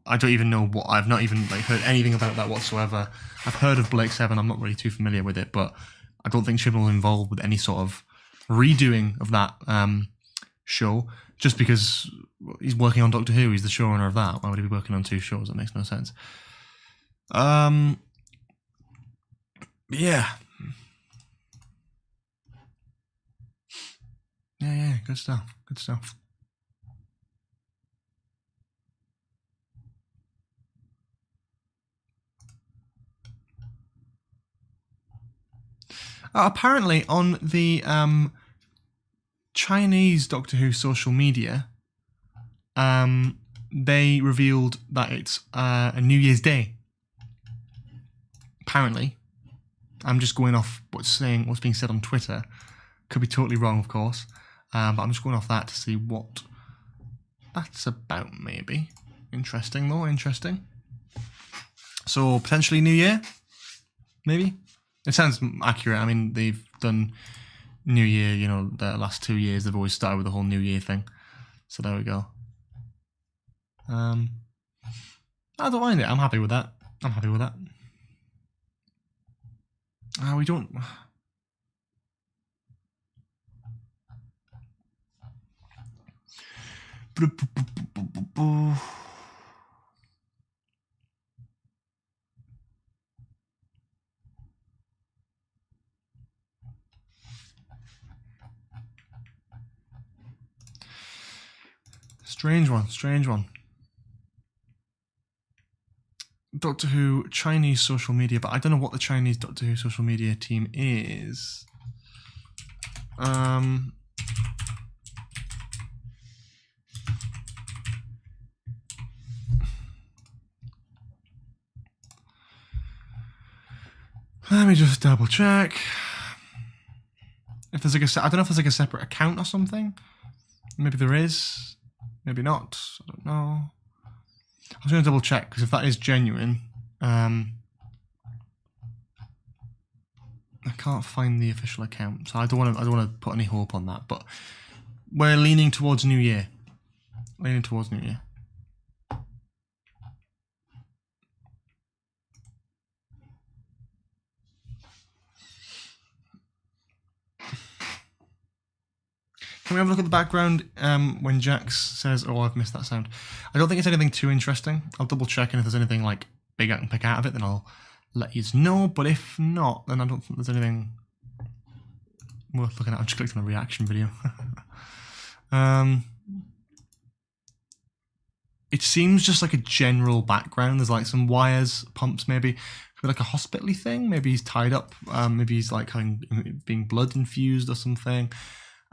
I don't even know what. I've not even like heard anything about that whatsoever. I've heard of Blake 7. I'm not really too familiar with it, but I don't think Chibnall is involved with any sort of redoing of that show. Just because he's working on Doctor Who, he's the showrunner of that. Why would he be working on 2 shows? That makes no sense. Yeah. Yeah, good stuff. Good stuff. Apparently, on the Chinese Doctor Who social media, they revealed that it's a New Year's Day. Apparently. I'm just going off what's being said on Twitter. Could be totally wrong, of course. But I'm just going off that to see what that's about, maybe. Interesting, though. Interesting. So, potentially New Year? Maybe? It sounds accurate. I mean, they've done New Year, you know, the last 2 years. They've always started with the whole New Year thing. So, there we go. I don't mind it. I'm happy with that. We don't... Strange one. Doctor Who Chinese social media, but I don't know what the Chinese Doctor Who social media team is. Let me just double check. If there's like I don't know if there's like a separate account or something. Maybe there is. Maybe not. I don't know. I was going to double check because if that is genuine, I can't find the official account, so I don't want to put any hope on that. But we're leaning towards New Year. Can we have a look at the background when Jax says, "Oh, I've missed that sound"? I don't think it's anything too interesting. I'll double check, and if there's anything like big I can pick out of it, then I'll let you know. But if not, then I don't think there's anything worth looking at. I just clicked on a reaction video. It seems just like a general background. There's like some wires, pumps, maybe like a hospital-y thing. Maybe he's tied up. Maybe he's like being blood infused or something.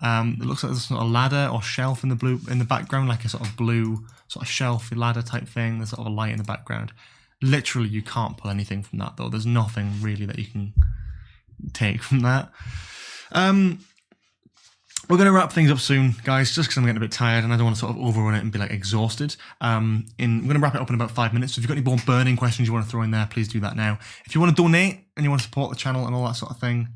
It looks like there's sort of ladder or shelf in the background, like a sort of blue sort of shelf ladder type thing. There's sort of a light in the background. Literally, you can't pull anything from that though. There's nothing really that you can take from that. We're going to wrap things up soon, guys, just because I'm getting a bit tired and I don't want to sort of overrun it and be like exhausted. We're going to wrap it up in about 5 minutes. So if you've got any more burning questions you want to throw in there, please do that now. If you want to donate and you want to support the channel and all that sort of thing,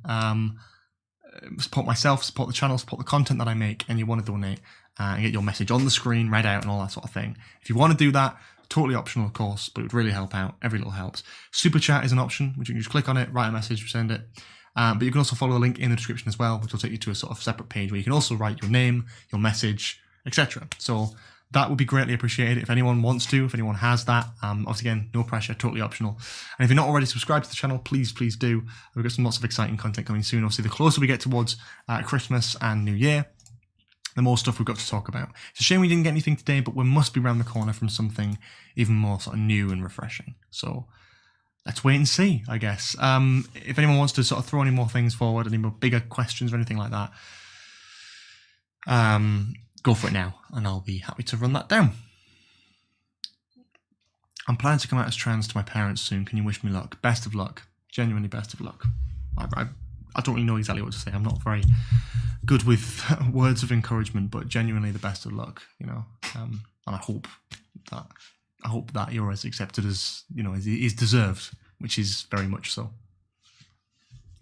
support myself, support the channel, support the content that I make, and you want to donate and get your message on the screen, read out, and all that sort of thing. If you want to do that, totally optional, of course, but it would really help out. Every little helps. Super chat is an option, which you can just click on it, write a message, send it. But you can also follow the link in the description as well, which will take you to a sort of separate page where you can also write your name, your message, etc. So that would be greatly appreciated if anyone wants to, if anyone has that. Obviously, again, no pressure, totally optional. And if you're not already subscribed to the channel, please do. We've got some lots of exciting content coming soon. Obviously, the closer we get towards Christmas and New Year, the more stuff we've got to talk about. It's a shame we didn't get anything today, but we must be around the corner from something even more sort of new and refreshing. So let's wait and see, I guess. If anyone wants to sort of throw any more things forward, any more bigger questions or anything like that, go for it now, and I'll be happy to run that down. I'm planning to come out as trans to my parents soon. Can you wish me luck? Best of luck. Genuinely best of luck. I don't really know exactly what to say. I'm not very good with words of encouragement, but genuinely the best of luck, you know. And I hope that you're as accepted as, you know, is deserved, which is very much so.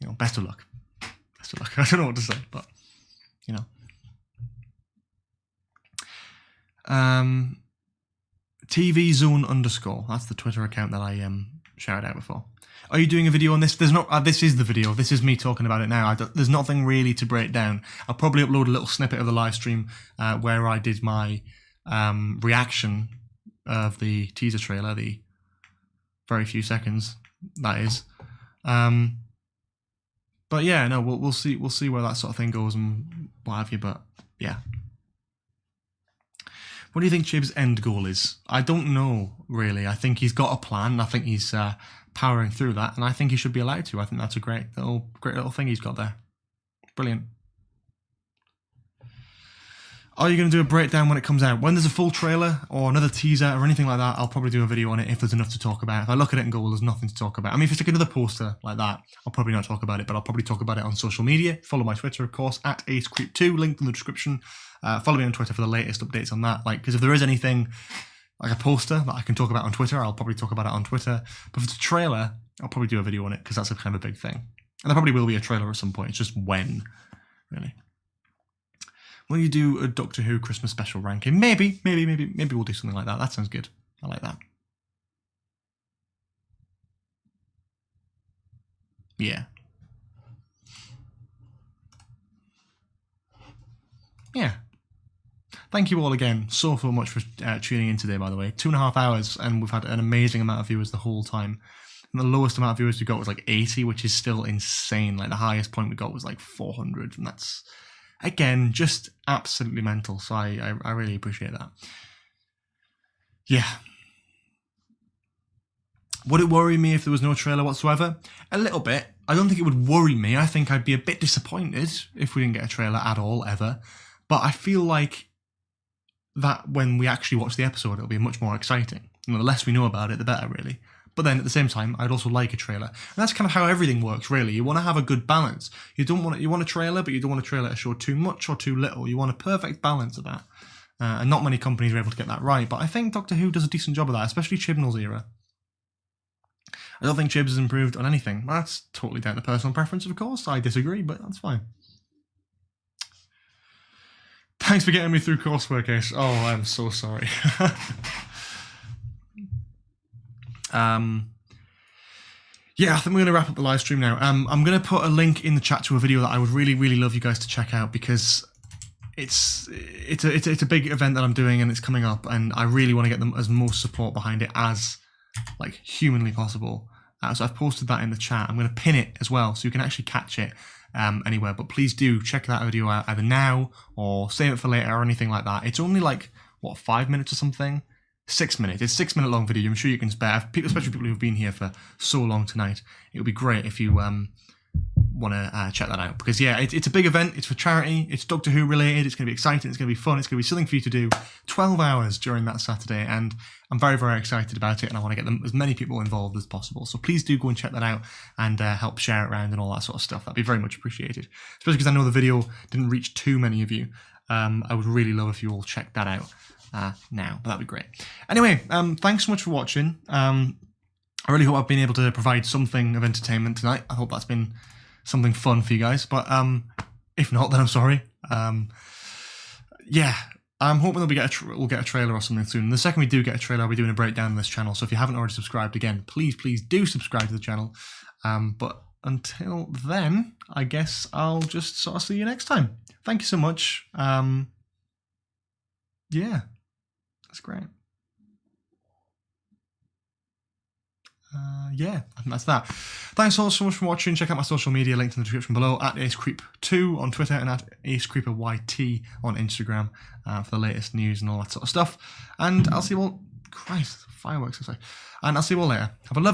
You know, best of luck. Best of luck. I don't know what to say, but, you know, TV Zone _. That's the Twitter account that I shouted out before. Are you doing a video on this? There's not. This is the video. This is me talking about it now. There's nothing really to break down. I'll probably upload a little snippet of the live stream where I did my reaction of the teaser trailer, the very few seconds that is. But yeah, no, we'll see. We'll see where that sort of thing goes and what have you. But yeah. What do you think Chib's end goal is? I don't know, really. I think he's got a plan. I think he's powering through that, and I think he should be allowed to. I think that's a great little thing he's got there. Brilliant. Are you going to do a breakdown when it comes out? When there's a full trailer or another teaser or anything like that, I'll probably do a video on it if there's enough to talk about. If I look at it and go, well, there's nothing to talk about. I mean, if it's like another poster like that, I'll probably not talk about it, but I'll probably talk about it on social media. Follow my Twitter, of course, at AceCreep2, linked in the description. Follow me on Twitter for the latest updates on that. Because if there is anything like a poster that I can talk about on Twitter, I'll probably talk about it on Twitter. But if it's a trailer, I'll probably do a video on it because that's a kind of a big thing. And there probably will be a trailer at some point. It's just when, really. Will you do a Doctor Who Christmas special ranking? Maybe we'll do something like that. That sounds good. I like that. Yeah. Yeah. Thank you all again so much for tuning in today, by the way. 2.5 hours, and we've had an amazing amount of viewers the whole time. And the lowest amount of viewers we got was like 80, which is still insane. Like the highest point we got was like 400, and that's, again, just absolutely mental. So I really appreciate that. Yeah. Would it worry me if there was no trailer whatsoever? A little bit. I don't think it would worry me. I think I'd be a bit disappointed if we didn't get a trailer at all, ever. But I feel like that when we actually watch the episode, it'll be much more exciting. You know, the less we know about it, the better, really. But then at the same time, I'd also like a trailer. And that's kind of how everything works, really. You want to have a good balance. You want a trailer, but you don't want a trailer to show too much or too little. You want a perfect balance of that. And not many companies are able to get that right. But I think Doctor Who does a decent job of that, especially Chibnall's era. I don't think Chibs has improved on anything. That's totally down to personal preference, of course. I disagree, but that's fine. Thanks for getting me through coursework, Ace. Oh, I'm so sorry. Yeah, I think we're going to wrap up the live stream now. I'm going to put a link in the chat to a video that I would really, really love you guys to check out because it's a big event that I'm doing and it's coming up, and I really want to get them as most support behind it as like humanly possible. So I've posted that in the chat. I'm going to pin it as well so you can actually catch it anywhere. But please do check that video out either now or save it for later or anything like that. It's only like, what, 5 minutes or something? 6 minutes. It's a 6 minute long video. I'm sure you can spare, especially people who've been here for so long tonight. It would be great if you want to check that out, because yeah, it's a big event. It's for charity. It's Doctor Who related. It's going to be exciting. It's going to be fun. It's going to be something for you to do. 12 hours during that Saturday, and I'm very, very excited about it, and I want to get as many people involved as possible. So please do go and check that out and help share it around and all that sort of stuff. That'd be very much appreciated, especially because I know the video didn't reach too many of you. I would really love if you all checked that out now, but that'd be great. Anyway, thanks so much for watching. I really hope I've been able to provide something of entertainment tonight. I hope that's been something fun for you guys, but if not, then I'm sorry. Yeah, I'm hoping that we'll get a trailer or something soon. The second we do get a trailer, I'll be doing a breakdown on this channel, so if you haven't already subscribed, again, please do subscribe to the channel. But until then, I guess I'll just sort of see you next time. Thank you so much. Yeah, that's great. Yeah, I think that's that. Thanks all so much for watching. Check out my social media, linked in the description below, at AceCreep2 on Twitter and at AceCreeperYT on Instagram for the latest news and all that sort of stuff. And I'll see you all... Christ, fireworks, I say. And I'll see you all later. Have a lovely